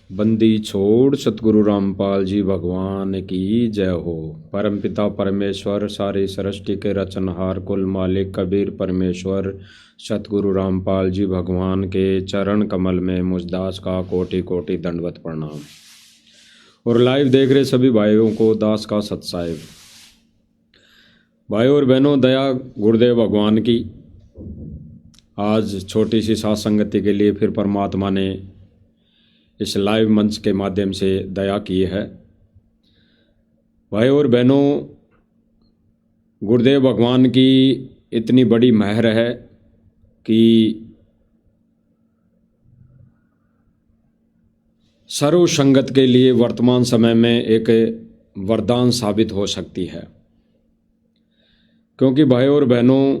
बंदी छोड़ सतगुरु रामपाल जी भगवान की जय हो। परमपिता परमेश्वर सारी सृष्टि के रचनहार कुल मालिक कबीर परमेश्वर सतगुरु रामपाल जी भगवान के चरण कमल में मुझदास का कोटि कोटि दंडवत प्रणाम। और लाइव देख रहे सभी भाइयों को दास का सत्साहिब। भाइयों और बहनों, दया गुरुदेव भगवान की आज छोटी सी साथ संगति के लिए फिर परमात्मा ने इस लाइव मंच के माध्यम से दया की है। भाइयों और बहनों, गुरुदेव भगवान की इतनी बड़ी मेहर है कि सर्व संगत के लिए वर्तमान समय में एक वरदान साबित हो सकती है। क्योंकि भाइयों और बहनों,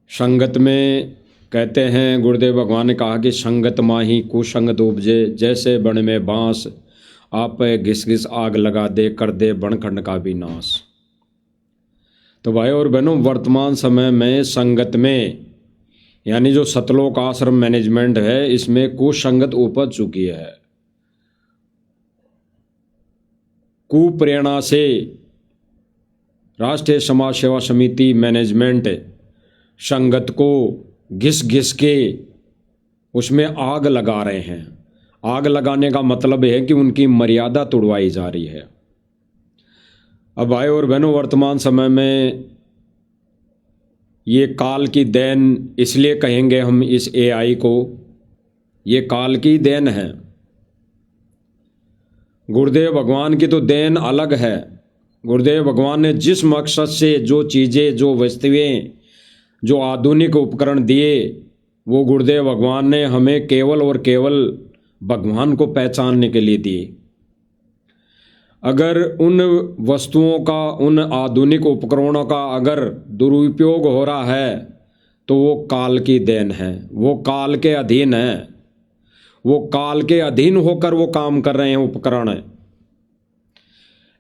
संगत में कहते हैं, गुरुदेव भगवान ने कहा कि संगत माही कुसंगत उपजे, जैसे बन में बांस आप घिस घिस आग लगा दे कर दे बनखंड का भी नाश। तो भाइयों और बहनों, वर्तमान समय में संगत में यानी जो सतलोक आश्रम मैनेजमेंट है, इसमें कुसंगत उपज चुकी है। कुप्रेरणा से राष्ट्रीय समाज सेवा समिति मैनेजमेंट संगत को घिस घिस के उसमें आग लगा रहे हैं। आग लगाने का मतलब है कि उनकी मर्यादा तोड़वाई जा रही है। अब भाई और बहनों, वर्तमान समय में ये काल की देन इसलिए कहेंगे हम इस एआई को, ये काल की देन है। गुरुदेव भगवान की तो देन अलग है। गुरुदेव भगवान ने जिस मकसद से जो चीज़ें, जो वस्तुएं, जो आधुनिक उपकरण दिए, वो गुरुदेव भगवान ने हमें केवल और केवल भगवान को पहचानने के लिए दिए। अगर उन वस्तुओं का, उन आधुनिक उपकरणों का अगर दुरुपयोग हो रहा है तो वो काल की देन है, वो काल के अधीन है। वो काल के अधीन होकर वो काम कर रहे हैं उपकरण।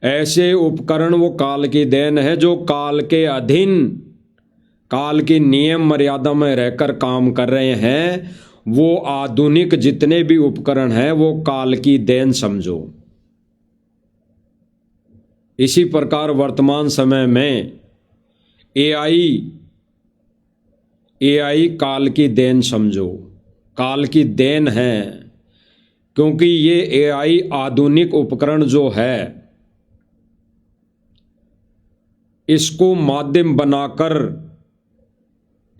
ऐसे उपकरण वो काल की देन है जो काल के अधीन, काल की नियम मर्यादा में रहकर काम कर रहे हैं। वो आधुनिक जितने भी उपकरण हैं वो काल की देन समझो। इसी प्रकार वर्तमान समय में एआई काल की देन समझो, काल की देन है। क्योंकि ये एआई आधुनिक उपकरण जो है, इसको माध्यम बनाकर,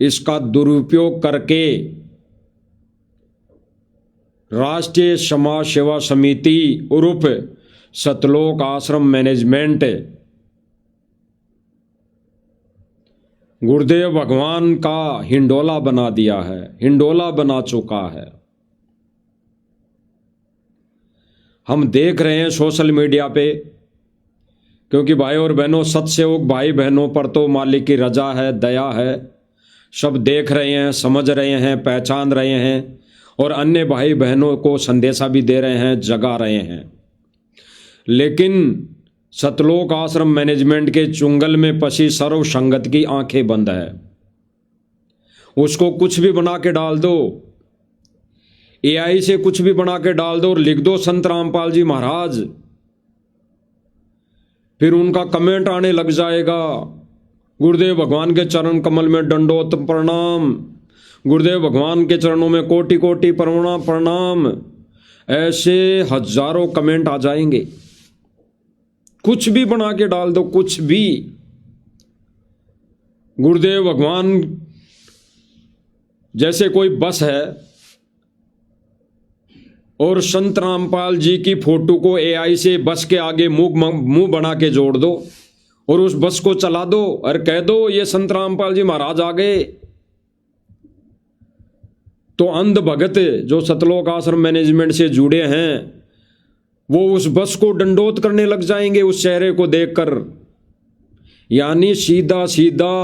इसका दुरुपयोग करके राष्ट्रीय समाज सेवा समिति उर्फ सतलोक आश्रम मैनेजमेंट गुरुदेव भगवान का हिंडोला बना दिया है, हिंडोला बना चुका है। हम देख रहे हैं सोशल मीडिया पे, क्योंकि भाई और बहनों, सत्सेवक भाई बहनों पर तो मालिक की रजा है, दया है। सब देख रहे हैं, समझ रहे हैं, पहचान रहे हैं और अन्य भाई बहनों को संदेशा भी दे रहे हैं, जगा रहे हैं। लेकिन सतलोक आश्रम मैनेजमेंट के चुंगल में पसी सर्व संगत की आंखें बंद है। उसको कुछ भी बना के डाल दो, एआई से कुछ भी बना के डाल दो और लिख दो संत रामपाल जी महाराज, फिर उनका कमेंट आने लग जाएगा, गुरुदेव भगवान के चरण कमल में दंडोत प्रणाम, गुरुदेव भगवान के चरणों में कोटि कोटि प्रणाम। ऐसे हजारों कमेंट आ जाएंगे। कुछ भी बना के डाल दो, कुछ भी। गुरुदेव भगवान जैसे कोई बस है और संत रामपाल जी की फोटो को एआई से बस के आगे मुंह बना के जोड़ दो और उस बस को चला दो और कह दो ये संत रामपाल जी महाराज आ गए। तो अंध भगत जो सतलोक आश्रम मैनेजमेंट से जुड़े हैं वो उस बस को दंडोत करने लग जाएंगे उस चेहरे को देखकर। यानी सीधा सीधा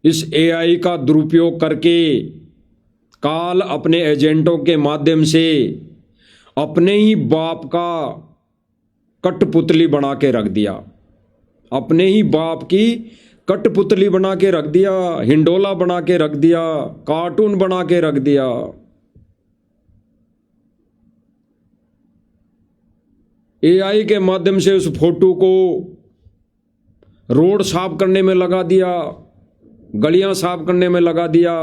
इस एआई का दुरुपयोग करके काल अपने एजेंटों के माध्यम से अपने ही बाप का कठपुतली बना के रख दिया, अपने ही बाप की कठपुतली बना के रख दिया, हिंडोला बना के रख दिया, कार्टून बना के रख दिया। एआई के माध्यम से उस फोटो को रोड साफ करने में लगा दिया, गलियां साफ करने में लगा दिया,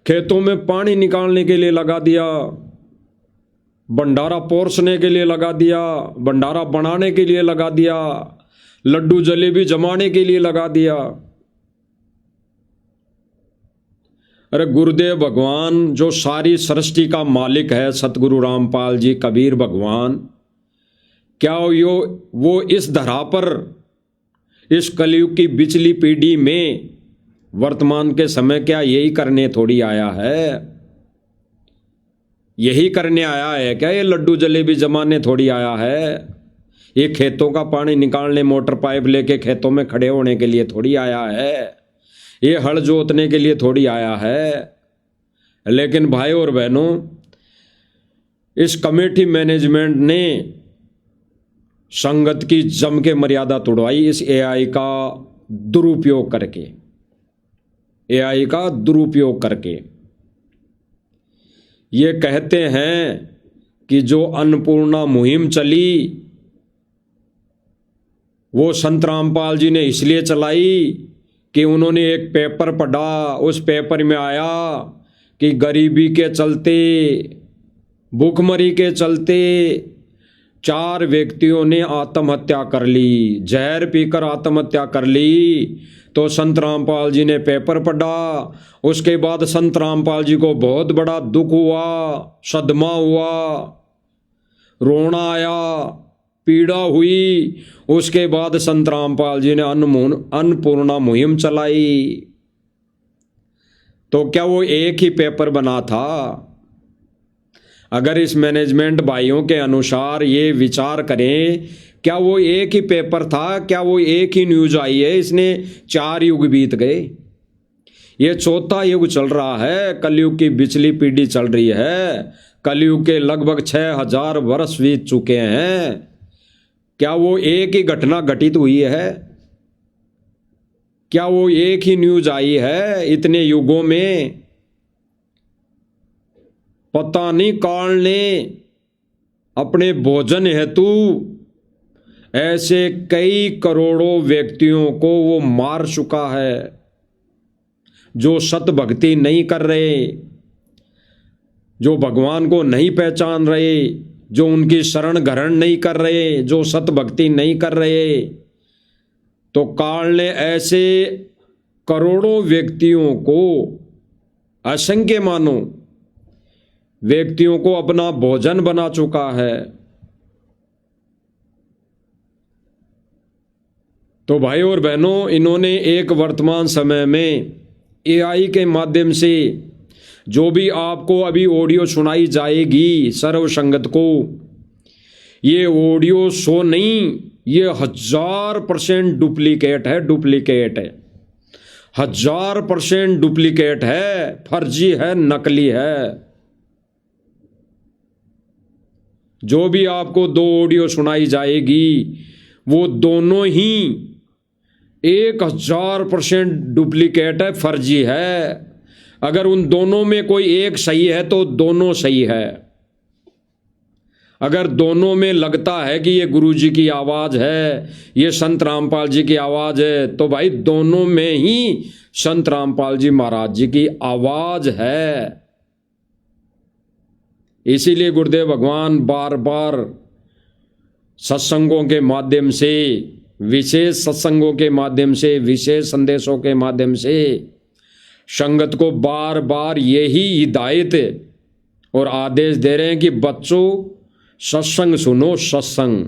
खेतों में पानी निकालने के लिए लगा दिया, भंडारा पोरसने के लिए लगा दिया, भंडारा बनाने के लिए लगा दिया, लड्डू जलेबी जमाने के लिए लगा दिया। अरे गुरुदेव भगवान जो सारी सृष्टि का मालिक है, सतगुरु रामपाल जी, कबीर भगवान, क्या वो इस धरा पर इस कलयुग की बिचली पीढ़ी में वर्तमान के समय क्या यही करने थोड़ी आया है? यही करने आया है क्या? ये लड्डू जलेबी जमाने थोड़ी आया है। ये खेतों का पानी निकालने मोटर पाइप लेके खेतों में खड़े होने के लिए थोड़ी आया है। ये हल जोतने के लिए थोड़ी आया है। लेकिन भाई और बहनों, इस कमेटी मैनेजमेंट ने संगत की जम के मर्यादा तोड़वाई इस एआई का दुरुपयोग करके, एआई का दुरुपयोग करके। ये कहते हैं कि जो अन्नपूर्णा मुहिम चली वो संत रामपाल जी ने इसलिए चलाई कि उन्होंने एक पेपर पढ़ा, उस पेपर में आया कि गरीबी के चलते, भूखमरी के चलते 4 व्यक्तियों ने आत्महत्या कर ली, जहर पीकर आत्महत्या कर ली। तो संत रामपाल जी ने पेपर पढ़ा। उसके बाद संत रामपाल जी को बहुत बड़ा दुख हुआ, सदमा हुआ, रोना आया, पीड़ा हुई। उसके बाद संत रामपाल जी ने अन्नपूर्णा मुहिम चलाई। तो क्या वो एक ही पेपर बना था? अगर इस मैनेजमेंट भाइयों के अनुसार ये विचार करें, क्या वो एक ही पेपर था? क्या वो एक ही न्यूज आई है? इसने 4 युग बीत गए। ये 4था युग चल रहा है। कलयुग की बिचली पीढ़ी चल रही है। कलयुग के लगभग 6000 वर्ष बीत चुके हैं। क्या वो एक ही घटना घटित हुई है? क्या वो एक ही न्यूज आई है इतने युगों में? पता नहीं काल ने अपने भोजन हेतु ऐसे कई करोड़ों व्यक्तियों को वो मार चुका है जो सत भक्ति नहीं कर रहे, जो भगवान को नहीं पहचान रहे, जो उनकी शरण ग्रहण नहीं कर रहे, जो सत भक्ति नहीं कर रहे। तो काल ने ऐसे करोड़ों व्यक्तियों को, असंख्य मानो व्यक्तियों को अपना भोजन बना चुका है। तो भाई और बहनों, इन्होंने एक वर्तमान समय में एआई के माध्यम से जो भी आपको अभी ऑडियो सुनाई जाएगी सर्व संगत को, ये ऑडियो शो नहीं, ये 1000% डुप्लीकेट है। डुप्लीकेट है, 1000% डुप्लीकेट है, फर्जी है, नकली है। जो भी आपको 2 ऑडियो सुनाई जाएगी वो दोनों ही 1000% डुप्लीकेट है, फर्जी है। अगर उन दोनों में कोई एक सही है तो दोनों सही है। अगर दोनों में लगता है कि ये गुरु जी की आवाज है, ये संत रामपाल जी की आवाज है, तो भाई दोनों में ही संत रामपाल जी महाराज जी की आवाज है। इसीलिए गुरुदेव भगवान बार बार सत्संगों के माध्यम से, विशेष सत्संगों के माध्यम से, विशेष संदेशों के माध्यम से संगत को बार बार यही हिदायत और आदेश दे रहे हैं कि बच्चों सत्संग सुनो, सत्संग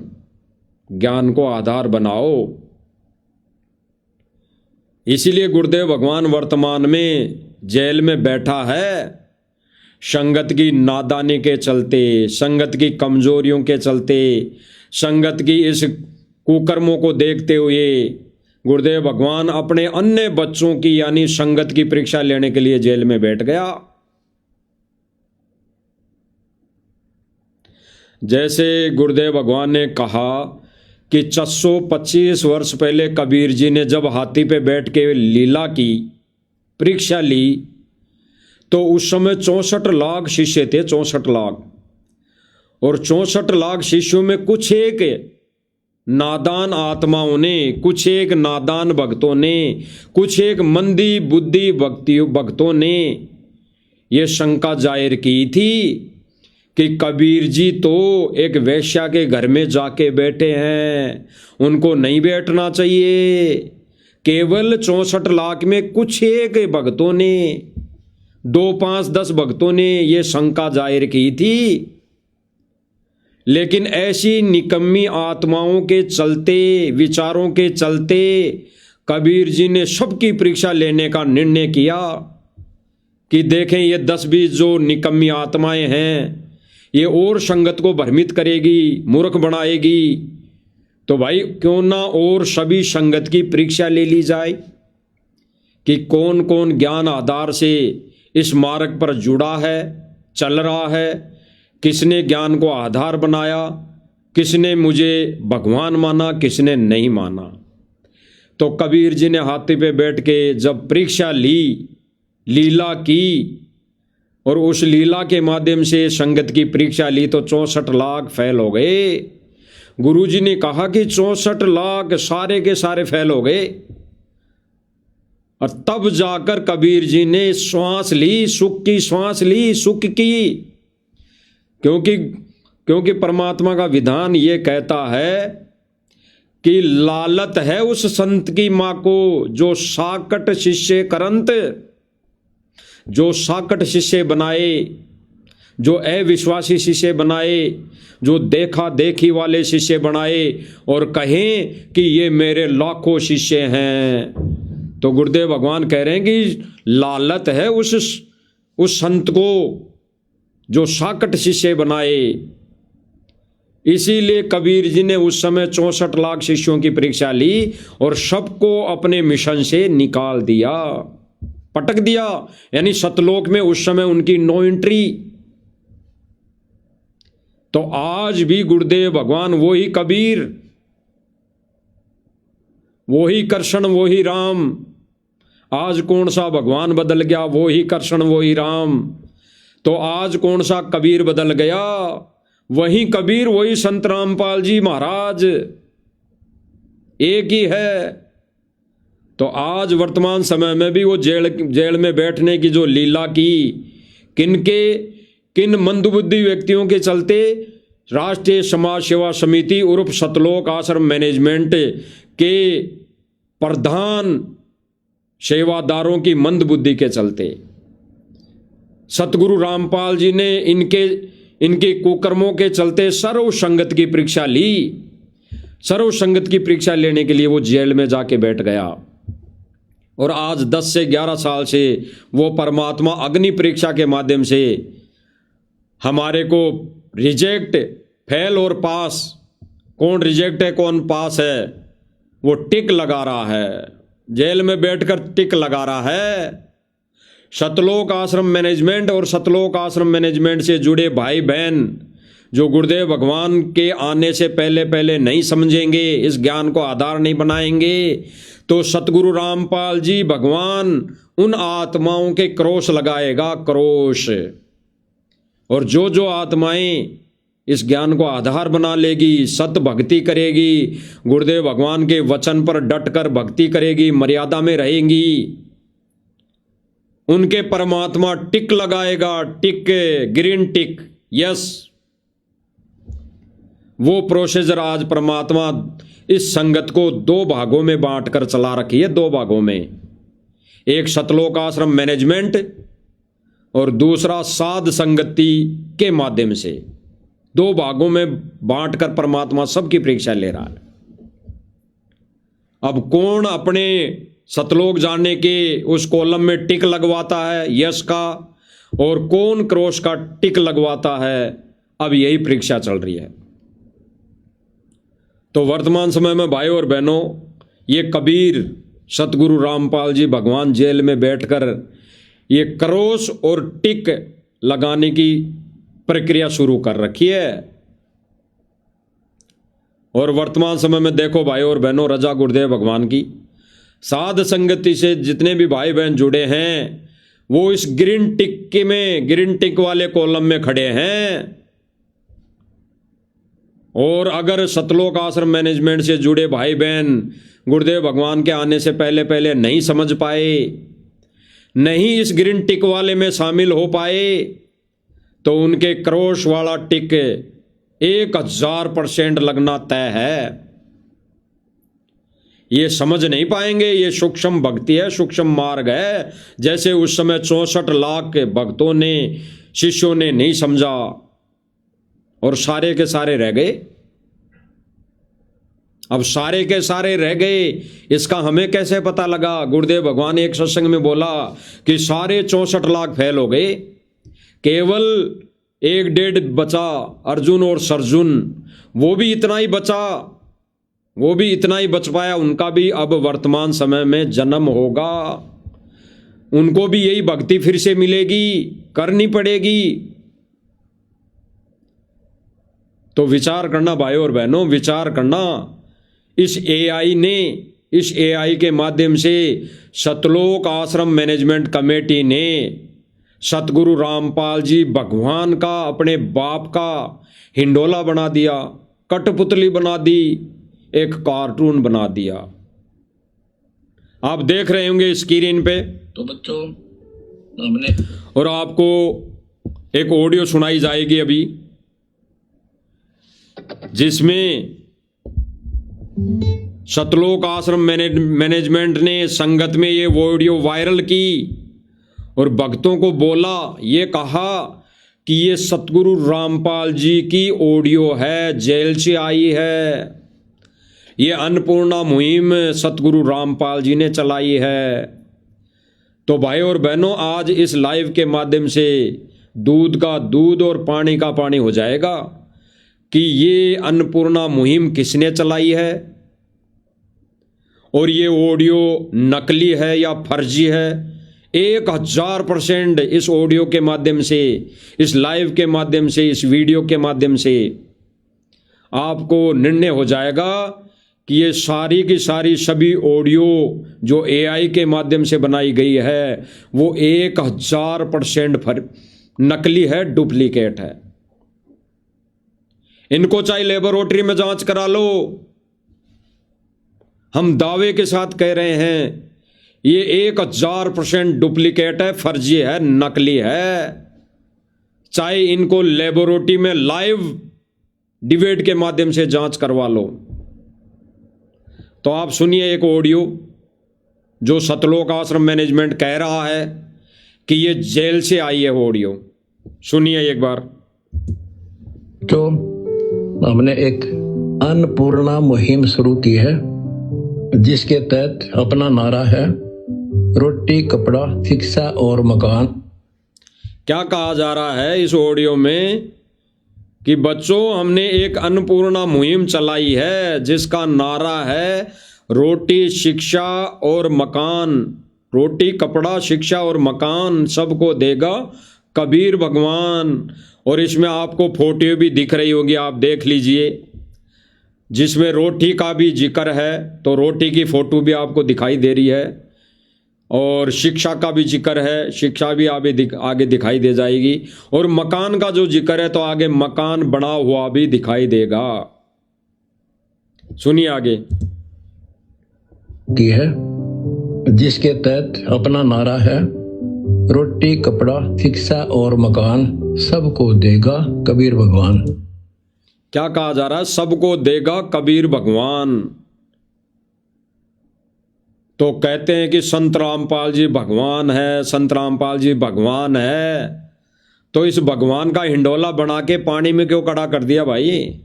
ज्ञान को आधार बनाओ। इसीलिए गुरुदेव भगवान वर्तमान में जेल में बैठा है। संगत की नादानी के चलते, संगत की कमजोरियों के चलते, संगत की इस कुकर्मों को देखते हुए गुरुदेव भगवान अपने अन्य बच्चों की यानी संगत की परीक्षा लेने के लिए जेल में बैठ गया। जैसे गुरुदेव भगवान ने कहा कि 425 वर्ष पहले कबीर जी ने जब हाथी पे बैठ के लीला की, परीक्षा ली, तो उस समय 64 लाख शिष्य थे, 64 लाख। और 64 लाख शिष्यों में कुछ एक नादान आत्माओं ने, कुछ एक नादान भक्तों ने, कुछ एक मंदी बुद्धि भक्तों ने ये शंका जाहिर की थी कि कबीर जी तो एक वेश्या के घर में जाके बैठे हैं, उनको नहीं बैठना चाहिए। केवल 64 लाख में कुछ एक भक्तों ने, 2, 5, 10 भक्तों ने ये शंका जाहिर की थी। लेकिन ऐसी निकम्मी आत्माओं के चलते, विचारों के चलते कबीर जी ने सबकी परीक्षा लेने का निर्णय किया कि देखें ये 10-20 जो निकम्मी आत्माएं हैं ये और संगत को भ्रमित करेगी, मूर्ख बनाएगी, तो भाई क्यों ना और सभी संगत की परीक्षा ले ली जाए कि कौन कौन ज्ञान आधार से इस मार्ग पर जुड़ा है, चल रहा है, किसने ज्ञान को आधार बनाया, किसने मुझे भगवान माना, किसने नहीं माना। तो कबीर जी ने हाथी पे बैठ के जब परीक्षा ली, लीला की, और उस लीला के माध्यम से संगत की परीक्षा ली तो 64 लाख फेल हो गए। गुरुजी ने कहा कि 64 लाख सारे के सारे फेल हो गए। और तब जाकर कबीर जी ने श्वास ली, सुख की श्वास ली, सुख की, क्योंकि परमात्मा का विधान ये कहता है कि लालत है उस संत की माँ को जो साकट शिष्य करंत, जो साकट शिष्य बनाए, जो अविश्वासी शिष्य बनाए, जो देखा देखी वाले शिष्य बनाए और कहें कि ये मेरे लाखों शिष्य हैं। तो गुरुदेव भगवान कह रहे हैं कि लालत है उस संत को जो साकट शिष्य बनाए। इसीलिए कबीर जी ने उस समय 64 लाख शिष्यों की परीक्षा ली और सबको अपने मिशन से निकाल दिया, पटक दिया, यानी सतलोक में उस समय उनकी नो एंट्री। तो आज भी गुरुदेव भगवान वही कबीर, वही कृष्ण, वही राम। आज कौन सा भगवान बदल गया, वही कृष्ण वही राम। तो आज कौन सा कबीर बदल गया, वही कबीर वही संत रामपाल जी महाराज, एक ही है। तो आज वर्तमान समय में भी वो जेल में बैठने की जो लीला की, किन मंदबुद्धि व्यक्तियों के चलते राष्ट्रीय समाज सेवा समिति उर्फ सतलोक आश्रम मैनेजमेंट के प्रधान सेवादारों की मंदबुद्धि के चलते सतगुरु रामपाल जी ने इनके कुकर्मों के चलते सर्व संगत की परीक्षा ली। सर्व संगत की परीक्षा लेने के लिए वो जेल में जाके बैठ गया और आज 10 से 11 साल से वो परमात्मा अग्नि परीक्षा के माध्यम से हमारे को रिजेक्ट, फेल और पास, कौन रिजेक्ट है कौन पास है, वो टिक लगा रहा है, जेल में बैठकर टिक लगा रहा है। सतलोक आश्रम मैनेजमेंट और सतलोक आश्रम मैनेजमेंट से जुड़े भाई बहन जो गुरुदेव भगवान के आने से पहले नहीं समझेंगे, इस ज्ञान को आधार नहीं बनाएंगे, तो सतगुरु रामपाल जी भगवान उन आत्माओं के क्रोश लगाएगा, क्रोश। और जो आत्माएं इस ज्ञान को आधार बना लेगी, सत भक्ति करेगी, गुरुदेव भगवान के वचन पर डटकर भक्ति करेगी, मर्यादा में रहेंगी, उनके परमात्मा टिक लगाएगा, टिक, ग्रीन टिक, यस। वो प्रोसीजर आज परमात्मा इस संगत को 2 भागों में बांटकर चला रखी है, 2 भागों में, एक सतलोक आश्रम मैनेजमेंट और दूसरा साध संगति के माध्यम से। 2 भागों में बांटकर परमात्मा सबकी परीक्षा ले रहा है। अब कौन अपने सतलोक जाने के उस कॉलम में टिक लगवाता है यश का, और कौन क्रॉस का टिक लगवाता है, अब यही परीक्षा चल रही है। तो वर्तमान समय में भाई और बहनों, ये कबीर सतगुरु रामपाल जी भगवान जेल में बैठकर ये क्रॉस और टिक लगाने की प्रक्रिया शुरू कर रखी है। और वर्तमान समय में देखो भाई और बहनों, रजा गुरुदेव भगवान की साध संगति से जितने भी भाई बहन जुड़े हैं वो इस ग्रीन टिक में, ग्रीन टिक वाले कॉलम में खड़े हैं। और अगर सतलोक आश्रम मैनेजमेंट से जुड़े भाई बहन गुरुदेव भगवान के आने से पहले पहले नहीं समझ पाए, नहीं इस ग्रीन टिक वाले में शामिल हो पाए, तो उनके क्रॉस वाला टिक 1000% लगना तय है। ये समझ नहीं पाएंगे। ये सूक्ष्म भक्ति है, सूक्ष्म मार्ग है। जैसे उस समय 64 लाख के भक्तों ने, शिष्यों ने नहीं समझा और सारे के सारे रह गए। अब सारे के सारे रह गए, इसका हमें कैसे पता लगा? गुरुदेव भगवान एक सत्संग में बोला कि सारे 64 लाख फेल हो गए, केवल 1-1.5 बचा, अर्जुन और सरजुन, वो भी इतना ही बचा, वो भी इतना ही बच पाया। उनका भी अब वर्तमान समय में जन्म होगा, उनको भी यही भक्ति फिर से मिलेगी, करनी पड़ेगी। तो विचार करना भाइयों और बहनों, विचार करना। इस एआई के माध्यम से सतलोक आश्रम मैनेजमेंट कमेटी ने सतगुरु रामपाल जी भगवान का, अपने बाप का हिंडोला बना दिया, कठपुतली बना दी, एक कार्टून बना दिया। आप देख रहे होंगे स्क्रीन पे। तो बच्चों हमने, और आपको एक ऑडियो सुनाई जाएगी अभी, जिसमें सतलोक आश्रम मैनेजमेंट ने संगत में ये ऑडियो वायरल की और भक्तों को बोला, ये कहा कि ये सतगुरु रामपाल जी की ऑडियो है, जेल से आई है, ये अन्नपूर्णा मुहिम सतगुरु रामपाल जी ने चलाई है। तो भाई और बहनों, आज इस लाइव के माध्यम से दूध का दूध और पानी का पानी हो जाएगा कि ये अन्नपूर्णा मुहिम किसने चलाई है और ये ऑडियो नकली है या फर्जी है। 1000% इस ऑडियो के माध्यम से, इस लाइव के माध्यम से, इस वीडियो के माध्यम से आपको निर्णय हो जाएगा कि ये सारी की सारी सभी ऑडियो जो एआई के माध्यम से बनाई गई है वो 1000% नकली है, डुप्लीकेट है। इनको चाहे लेबोरेटरी में जांच करा लो, हम दावे के साथ कह रहे हैं ये 1000% डुप्लीकेट है, फर्जी है, नकली है। चाहे इनको लेबोरेटरी में लाइव डिबेट के माध्यम से जांच करवा लो। तो आप सुनिए एक ऑडियो जो सतलोक आश्रम मैनेजमेंट कह रहा है कि ये जेल से आई है। ऑडियो सुनिए एक बार। तो हमने एक अन्नपूर्णा मुहिम शुरू की है, जिसके तहत अपना नारा है रोटी, कपड़ा, शिक्षा और मकान। क्या कहा जा रहा है इस ऑडियो में कि बच्चों, हमने एक अन्नपूर्णा मुहिम चलाई है जिसका नारा है रोटी, शिक्षा और मकान। रोटी, कपड़ा, शिक्षा और मकान सबको देगा कबीर भगवान। और इसमें आपको फोटो भी दिख रही होगी, आप देख लीजिए, जिसमें रोटी का भी जिक्र है, तो रोटी की फोटो भी आपको दिखाई दे रही है। और शिक्षा का भी जिक्र है, शिक्षा भी आगे दिखाई दे जाएगी। और मकान का जो जिक्र है तो आगे मकान बना हुआ भी दिखाई देगा। सुनिए आगे। की है, जिसके तहत अपना नारा है रोटी, कपड़ा, शिक्षा और मकान सबको देगा कबीर भगवान। क्या कहा जा रहा है? सबको देगा कबीर भगवान। तो कहते हैं कि संत रामपाल जी भगवान है, संत रामपाल जी भगवान है। तो इस भगवान का हिंडोला बना के पानी में क्यों खड़ा कर दिया भाई?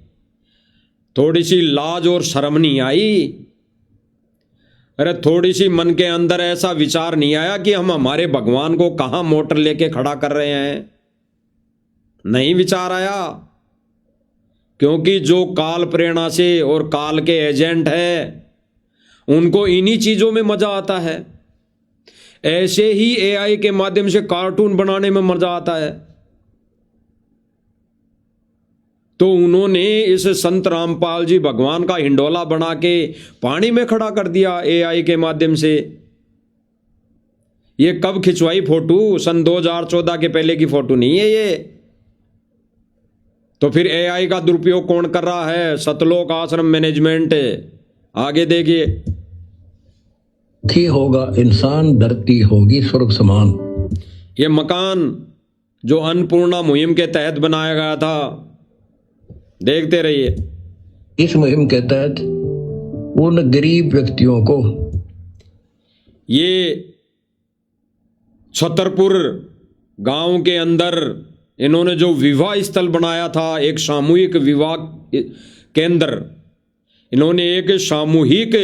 थोड़ी सी लाज और शर्म नहीं आई? अरे थोड़ी सी मन के अंदर ऐसा विचार नहीं आया कि हम हमारे भगवान को कहां मोटर लेके खड़ा कर रहे हैं? नहीं विचार आया, क्योंकि जो काल प्रेरणा से और काल के एजेंट है उनको इन्हीं चीजों में मजा आता है। ऐसे ही एआई के माध्यम से कार्टून बनाने में मजा आता है। तो उन्होंने इस संत रामपाल जी भगवान का हिंडोला बना के पानी में खड़ा कर दिया एआई के माध्यम से। ये कब खिंचवाई फोटो? सन 2014 के पहले की फोटो नहीं है ये। तो फिर एआई का दुरुपयोग कौन कर रहा है? सतलोक आश्रम मैनेजमेंट। आगे देखिए। सुखी होगा इंसान, धरती होगी स्वर्ग समान। ये मकान जो अन्नपूर्णा मुहिम के तहत बनाया गया था, देखते रहिए। इस मुहिम के तहत उन गरीब व्यक्तियों को, ये छतरपुर गांव के अंदर इन्होंने जो विवाह स्थल बनाया था, एक सामूहिक विवाह केंद्र, इन्होंने एक सामूहिक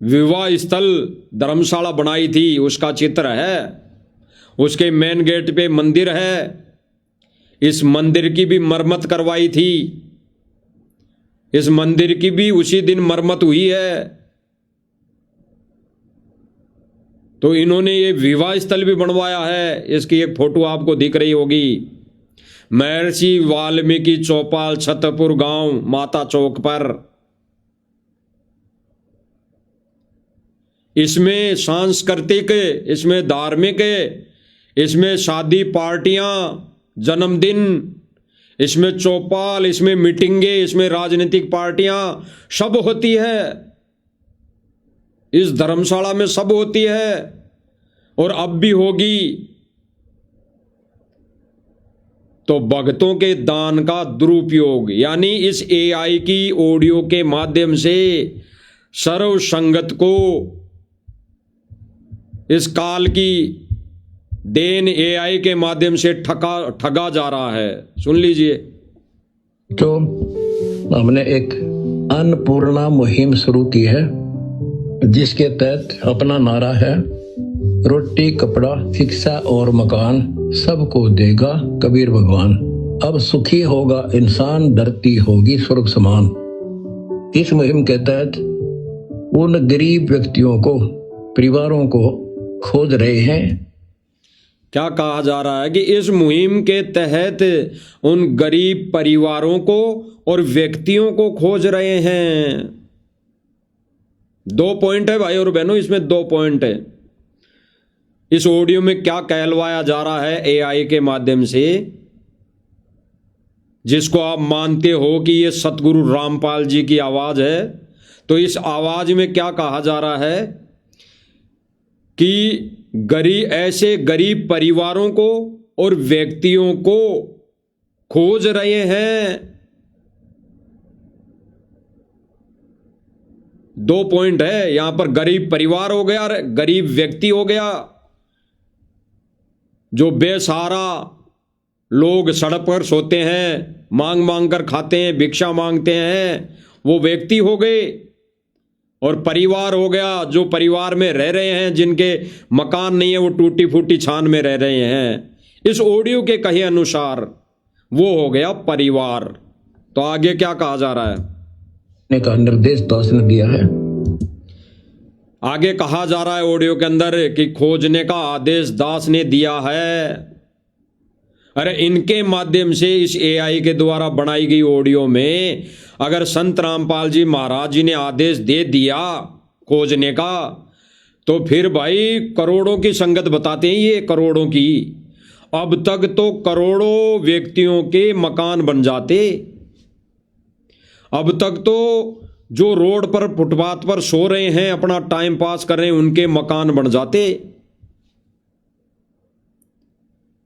विवाह स्थल धर्मशाला बनाई थी, उसका चित्र है। उसके मेन गेट पे मंदिर है। इस मंदिर की भी मरम्मत करवाई थी। इस मंदिर की भी उसी दिन मरम्मत हुई है। तो इन्होंने ये विवाह स्थल भी बनवाया है। इसकी एक फोटो आपको दिख रही होगी। महर्षि वाल्मीकि चौपाल, छतरपुर गांव, माता चौक पर। इसमें सांस्कृतिक, इसमें धार्मिक, इसमें शादी पार्टियां, जन्मदिन, इसमें चौपाल, इसमें मीटिंगे, इसमें राजनीतिक पार्टियां सब होती है। इस धर्मशाला में सब होती है और अब भी होगी। तो भक्तों के दान का दुरुपयोग, यानी इस एआई की ऑडियो के माध्यम से सर्व संगत को इस काल की देन एआई के माध्यम से ठगा जा रहा है। सुन लीजिए। तो हमने एक अन्नपूर्णा मुहिम शुरू की है, जिसके तहत अपना नारा है, रोटी कपड़ा शिक्षा और मकान सबको देगा कबीर भगवान। अब सुखी होगा इंसान, धरती होगी स्वर्ग समान। इस मुहिम के तहत उन गरीब व्यक्तियों को, परिवारों को खोज रहे हैं। क्या कहा जा रहा है कि इस मुहिम के तहत उन गरीब परिवारों को और व्यक्तियों को खोज रहे हैं। 2 पॉइंट है भाई और बहनों, इसमें 2 पॉइंट है। इस ऑडियो में क्या कहलवाया जा रहा है एआई के माध्यम से, जिसको आप मानते हो कि ये सतगुरु रामपाल जी की आवाज है, तो इस आवाज में क्या कहा जा रहा है कि ऐसे गरीब परिवारों को और व्यक्तियों को खोज रहे हैं। 2 पॉइंट है यहां पर। गरीब परिवार हो गया और गरीब व्यक्ति हो गया। जो बेसहारा लोग सड़क पर सोते हैं, मांग मांग कर खाते हैं, भिक्षा मांगते हैं, वो व्यक्ति हो गए। और परिवार हो गया जो परिवार में रह रहे हैं, जिनके मकान नहीं है, वो टूटी फूटी छान में रह रहे हैं। इस ऑडियो के कहे अनुसार वो हो गया परिवार। तो आगे क्या कहा जा रहा है? का निर्देश दास ने दिया है। आगे कहा जा रहा है ऑडियो के अंदर कि खोजने का आदेश दास ने दिया है। अरे इनके माध्यम से, इस एआई के द्वारा बनाई गई ऑडियो में अगर संत रामपाल जी महाराज जी ने आदेश दे दिया खोजने का, तो फिर भाई करोड़ों की संगत बताते हैं ये, करोड़ों की। अब तक तो करोड़ों व्यक्तियों के मकान बन जाते। अब तक तो जो रोड पर फुटपाथ पर सो रहे हैं, अपना टाइम पास कर रहे हैं, उनके मकान बन जाते।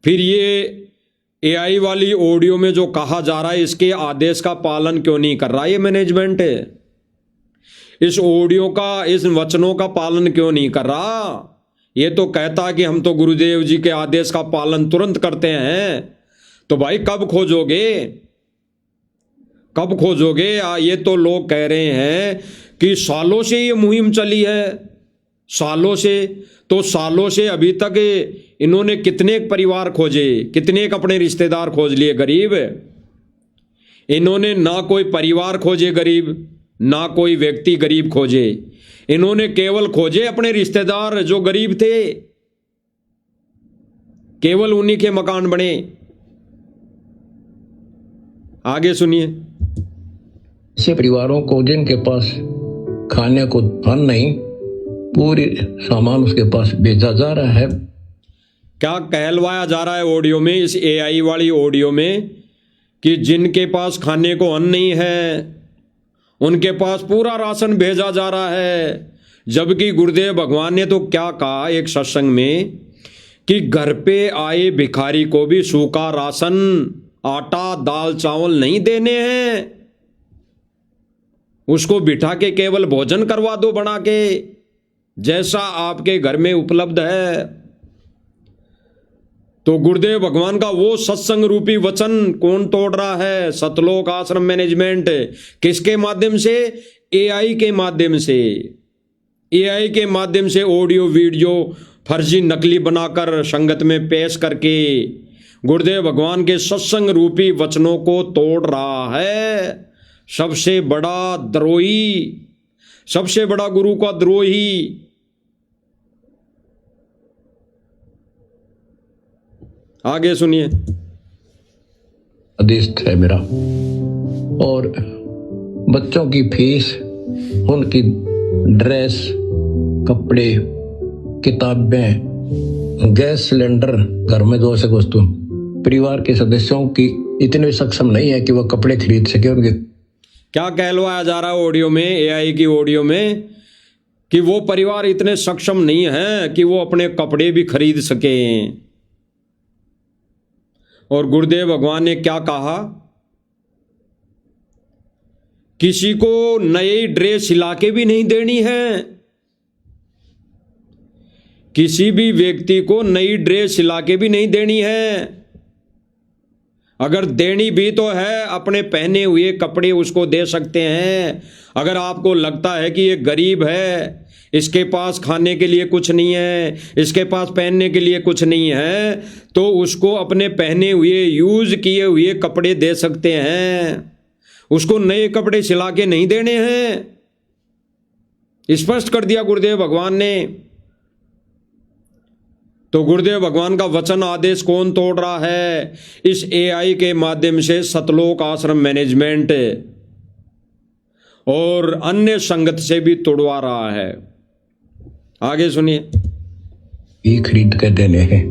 फिर ये एआई वाली ऑडियो में जो कहा जा रहा है, इसके आदेश का पालन क्यों नहीं कर रहा ये मैनेजमेंट? इस ऑडियो का, इस वचनों का पालन क्यों नहीं कर रहा? ये तो कहता है कि हम तो गुरुदेव जी के आदेश का पालन तुरंत करते हैं। तो भाई कब खोजोगे? कब खोजोगे? ये तो लोग कह रहे हैं कि सालों से ये मुहिम चली है, सालों से। तो सालों से अभी तक इन्होंने कितने परिवार खोजे, कितने अपने रिश्तेदार खोज लिए गरीब। इन्होंने ना कोई परिवार खोजे गरीब, ना कोई व्यक्ति गरीब खोजे। इन्होंने केवल खोजे अपने रिश्तेदार जो गरीब थे, केवल उन्हीं के मकान बने। आगे सुनिए। ऐसे परिवारों को जिनके पास खाने को धन नहीं, पूरी सामान उसके पास भेजा जा रहा है। क्या कहलवाया जा रहा है ऑडियो में, इस एआई वाली ऑडियो में, कि जिनके पास खाने को अन्न नहीं है उनके पास पूरा राशन भेजा जा रहा है। जबकि गुरुदेव भगवान ने तो क्या कहा एक सत्संग में कि घर पे आए भिखारी को भी सूखा राशन, आटा, दाल, चावल नहीं देने हैं, उसको बिठा के केवल भोजन करवा दो बना के, जैसा आपके घर में उपलब्ध है। तो गुरुदेव भगवान का वो सत्संग रूपी वचन कौन तोड़ रहा है? सतलोक आश्रम मैनेजमेंट। किसके माध्यम से? एआई के माध्यम से। एआई के माध्यम से ऑडियो वीडियो फर्जी नकली बनाकर संगत में पेश करके गुरुदेव भगवान के सत्संग रूपी वचनों को तोड़ रहा है। सबसे बड़ा द्रोही, सबसे बड़ा गुरु का द्रोही। आगे सुनिए। आदेश है मेरा, और बच्चों की फीस, उनकी ड्रेस, कपड़े, किताबें, गैस सिलेंडर, घर में जो आवश्यक वस्तु, परिवार के सदस्यों की इतने सक्षम नहीं है कि वह कपड़े खरीद सके। उनके क्या कहलवाया जा रहा है ऑडियो में, एआई की ऑडियो में, कि वो परिवार इतने सक्षम नहीं है कि वो अपने कपड़े भी खरीद सकें। और गुरुदेव भगवान ने क्या कहा? किसी को नई ड्रेस सिला के भी नहीं देनी है। किसी भी व्यक्ति को नई ड्रेस सिला के भी नहीं देनी है। अगर देनी भी तो है, अपने पहने हुए कपड़े उसको दे सकते हैं। अगर आपको लगता है कि ये गरीब है, इसके पास खाने के लिए कुछ नहीं है, इसके पास पहनने के लिए कुछ नहीं है, तो उसको अपने पहने हुए यूज किए हुए कपड़े दे सकते हैं। उसको नए कपड़े सिला के नहीं देने हैं। स्पष्ट कर दिया गुरुदेव भगवान ने। तो गुरुदेव भगवान का वचन आदेश कौन तोड़ रहा है? इस एआई के माध्यम से सतलोक आश्रम मैनेजमेंट और अन्य संगत से भी तोड़वा रहा है। आगे सुनिए। ये खरीद कर देने हैं।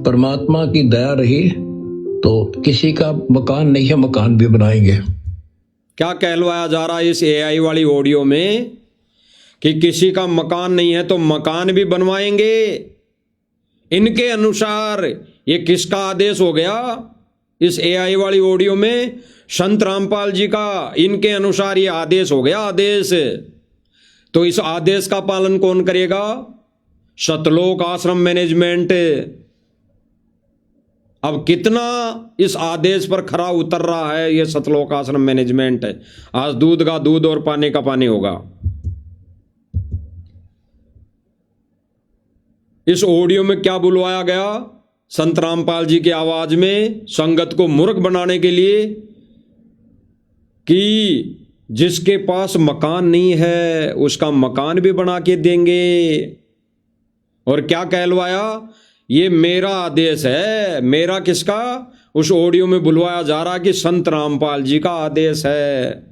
परमात्मा की दया रही तो किसी का मकान नहीं है, मकान भी बनाएंगे। क्या कहलवाया जा रहा है इस एआई वाली ऑडियो में कि किसी का मकान नहीं है तो मकान भी बनवाएंगे। इनके अनुसार ये किसका आदेश हो गया? इस एआई वाली ऑडियो में संत रामपाल जी का, इनके अनुसार ये आदेश हो गया, आदेश। तो इस आदेश का पालन कौन करेगा? सतलोक आश्रम मैनेजमेंट। अब कितना इस आदेश पर खरा उतर रहा है ये सतलोक आश्रम मैनेजमेंट। आज दूध का दूध और पानी का पानी होगा। इस ऑडियो में क्या बुलवाया गया? संत रामपाल जी की आवाज में संगत को मूर्ख बनाने के लिए कि जिसके पास मकान नहीं है उसका मकान भी बना के देंगे। और क्या कहलवाया? ये मेरा आदेश है। मेरा किसका? उस ऑडियो में बुलवाया जा रहा कि संत रामपाल जी का आदेश है।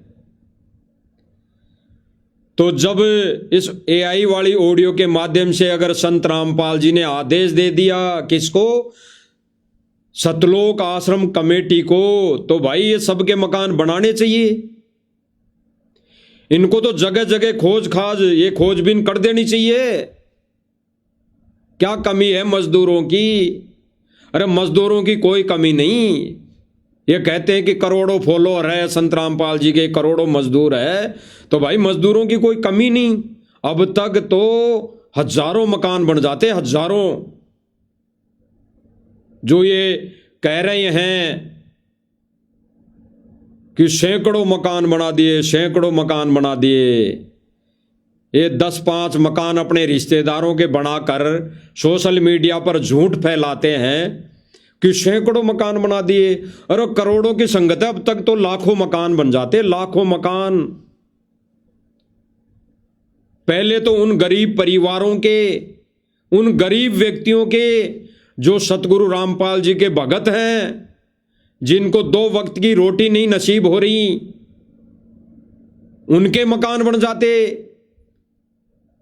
तो जब इस एआई वाली ऑडियो के माध्यम से अगर संत रामपाल जी ने आदेश दे दिया, किसको? सतलोक आश्रम कमेटी को, तो भाई ये सबके मकान बनाने चाहिए। इनको तो जगह जगह ये खोजबीन कर देनी चाहिए। क्या कमी है मजदूरों की? अरे मजदूरों की कोई कमी नहीं। ये कहते हैं कि करोड़ों फॉलोअर है संत रामपाल जी के, करोड़ों मजदूर है, तो भाई मजदूरों की कोई कमी नहीं। अब तक तो हजारों मकान बन जाते, हजारों। जो ये कह रहे हैं कि सैकड़ों मकान बना दिए, सैकड़ों मकान बना दिए, ये 10-5 मकान अपने रिश्तेदारों के बनाकर सोशल मीडिया पर झूठ फैलाते हैं कि सैकड़ों मकान बना दिए। अरे करोड़ों की संगत है, अब तक तो लाखों मकान बन जाते, लाखों मकान। पहले तो उन गरीब परिवारों के, उन गरीब व्यक्तियों के जो सतगुरु रामपाल जी के भगत हैं, जिनको 2 वक्त की रोटी नहीं नसीब हो रही, उनके मकान बन जाते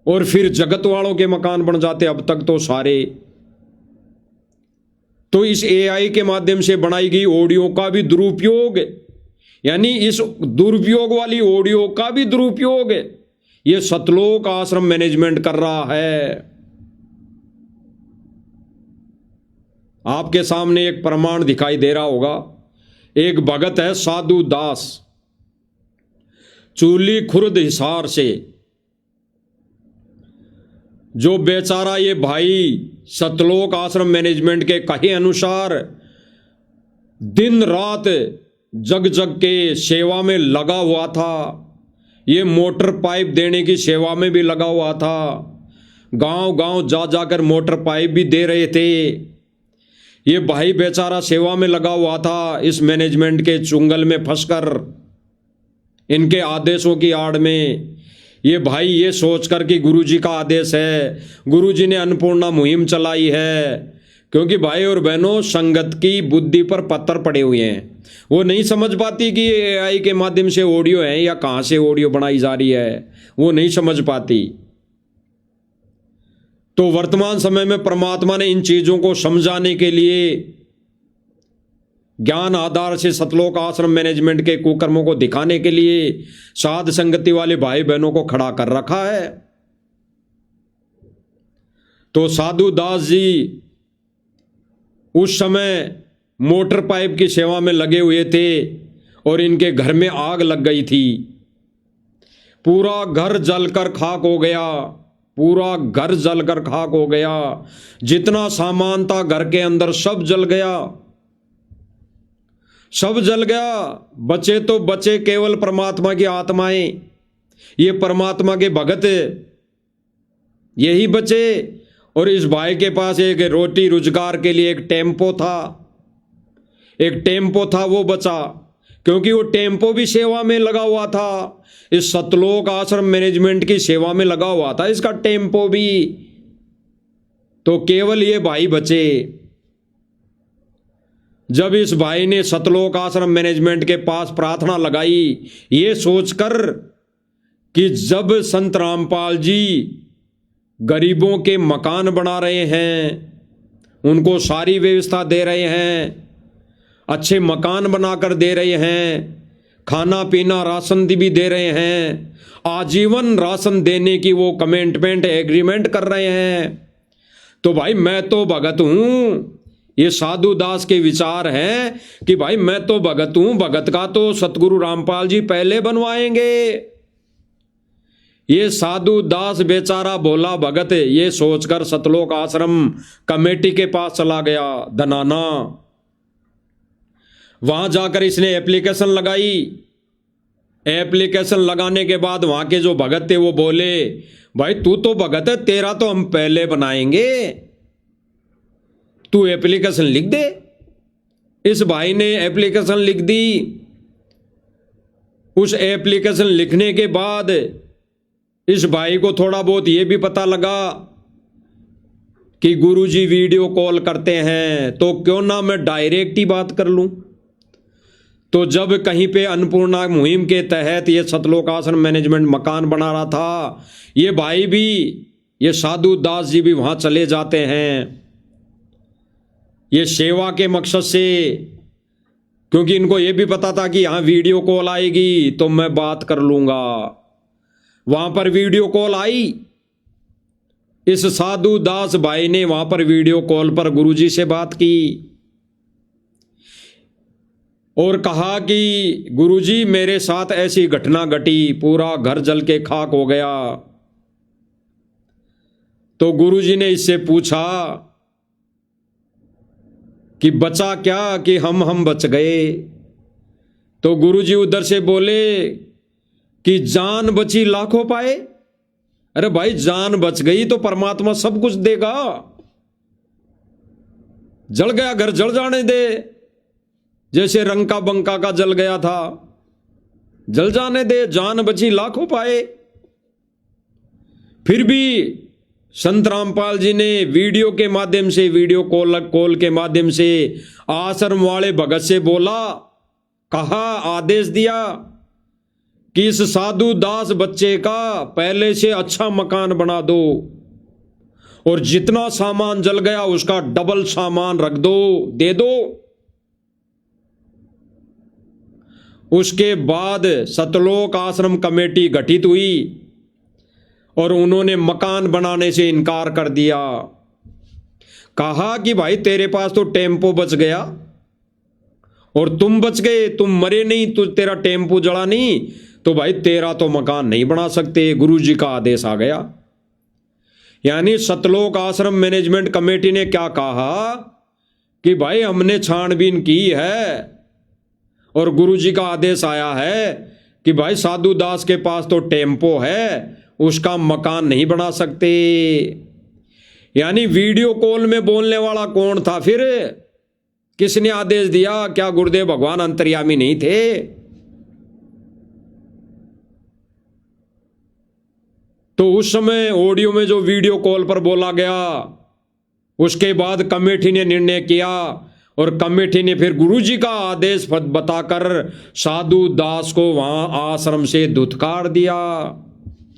और फिर जगत वालों के मकान बन जाते। अब तक तो सारे। तो इस एआई के माध्यम से बनाई गई ऑडियो का भी दुरुपयोग, यानी इस दुरुपयोग वाली ऑडियो का भी दुरुपयोग ये सतलोक आश्रम मैनेजमेंट कर रहा है। आपके सामने एक प्रमाण दिखाई दे रहा होगा। एक भगत है साधु दास, चूली खुर्द हिसार से, जो बेचारा ये भाई सतलोक आश्रम मैनेजमेंट के कहे अनुसार दिन रात जग जग के सेवा में लगा हुआ था। ये मोटर पाइप देने की सेवा में भी लगा हुआ था, गांव गांव जा जाकर मोटर पाइप भी दे रहे थे। ये भाई बेचारा सेवा में लगा हुआ था, इस मैनेजमेंट के चुंगल में फंसकर, इनके आदेशों की आड़ में। ये भाई ये सोचकर कि गुरुजी का आदेश है, गुरुजी ने अन्नपूर्णा मुहिम चलाई है, क्योंकि भाई और बहनों संगत की बुद्धि पर पत्थर पड़े हुए हैं। वो नहीं समझ पाती कि ये एआई के माध्यम से ऑडियो है या कहां से ऑडियो बनाई जा रही है, वो नहीं समझ पाती। तो वर्तमान समय में परमात्मा ने इन चीजों को समझाने के लिए ज्ञान आधार से सतलोक आश्रम मैनेजमेंट के कुकर्मों को दिखाने के लिए साध संगति वाले भाई बहनों को खड़ा कर रखा है। तो साधु दास जी उस समय मोटर पाइप की सेवा में लगे हुए थे और इनके घर में आग लग गई थी। पूरा घर जलकर खाक हो गया, पूरा घर जलकर खाक हो गया। जितना सामान था घर के अंदर सब जल गया, सब जल गया। बचे तो बचे केवल परमात्मा की आत्माएं, ये परमात्मा के भगत यही बचे। और इस भाई के पास एक रोटी रोजगार के लिए एक टेम्पो था, एक टेम्पो था, वो बचा, क्योंकि वो टेम्पो भी सेवा में लगा हुआ था, इस सतलोक आश्रम मैनेजमेंट की सेवा में लगा हुआ था इसका टेम्पो भी। तो केवल ये भाई बचे। जब इस भाई ने सतलोक आश्रम मैनेजमेंट के पास प्रार्थना लगाई, ये सोचकर कि जब संत रामपाल जी गरीबों के मकान बना रहे हैं, उनको सारी व्यवस्था दे रहे हैं, अच्छे मकान बनाकर दे रहे हैं, खाना पीना राशन भी दे रहे हैं, आजीवन राशन देने की वो कमिटमेंट एग्रीमेंट कर रहे हैं, तो भाई मैं तो भगत हूं। ये साधु दास के विचार हैं कि भाई मैं तो भगत हूं, भगत का तो सतगुरु रामपाल जी पहले बनवाएंगे। ये साधु दास बेचारा भोला भगत ये सोचकर सतलोक आश्रम कमेटी के पास चला गया धनाना। वहां जाकर इसने एप्लीकेशन लगाई। एप्लीकेशन लगाने के बाद वहां के जो भगत थे वो बोले, भाई तू तो भगत है, तेरा तो हम पहले बनाएंगे, तू एप्लीकेशन लिख दे। इस भाई ने एप्लीकेशन लिख दी। उस एप्लीकेशन लिखने के बाद इस भाई को थोड़ा बहुत ये भी पता लगा कि गुरुजी वीडियो कॉल करते हैं, तो क्यों ना मैं डायरेक्ट ही बात कर लूं। तो जब कहीं पे अन्नपूर्णा मुहिम के तहत ये सतलोक आश्रम मैनेजमेंट मकान बना रहा था, ये भाई भी, ये साधु दास जी भी वहां चले जाते हैं, ये सेवा के मकसद से, क्योंकि इनको ये भी पता था कि यहां वीडियो कॉल आएगी तो मैं बात कर लूंगा। वहां पर वीडियो कॉल आई। इस साधु दास भाई ने वहां पर वीडियो कॉल पर गुरुजी से बात की और कहा कि गुरुजी मेरे साथ ऐसी घटना घटी, पूरा घर जल के खाक हो गया। तो गुरुजी ने इससे पूछा कि बचा क्या, कि हम बच गए। तो गुरुजी उधर से बोले कि जान बची लाखों पाए। अरे भाई जान बच गई तो परमात्मा सब कुछ देगा। जल गया घर जल जाने दे, जैसे रंका बंका का जल गया था, जल जाने दे, जान बची लाखों पाए। फिर भी संत रामपाल जी ने वीडियो के माध्यम से, वीडियो कॉल के माध्यम से आश्रम वाले भगत से बोला, कहा, आदेश दिया कि इस साधु दास बच्चे का पहले से अच्छा मकान बना दो और जितना सामान जल गया उसका डबल सामान रख दो, दे दो। उसके बाद सतलोक आश्रम कमेटी गठित हुई और उन्होंने मकान बनाने से इनकार कर दिया। कहा कि भाई तेरे पास तो टेम्पो बच गया और तुम बच गए, तुम मरे नहीं, तो तेरा टेम्पो जला नहीं, तो भाई तेरा तो मकान नहीं बना सकते। गुरुजी का आदेश आ गया। यानी सतलोक आश्रम मैनेजमेंट कमेटी ने क्या कहा कि भाई हमने छानबीन की है और गुरुजी का आदेश आया है कि भाई साधु दास के पास तो टेम्पो है, उसका मकान नहीं बना सकते। यानी वीडियो कॉल में बोलने वाला कौन था फिर? किसने आदेश दिया? क्या गुरुदेव भगवान अंतर्यामी नहीं थे? तो उस समय ऑडियो में जो वीडियो कॉल पर बोला गया, उसके बाद कमेटी ने निर्णय किया और कमेटी ने फिर गुरुजी का आदेश बताकर साधु दास को वहां आश्रम से धुतकार दिया,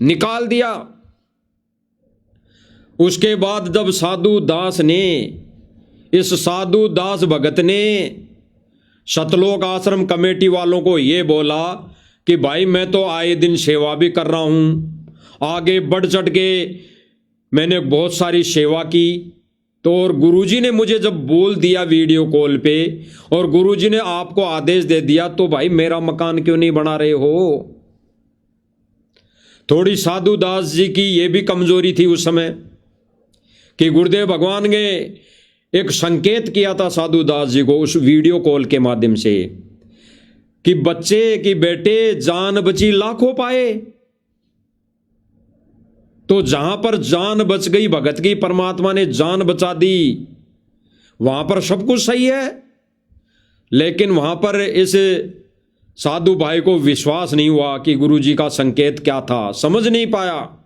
निकाल दिया। उसके बाद जब साधु दास ने, इस साधु दास भगत ने सतलोक आश्रम कमेटी वालों को यह बोला कि भाई मैं तो आए दिन सेवा भी कर रहा हूं, आगे बढ़ चढ़ के मैंने बहुत सारी सेवा की, तो और गुरुजी ने मुझे जब बोल दिया वीडियो कॉल पे और गुरुजी ने आपको आदेश दे दिया, तो भाई मेरा मकान क्यों नहीं बना रहे हो? थोड़ी साधु दास जी की यह भी कमजोरी थी उस समय कि गुरुदेव भगवान ने एक संकेत किया था साधु दास जी को उस वीडियो कॉल के माध्यम से कि बच्चे की बेटे जान बची लाखों पाए। तो जहां पर जान बच गई भगत की, परमात्मा ने जान बचा दी, वहां पर सब कुछ सही है। लेकिन वहां पर इस साधु भाई को विश्वास नहीं हुआ कि गुरुजी का संकेत क्या था, समझ नहीं पाया।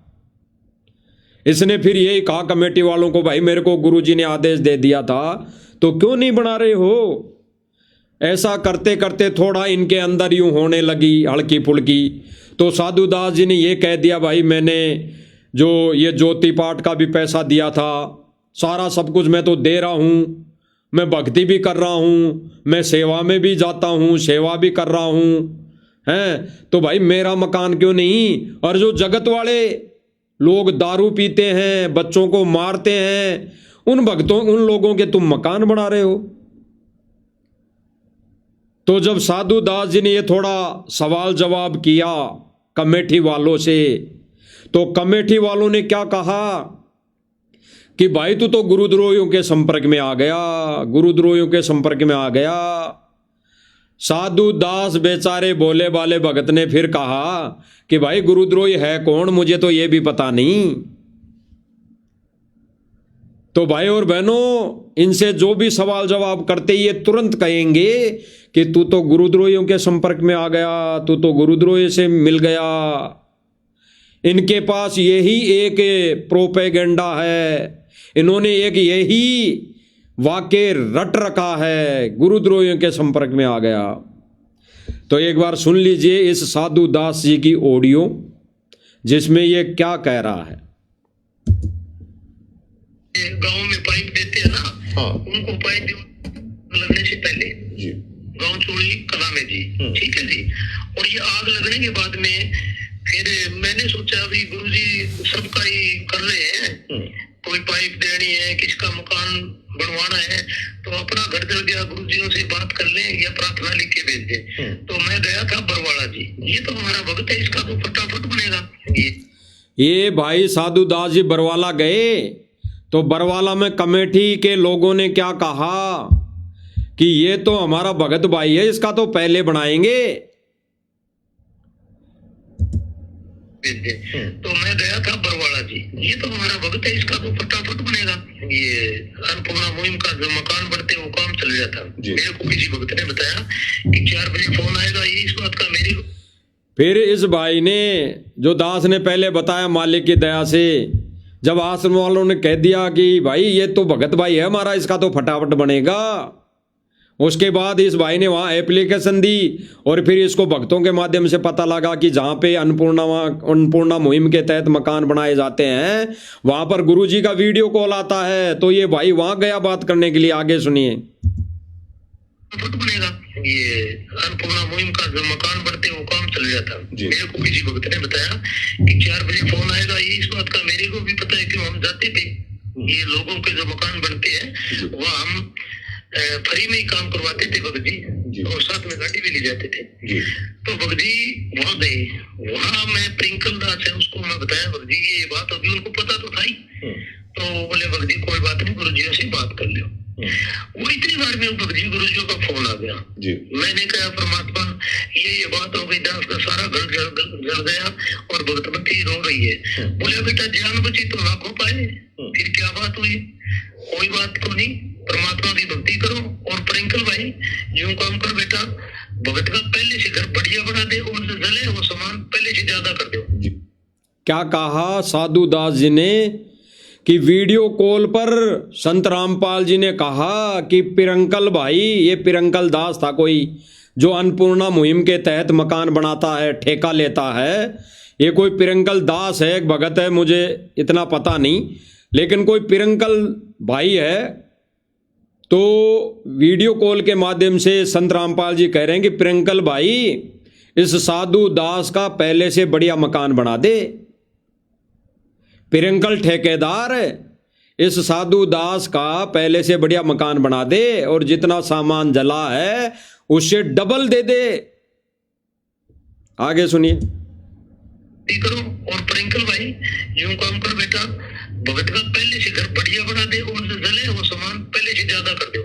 इसने फिर यही कहा कमेटी वालों को, भाई मेरे को गुरुजी ने आदेश दे दिया था, तो क्यों नहीं बना रहे हो? ऐसा करते करते थोड़ा इनके अंदर यूं होने लगी हल्की फुल्की। तो साधु दास जी ने यह कह दिया, भाई मैंने जो ये ज्योति पाठ का भी पैसा दिया था, सारा सब कुछ मैं तो दे रहा हूं, मैं भक्ति भी कर रहा हूं, मैं सेवा में भी जाता हूं, सेवा भी कर रहा हूं, हैं, तो भाई मेरा मकान क्यों नहीं? और जो जगत वाले लोग दारू पीते हैं, बच्चों को मारते हैं, उन भक्तों, उन लोगों के तुम मकान बना रहे हो। तो जब साधु दास जी ने ये थोड़ा सवाल जवाब किया कमेटी वालों से, तो कमेटी वालों ने क्या कहा कि भाई तू तो गुरुद्रोहियों के संपर्क में आ गया, गुरुद्रोहियों के संपर्क में आ गया। साधु दास बेचारे भोले भाले भगत ने फिर कहा कि भाई गुरुद्रोही है कौन, मुझे तो ये भी पता नहीं। तो भाई और बहनों, इनसे जो भी सवाल जवाब करते ये तुरंत कहेंगे कि तू तो गुरुद्रोहियों के संपर्क में आ गया, तू तो गुरुद्रोही से मिल गया। इनके पास यही एक प्रोपेगेंडा है, इन्होंने एक यही वाक्य रट रखा है, गुरुद्रोहियों के संपर्क में आ गया। तो एक बार सुन लीजिए इस साधु दास जी की ऑडियो, जिसमें ये क्या कह रहा है। गांव में पाइप देते हैं ना, हाँ, उनको पाइप लगने से पहले जी गांव चोरी कला में जी, ठीक है जी। और ये आग लगने के बाद में फिर मैंने सोचा अभी गुरुजी सबका ही कर रहे हैं, कोई पाइप देनी है, किसका मकान बनवाना है, तो अपना घर जल गया, गुरुजियों से बात कर लें या प्रार्थना लिख के भेज दें। तो मैं गया था बरवाड़ा जी, ये तो हमारा भक्त है, इसका तो फटाफट बनेगा। ये भाई साधु दास जी बरवाला गए, तो बरवाला में कमेटी के लोगों ने क्या कहा कि ये तो हमारा भगत भाई है, इसका तो पहले बनाएंगे। तो मैं गया था बरवाड़ा जी, ये तो हमारा भगत है, इसका तो फटाफट बनेगा। ये अन्नपूर्णा मुहिम का जो मकान बढ़ते वो काम चल जाता। मेरे को किसी भगत ने बताया कि 4 बजे फोन आएगा, ये इस बात का मेरे। फिर इस भाई ने, जो दास ने पहले बताया, मालिक की दया से जब आश्रम वालों ने कह दिया कि भाई ये तो भगत भाई है हमारा, इसका तो फटाफट बनेगा, उसके बाद इस भाई ने वहाँ एप्लीकेशन दी और फिर इसको भक्तों के माध्यम से पता लगा कि जहाँ पे अन्नपूर्णा मुहिम के तहत मकान बनाए जाते हैं वहाँ पर गुरुजी का वीडियो कॉल आता है। तो ये भाई वहाँ गया बात करने के लिए। आगे सुनिए। बनेगा ये अन्नपूर्णा मुहिम का जो मकान बनते वो काम चल जाता। मेरे को किसी भक्त ने बताया कि 4 बजे फोन आएगा, ये इस बात का मेरे को भी पता है कि हम जाते थे, ये लोगों के जो मकान बनते हैं वह हम फ्री में ही काम करवाते थे भगत जी, और साथ में गाड़ी भी ले जाते थे। तो भगत जी वहाँ गए, वहाँ मैं प्रिंकल दास है उसको मैं बताया भगत जी ये बात होगी, उनको पता तो था ही। तो बोले भगत जी कोई बात नहीं, गुरुजियों से बात कर लो। वो इतनी बार में भगत जी गुरुजियों का फोन आ गया। मैंने कहा परमात्मा ये बात हो गई, दास का सारा घर जल गया और भगतमती रो रही है। बोले बेटा जान बची तो ना खो पाए, फिर क्या बात हुई? कोई बात तो नहीं, परमात्मा की भक्ति करो। और प्रिंकल भाई यूं काम कर बेटा, भगत का पहले से घर बढ़िया बना दे और जो जले वो सामान पहले से ज्यादा कर दो। क्या कहा साधु दास जी ने कि वीडियो कॉल पर संत रामपाल जी ने कहा कि पिरंकल भाई, ये पिरंकल दास था कोई जो अन्नपूर्णा मुहिम के तहत मकान बनाता है, ठेका लेता है। ये कोई पिरंकल दास है, एक भगत है, मुझे इतना पता नहीं, लेकिन कोई पिरंकल भाई है। तो वीडियो कॉल के माध्यम से संत रामपाल जी कह रहे हैं कि पिरंकल भाई इस साधु दास का पहले से बढ़िया मकान बना दे। पिरंकल ठेकेदार इस साधु दास का पहले से बढ़िया मकान बना दे और जितना सामान जला है उससे डबल दे दे। आगे सुनिए। करो और प्रिंकल भाई यूं काम कर बेटा, भगत का पहले से घर बढ़िया बना दे और जो जले वो सामान पहले से ज्यादा कर दो।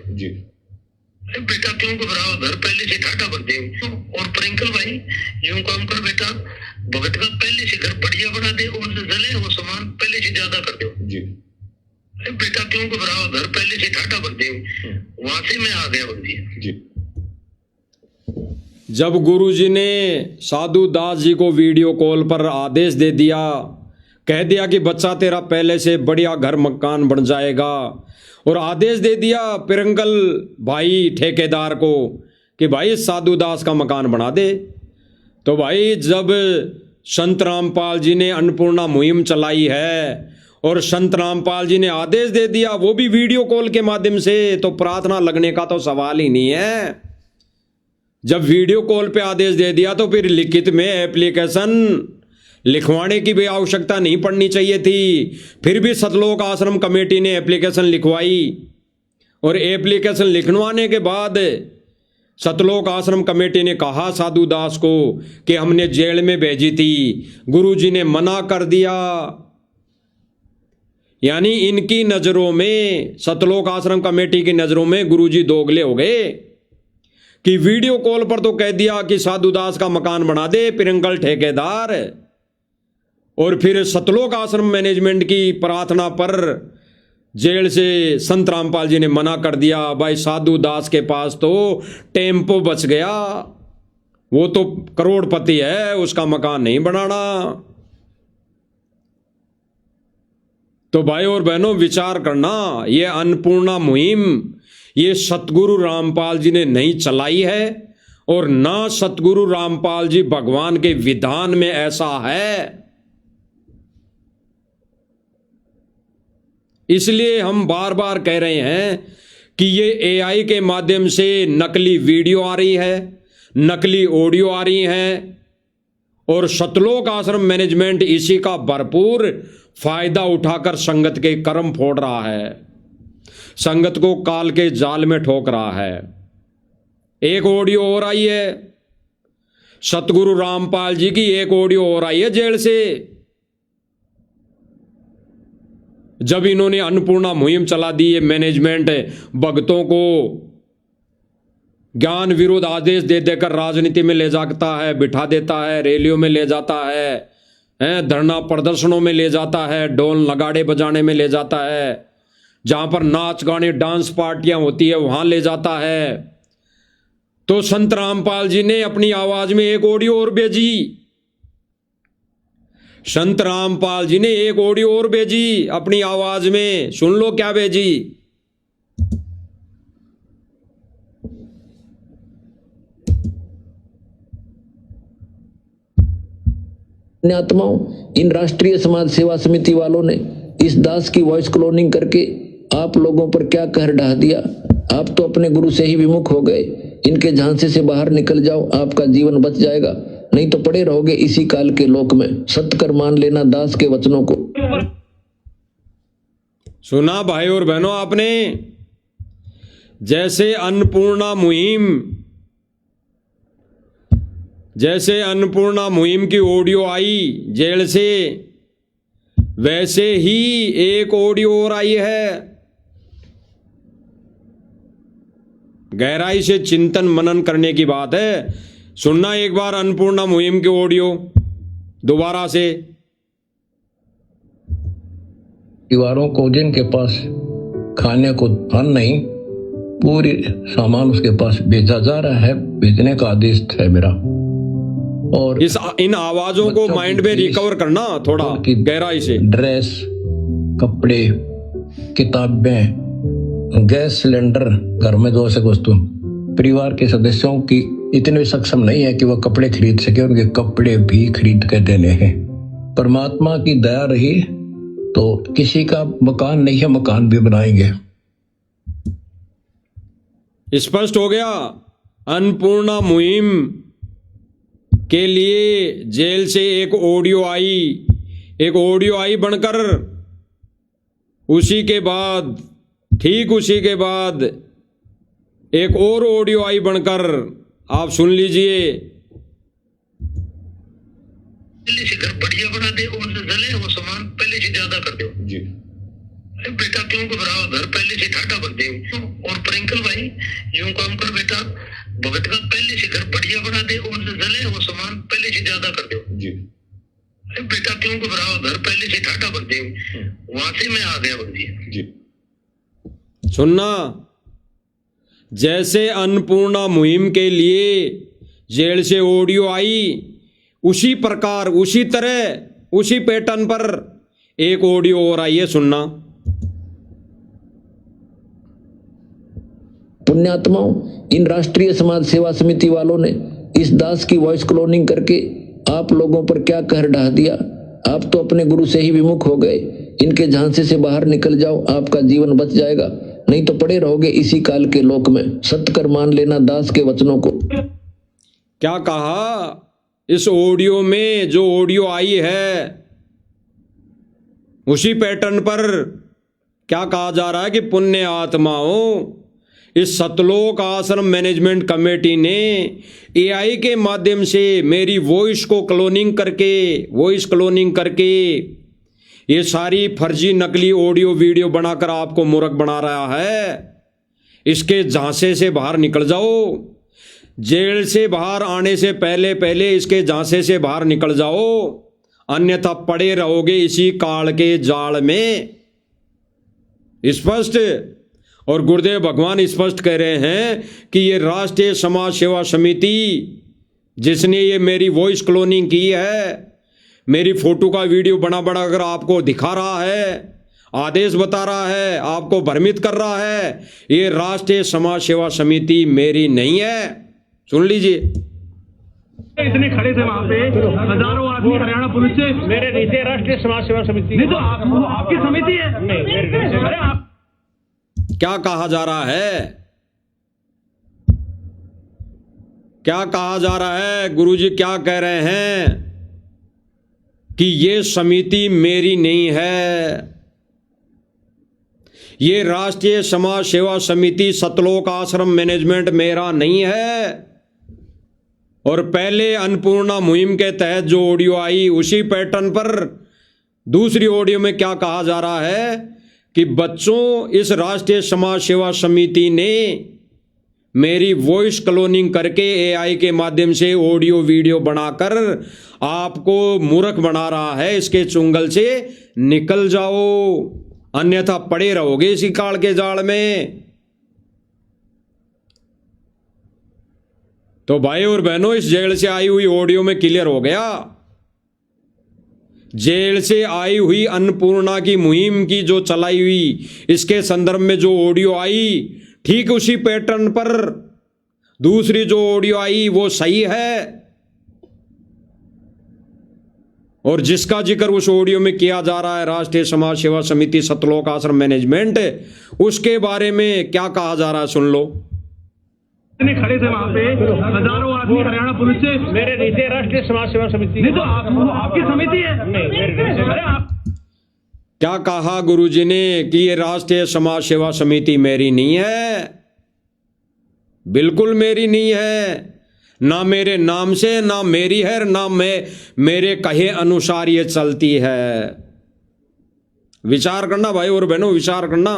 बेटा क्यों घबराओ, घर पहले से ठाटा कर दे। और प्रिंकल भाई यूं काम कर बेटा, भगत का पहले से घर बढ़िया बना दे और जो जले वो सामान पहले से ज्यादा कर दो। बेटा क्यों घबराओ, घर पहले से ठाटा कर दे। वहां से मैं आ गया भगत जी। जब गुरुजी ने साधु दास जी को वीडियो कॉल पर आदेश दे दिया, कह दिया कि बच्चा तेरा पहले से बढ़िया घर मकान बन जाएगा, और आदेश दे दिया पिरंकल भाई ठेकेदार को कि भाई साधु दास का मकान बना दे। तो भाई जब संत रामपाल जी ने अन्नपूर्णा मुहिम चलाई है और संत रामपाल जी ने आदेश दे दिया, वो भी वीडियो कॉल के माध्यम से, तो प्रार्थना लगने का तो सवाल ही नहीं है। जब वीडियो कॉल पे आदेश दे दिया तो फिर लिखित में एप्लीकेशन लिखवाने की भी आवश्यकता नहीं पड़नी चाहिए थी। फिर भी सतलोक आश्रम कमेटी ने एप्लीकेशन लिखवाई और एप्लीकेशन लिखवाने के बाद सतलोक आश्रम कमेटी ने कहा साधु दास को कि हमने जेल में भेजी थी, गुरुजी ने मना कर दिया। यानी इनकी नजरों में, सतलोक आश्रम कमेटी की नजरों में गुरुजी दोगले हो गए कि वीडियो कॉल पर तो कह दिया कि साधु दास का मकान बना दे पिरंकल ठेकेदार, और फिर सतलोक आश्रम मैनेजमेंट की प्रार्थना पर जेल से संत रामपाल जी ने मना कर दिया। भाई साधु दास के पास तो टेम्पो बच गया, वो तो करोड़पति है, उसका मकान नहीं बनाना। तो भाई और बहनों विचार करना, ये अन्नपूर्णा मुहिम ये सतगुरु रामपाल जी ने नहीं चलाई है और ना सतगुरु रामपाल जी भगवान के विधान में ऐसा है। इसलिए हम बार बार कह रहे हैं कि ये एआई के माध्यम से नकली वीडियो आ रही है, नकली ऑडियो आ रही है, और सतलोक आश्रम मैनेजमेंट इसी का भरपूर फायदा उठाकर संगत के कर्म फोड़ रहा है, संगत को काल के जाल में ठोक रहा है। एक ऑडियो और आई है सतगुरु रामपाल जी की, एक ऑडियो और आई है जेल से, जब इन्होंने अन्नपूर्णा मुहिम चला दी। ये मैनेजमेंट भक्तों को ज्ञान विरोध आदेश दे देकर राजनीति में ले जाता है, बिठा देता है, रैलियों में ले जाता है, धरना प्रदर्शनों में ले जाता है, ढोल नगाड़े बजाने में ले जाता है, जहां पर नाच गाने डांस पार्टियां होती है वहां ले जाता है। तो संत रामपाल जी ने अपनी आवाज में एक ऑडियो और भेजी, संत रामपाल जी ने एक ऑडियो और भेजी अपनी आवाज में, सुन लो क्या भेजी। पुण्यात्माओं, इन राष्ट्रीय समाज सेवा समिति वालों ने इस दास की वॉइस क्लोनिंग करके आप लोगों पर क्या कहर ढा दिया। आप तो अपने गुरु से ही विमुख हो गए। इनके झांसे से बाहर निकल जाओ, आपका जीवन बच जाएगा, नहीं तो पड़े रहोगे इसी काल के लोक में। सत्य कर मान लेना दास के वचनों को। सुना भाई और बहनों आपने, जैसे अन्नपूर्णा मुहिम की ऑडियो आई जेल से, वैसे ही एक ऑडियो और आई है। गहराई से चिंतन मनन करने की बात है। सुनना एक बार अन्नपूर्णा मुहिम की ऑडियो दोबारा से। परिवारों को जिनके पास खाने को धन नहीं, पूरी सामान उसके पास भेजा जा रहा है, भेजने का आदेश है मेरा। और इन आवाजों को माइंड में रिकवर करना थोड़ा गहराई से। ड्रेस, कपड़े, किताबें, गैस सिलेंडर, घर में जो आवश्यक वस्तु, परिवार के सदस्यों की इतने सक्षम नहीं है कि वह कपड़े खरीद सके, उनके कपड़े भी खरीद कर देने हैं। परमात्मा की दया रही तो किसी का मकान नहीं है, मकान भी बनाएंगे। स्पष्ट हो गया। अन्नपूर्णा मुहिम के लिए जेल से एक ऑडियो आई बनकर, उसी के बाद ठीक उसी के बाद एक और ऑडियो आई बनकर। आप सुन लीजिए। पहले से घर बढ़िया बना दे और जो जले वो सामान पहले से ज्यादा कर दो जी। बेटा क्यों घबराओ, घर पहले से ठाटा कर दे। और प्रिंकल भाई यूं काम कर बेटा, भगत का पहले से घर बढ़िया बना दे और जो जले वो सामान पहले से ज्यादा कर दो जी। बेटा क्यों घबराओ, घर पहले से ठाटा कर दे। वहां से मैं आ गया भगत जी। सुनना, जैसे अन्नपूर्णा मुहिम के लिए जेल से ऑडियो आई, उसी प्रकार, उसी तरह, उसी पैटर्न पर एक ऑडियो और आई है। सुनना। पुण्यात्माओं, इन राष्ट्रीय समाज सेवा समिति वालों ने इस दास की वॉइस क्लोनिंग करके आप लोगों पर क्या कहर ढा दिया। आप तो अपने गुरु से ही विमुख हो गए। इनके झांसे से बाहर निकल जाओ, आपका जीवन बच जाएगा, नहीं तो पड़े रहोगे इसी काल के लोक में। सत्य कर मान लेना दास के वचनों को। क्या कहा इस ऑडियो में? जो ऑडियो आई है उसी पैटर्न पर क्या कहा जा रहा है कि पुण्य आत्माओं, इस सतलोक आश्रम मैनेजमेंट कमेटी ने एआई के माध्यम से मेरी वॉइस क्लोनिंग करके ये सारी फर्जी नकली ऑडियो वीडियो बनाकर आपको मूर्ख बना रहा है। इसके झांसे से बाहर निकल जाओ। जेल से बाहर आने से पहले इसके झांसे से बाहर निकल जाओ, अन्यथा पड़े रहोगे इसी काल के जाल में। स्पष्ट। और गुरुदेव भगवान स्पष्ट कह रहे हैं कि ये राष्ट्रीय समाज सेवा समिति जिसने ये मेरी वॉइस क्लोनिंग की है, मेरी फोटो का वीडियो बना कर आपको दिखा रहा है, आदेश बता रहा है, आपको भ्रमित कर रहा है, ये राष्ट्रीय समाज सेवा समिति मेरी नहीं है। सुन लीजिए। इतने खड़े थे वहाँ पे हजारों आदमी हरियाणा पुलिस से। मेरे नहीं थे, राष्ट्रीय समाज सेवा समिति नहीं तो आपकी समिति है। नहीं, अरे आप क्या कहा जा रहा है? क्या कहा जा रहा है? गुरुजी क्या कह रहे हैं कि ये समिति मेरी नहीं है। ये राष्ट्रीय समाज सेवा समिति सतलोक आश्रम मैनेजमेंट मेरा नहीं है। और पहले अन्नपूर्णा मुहिम के तहत जो ऑडियो आई उसी पैटर्न पर दूसरी ऑडियो में क्या कहा जा रहा है कि बच्चों, इस राष्ट्रीय समाज सेवा समिति ने मेरी वॉइस क्लोनिंग करके एआई के माध्यम से ऑडियो वीडियो बनाकर आपको मूर्ख बना रहा है। इसके चुंगल से निकल जाओ, अन्यथा पड़े रहोगे इसी काल के जाल में। तो भाई और बहनों, इस जेल से आई हुई ऑडियो में क्लियर हो गया। जेल से आई हुई अन्नपूर्णा की मुहिम की जो चलाई हुई, इसके संदर्भ में जो ऑडियो आई, ठीक उसी पैटर्न पर दूसरी जो ऑडियो आई वो सही है, और जिसका जिक्र उस ऑडियो में किया जा रहा है राष्ट्रीय समाज सेवा समिति सतलोक आश्रम मैनेजमेंट, उसके बारे में क्या कहा जा रहा है सुन लो। इतने खड़े थे वहां पे, हजारों आदमी हरियाणा पुलिस से। मेरे नीचे राष्ट्रीय समाज सेवा समिति नहीं, तो आपकी समिति है। नहीं, अरे आप क्या कहा गुरुजी ने कि ये राष्ट्रीय समाज सेवा समिति मेरी नहीं है, बिल्कुल मेरी नहीं है, ना मेरे नाम से, ना मेरी है, ना मेरे कहे अनुसार ये चलती है। विचार करना भाई और बहनों, विचार करना।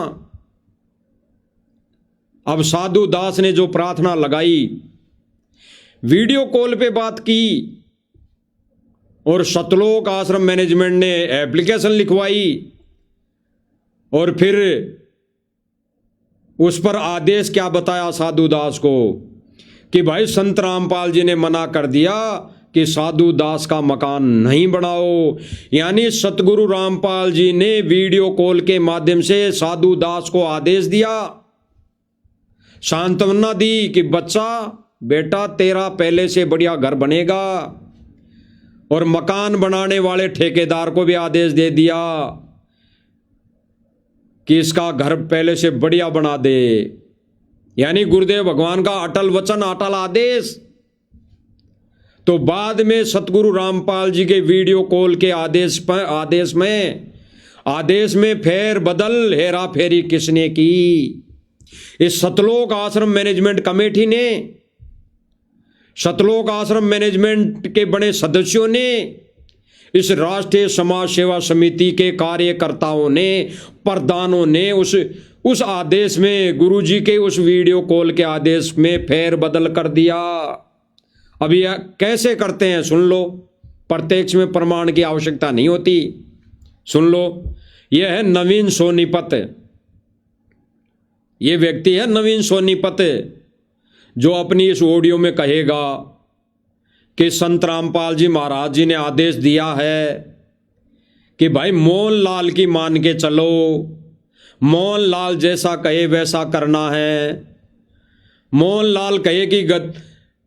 अब साधु दास ने जो प्रार्थना लगाई, वीडियो कॉल पे बात की, और सतलोक आश्रम मैनेजमेंट ने एप्लीकेशन लिखवाई, और फिर उस पर आदेश क्या बताया साधु दास को कि भाई संत रामपाल जी ने मना कर दिया कि साधु दास का मकान नहीं बनाओ। यानी सतगुरु रामपाल जी ने वीडियो कॉल के माध्यम से साधु दास को आदेश दिया, सांत्वना दी कि बच्चा, बेटा तेरा पहले से बढ़िया घर बनेगा, और मकान बनाने वाले ठेकेदार को भी आदेश दे दिया कि इसका घर पहले से बढ़िया बना दे। यानी गुरुदेव भगवान का अटल वचन, अटल आदेश। तो बाद में सतगुरु रामपाल जी के वीडियो कॉल के आदेश में फेर बदल, हेरा फेरी किसने की? इस सतलोक आश्रम मैनेजमेंट कमेटी ने, सतलोक आश्रम मैनेजमेंट के बड़े सदस्यों ने, इस राष्ट्रीय समाज सेवा समिति के कार्यकर्ताओं ने, प्रधानों ने उस आदेश में, गुरुजी के उस वीडियो कॉल के आदेश में फेर बदल कर दिया। अब यह कैसे करते हैं सुन लो, प्रत्यक्ष में प्रमाण की आवश्यकता नहीं होती। सुन लो, यह है नवीन सोनीपत, ये व्यक्ति है नवीन सोनीपत, जो अपनी इस ऑडियो में कहेगा कि संत रामपाल जी महाराज जी ने आदेश दिया है कि भाई मोहनलाल की मान के चलो, मोहनलाल जैसा कहे वैसा करना है। मोहनलाल कहे कि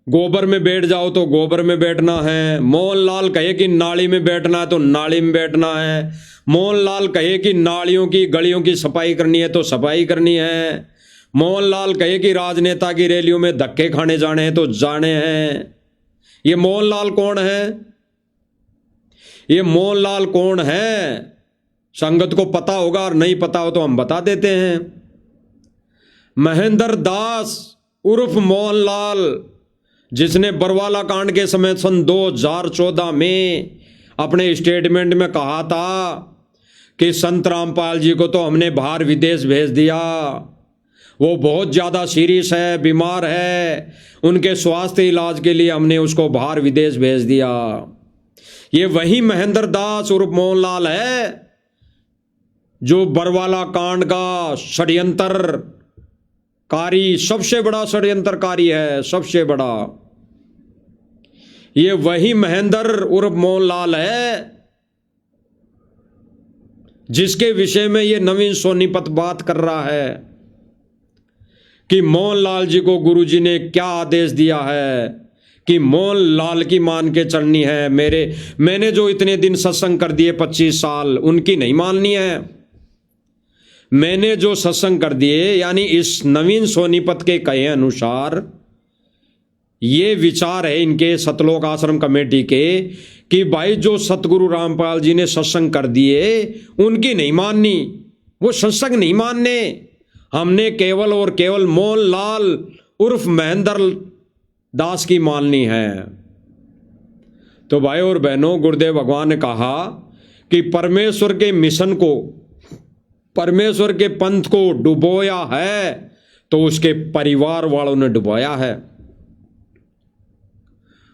गोबर में बैठ जाओ तो गोबर में बैठना है। मोहनलाल कहे कि नाली में बैठना है तो नाली में बैठना है। मोहनलाल कहे कि नालियों की गलियों की सफाई करनी है तो सफाई करनी है। मोहनलाल कहे कि राजनेता की रैलियों में धक्के खाने जाने हैं तो जाने हैं। ये मोहनलाल कौन है? ये मोहनलाल कौन है? संगत को पता होगा, और नहीं पता हो तो हम बता देते हैं। महेंद्र दास उर्फ मोहनलाल, जिसने बरवाला कांड के समय सन 2014 में अपने स्टेटमेंट में कहा था कि संत रामपाल जी को तो हमने बाहर विदेश भेज दिया, वो बहुत ज़्यादा सीरियस है, बीमार है, उनके स्वास्थ्य इलाज के लिए हमने उसको बाहर विदेश भेज दिया। ये वही महेंद्र दास उर्फ मोहनलाल है जो बरवाला कांड का षड्यंत्रकारी, सबसे बड़ा षड्यंत्रकारी है, सबसे बड़ा। ये वही महेंद्र उर्फ मोहनलाल है जिसके विषय में ये नवीन सोनीपत बात कर रहा है कि मोहनलाल जी को गुरुजी ने क्या आदेश दिया है कि मोहनलाल की मान के चलनी है। मैंने जो इतने दिन सत्संग कर दिए 25 साल, उनकी नहीं माननी है। मैंने जो सत्संग कर दिए, यानी इस नवीन सोनीपत के कहे अनुसार ये विचार है इनके सतलोक आश्रम कमेटी के कि भाई जो सतगुरु रामपाल जी ने सत्संग कर दिए उनकी नहीं माननी, वो सत्संग नहीं मानने। हमने केवल और केवल मोहनलाल उर्फ महेंद्र दास की माननी है। तो भाई और बहनों, गुरुदेव भगवान ने कहा कि परमेश्वर के मिशन को, परमेश्वर के पंथ को डुबोया है तो उसके परिवार वालों ने डुबोया है।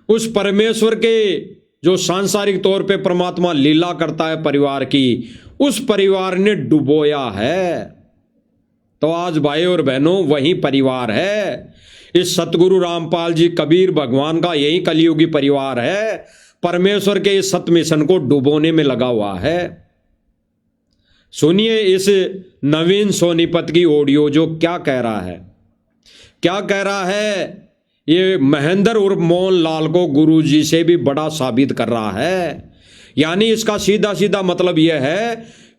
उस परमेश्वर के जो सांसारिक तौर पे परमात्मा लीला करता है परिवार की, उस परिवार ने डुबोया है। तो आज भाई और बहनों वही परिवार है। इस सतगुरु रामपाल जी कबीर भगवान का यही कलियुगी परिवार है, परमेश्वर के इस सत मिशन को डुबोने में लगा हुआ है। सुनिए इस नवीन सोनीपत की ऑडियो जो क्या कह रहा है, क्या कह रहा है। ये महेंद्र उर्फ मोहनलाल को गुरुजी से भी बड़ा साबित कर रहा है। यानी इसका सीधा सीधा मतलब यह है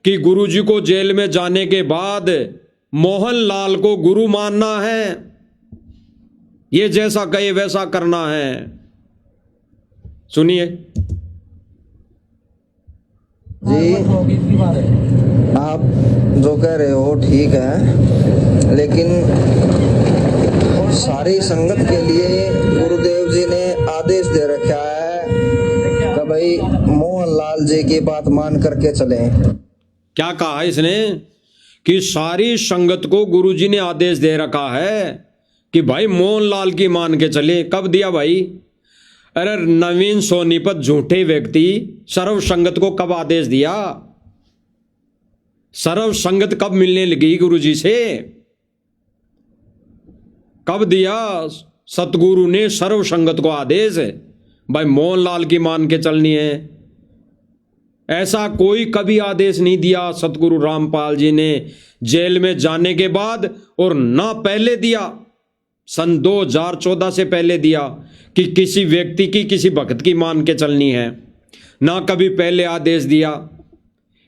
कि गुरुजी को जेल में जाने के बाद मोहनलाल को गुरु मानना है, ये जैसा कहे वैसा करना है। सुनिए जी, आप जो कह रहे हो ठीक है, लेकिन सारी संगत के लिए गुरुदेव जी ने आदेश दे रखा है कि भाई मोहनलाल जी की बात मान करके चलें। क्या कहा इसने कि सारी संगत को गुरुजी ने आदेश दे रखा है कि भाई मोहनलाल की मान के चले। कब दिया भाई? अरे नवीन सोनीपत झूठे व्यक्ति सर्व संगत को कब आदेश दिया? सर्व संगत कब मिलने लगी गुरुजी से? कब दिया सतगुरु ने सर्व संगत को आदेश भाई मोहनलाल की मान के चलनी है? ऐसा कोई कभी आदेश नहीं दिया सतगुरु रामपाल जी ने जेल में जाने के बाद, और ना पहले दिया सन 2014 से पहले दिया कि किसी व्यक्ति की किसी भक्त की मान के चलनी है। ना कभी पहले आदेश दिया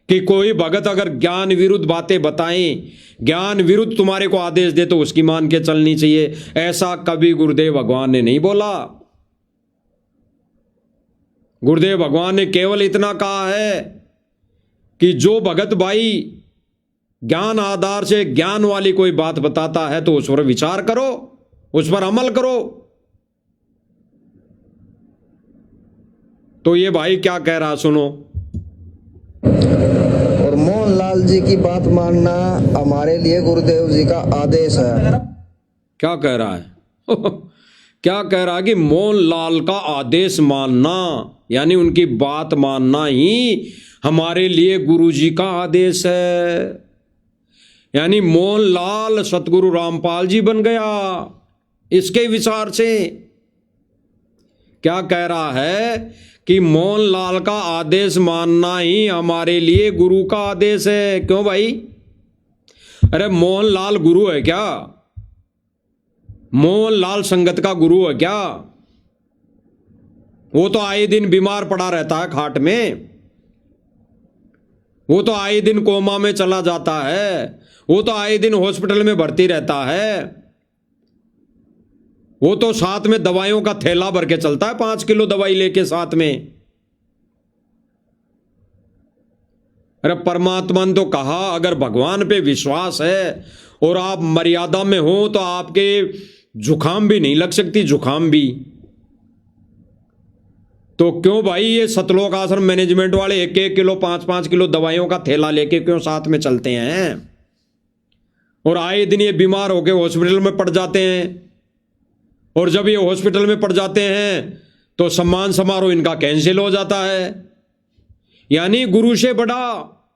कि कोई भगत अगर ज्ञान विरुद्ध बातें बताएं, ज्ञान विरुद्ध तुम्हारे को आदेश दे तो उसकी मान के चलनी चाहिए। ऐसा कभी गुरुदेव भगवान ने नहीं बोला। गुरुदेव भगवान ने केवल इतना कहा है कि जो भगत भाई ज्ञान आधार से ज्ञान वाली कोई बात बताता है तो उस पर विचार करो, उस पर अमल करो। तो ये भाई क्या कह रहा सुनो। और मोहनलाल जी की बात मानना हमारे लिए गुरुदेव जी का आदेश है। क्या कह रहा है? क्या कह रहा है कि मोहनलाल का आदेश मानना यानी उनकी बात मानना ही हमारे लिए गुरुजी का आदेश है। यानी मोहनलाल सतगुरु रामपाल जी बन गया इसके विचार से। क्या कह रहा है कि मोहनलाल का आदेश मानना ही हमारे लिए गुरु का आदेश है। क्यों भाई? अरे मोहनलाल गुरु है क्या? मोहनलाल संगत का गुरु है क्या? वो तो आए दिन बीमार पड़ा रहता है खाट में, वो तो आए दिन कोमा में चला जाता है, वो तो आए दिन हॉस्पिटल में भर्ती रहता है, वो तो साथ में दवाइयों का थैला भर के चलता है, 5 किलो दवाई लेके साथ में। अरे परमात्मा ने तो कहा अगर भगवान पे विश्वास है और आप मर्यादा में हो तो आपके जुखाम भी नहीं लग सकती, जुखाम भी। तो क्यों भाई ये सतलोक आश्रम मैनेजमेंट वाले 1-1 किलो 5-5 किलो दवाइयों का थैला लेके क्यों साथ में चलते हैं? और आए दिन ये बीमार होके हॉस्पिटल में पड़ जाते हैं, और जब ये हॉस्पिटल में पड़ जाते हैं तो सम्मान समारोह इनका कैंसिल हो जाता है। यानी गुरु से बड़ा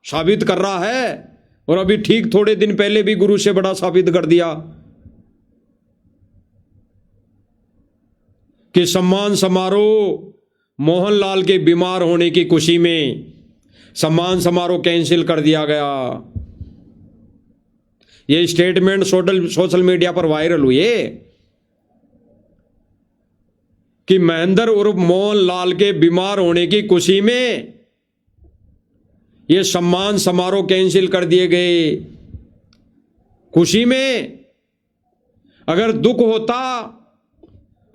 साबित कर रहा है, और अभी ठीक थोड़े दिन पहले भी गुरु से बड़ा साबित कर दिया कि सम्मान समारोह मोहनलाल के बीमार होने की खुशी में सम्मान समारोह कैंसिल कर दिया गया। ये स्टेटमेंट सोशल मीडिया पर वायरल हुए कि महेंद्र उर्फ मोहनलाल के बीमार होने की खुशी में ये सम्मान समारोह कैंसिल कर दिए गए। खुशी में अगर दुख होता,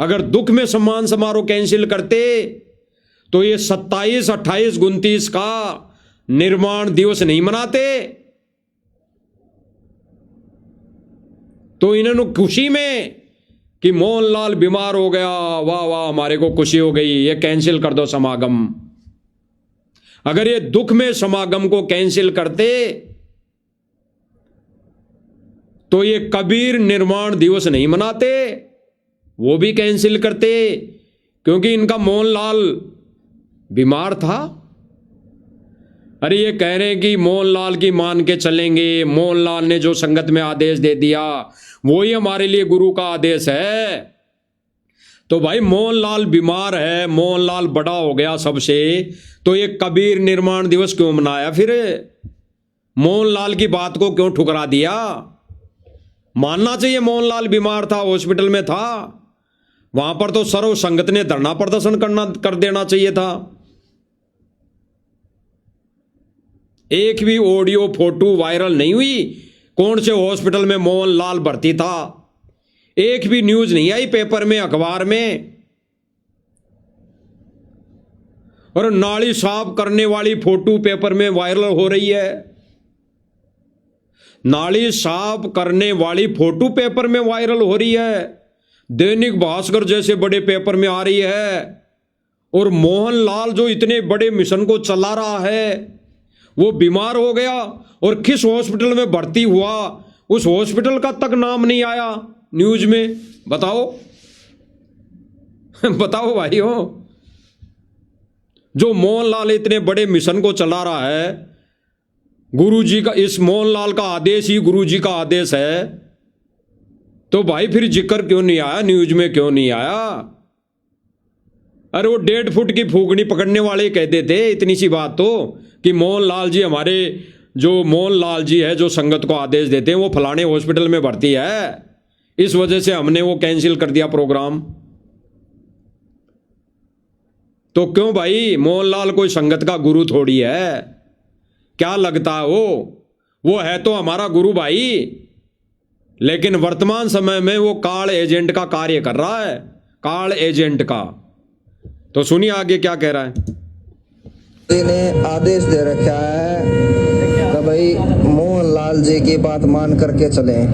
अगर दुख में सम्मान समारोह कैंसिल करते तो ये 27, 28, 29 का निर्माण दिवस नहीं मनाते। तो इन्होंने खुशी में कि मोहनलाल बीमार हो गया, वाह वाह हमारे को खुशी हो गई, ये कैंसिल कर दो समागम। अगर ये दुख में समागम को कैंसिल करते तो ये कबीर निर्माण दिवस नहीं मनाते, वो भी कैंसिल करते, क्योंकि इनका मोहनलाल बीमार था। अरे ये कह रहे हैं कि मोहनलाल की मान के चलेंगे, मोहनलाल ने जो संगत में आदेश दे दिया वो ही हमारे लिए गुरु का आदेश है। तो भाई मोहनलाल बीमार है, मोहनलाल बड़ा हो गया सबसे, तो ये कबीर निर्माण दिवस क्यों मनाया? फिर मोहनलाल की बात को क्यों ठुकरा दिया? मानना चाहिए मोहनलाल बीमार था, हॉस्पिटल में था। वहां पर तो सर्व संगत ने धरना प्रदर्शन कर देना चाहिए था। एक भी ऑडियो फोटो वायरल नहीं हुई कौन से हॉस्पिटल में मोहनलाल भर्ती था। एक भी न्यूज नहीं आई पेपर में, अखबार में। और नाली साफ करने वाली फोटो पेपर में वायरल हो रही है। नाली साफ करने वाली फोटो पेपर में वायरल हो रही है, दैनिक भास्कर जैसे बड़े पेपर में आ रही है। और मोहनलाल जो इतने बड़े मिशन को चला रहा है वो बीमार हो गया और किस हॉस्पिटल में भर्ती हुआ उस हॉस्पिटल का तक नाम नहीं आया न्यूज में। बताओ बताओ भाइयों, जो मोहनलाल इतने बड़े मिशन को चला रहा है, गुरुजी का, इस मोहनलाल का आदेश ही गुरुजी का आदेश है, तो भाई फिर जिक्र क्यों नहीं आया, न्यूज में क्यों नहीं आया? अरे वो 1.5 फुट की फूकनी पकड़ने वाले कहते थे इतनी सी बात तो, कि मोहनलाल जी हमारे, जो मोहनलाल जी है जो संगत को आदेश देते हैं वो फलाने हॉस्पिटल में भर्ती है, इस वजह से हमने वो कैंसिल कर दिया प्रोग्राम। तो क्यों भाई, मोहनलाल कोई संगत का गुरु थोड़ी है, क्या लगता है वो है तो हमारा गुरु भाई, लेकिन वर्तमान समय में वो काल एजेंट का कार्य कर रहा है, काल एजेंट का। तो सुनिए आगे क्या कह रहा है। ने आदेश दे रखा है कि भाई मोहनलाल जी की बात मान करके चलें,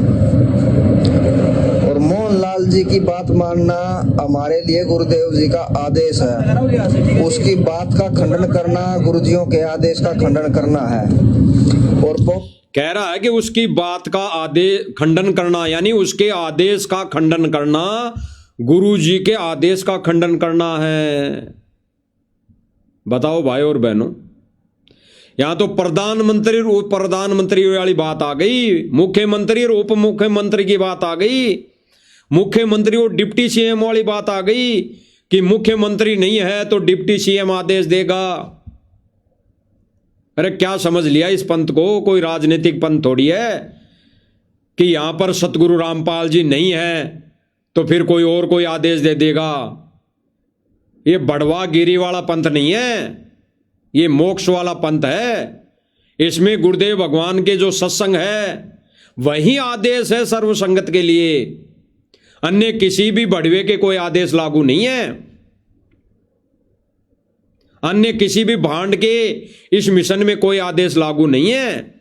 और मोहनलाल जी की बात मानना हमारे लिए गुरुदेव जी का आदेश है। उसकी बात का खंडन करना गुरुजियों के आदेश का खंडन करना है। और कह रहा है कि उसकी बात का आदेश खंडन करना, यानी उसके आदेश का खंडन करना गुरु जी के आदेश का खंडन करना है। बताओ भाई और बहनों, यहां तो प्रधानमंत्री वाली बात आ गई, मुख्यमंत्री और उप मुख्यमंत्री की बात आ गई, मुख्यमंत्री और डिप्टी सीएम वाली बात आ गई कि मुख्यमंत्री नहीं है तो डिप्टी सीएम आदेश देगा। अरे क्या समझ लिया इस पंथ को, कोई राजनीतिक पंथ थोड़ी है कि यहां पर सतगुरु रामपाल जी नहीं है तो फिर कोई और कोई आदेश दे देगा। ये बड़वा गिरी वाला पंथ नहीं है, ये मोक्ष वाला पंथ है। इसमें गुरुदेव भगवान के जो सत्संग है वही आदेश है सर्व संगत के लिए, अन्य किसी भी बढ़वे के कोई आदेश लागू नहीं है, अन्य किसी भी भांड के इस मिशन में कोई आदेश लागू नहीं है।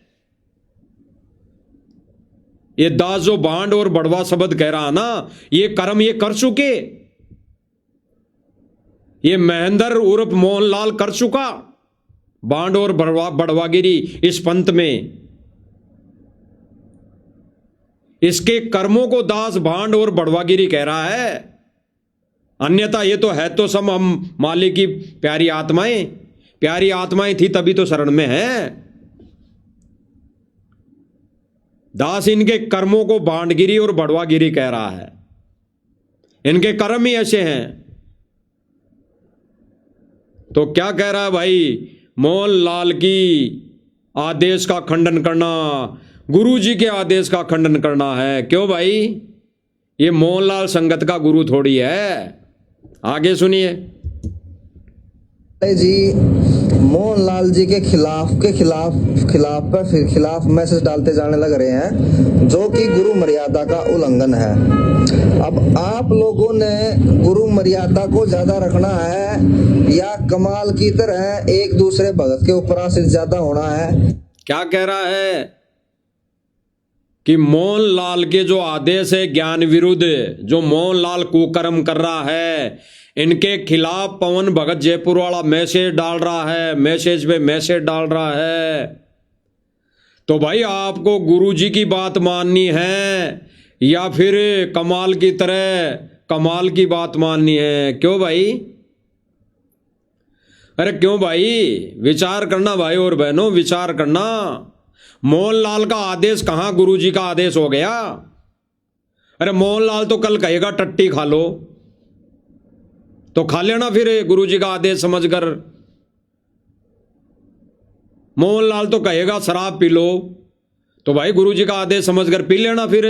ये दास जो भांड और बड़वा शब्द कह रहा ना, ये कर्म ये कर चुके, ये महेंद्र उर्फ मोहनलाल कर चुका भांड और बड़वागिरी इस पंथ में। इसके कर्मों को दास भांड और बड़वागिरी कह रहा है, अन्यथा ये तो है तो सब हम मालिक की प्यारी आत्माएं थी तभी तो शरण में है। दास इनके कर्मों को भांडगिरी और बड़वागिरी कह रहा है, इनके कर्म ही ऐसे हैं। तो क्या कह रहा है भाई, मोहनलाल की आदेश का खंडन करना, गुरुजी के आदेश का खंडन करना है। क्यों भाई, ये मोहनलाल संगत का गुरु थोड़ी है। आगे सुनिए जी, मोहनलाल जी के खिलाफ मैसेज डालते जाने लग रहे हैं जो कि गुरु मर्यादा का उल्लंघन है। अब आप लोगों ने गुरु मर्यादा को ज्यादा रखना है या कमाल की तरह एक दूसरे भगत के ऊपर आश्रित ज्यादा होना है? क्या कह रहा है कि मोहनलाल के जो आदेश है ज्ञान विरुद्ध, जो मोहनलाल कुकर्म कर रहा है, इनके खिलाफ पवन भगत जयपुर वाला मैसेज डाल रहा है, मैसेज पे मैसेज डाल रहा है। तो भाई आपको गुरुजी की बात माननी है या फिर कमाल की तरह कमाल की बात माननी है? क्यों भाई, अरे क्यों भाई, विचार करना भाई और बहनों, विचार करना। मोहनलाल का आदेश कहां गुरुजी का आदेश हो गया? अरे मोहनलाल तो कल कहेगा टट्टी खा लो तो खा लेना फिर गुरुजी का आदेश समझकर। मोहनलाल तो कहेगा शराब पी लो तो भाई गुरुजी का आदेश समझकर पी लेना फिर।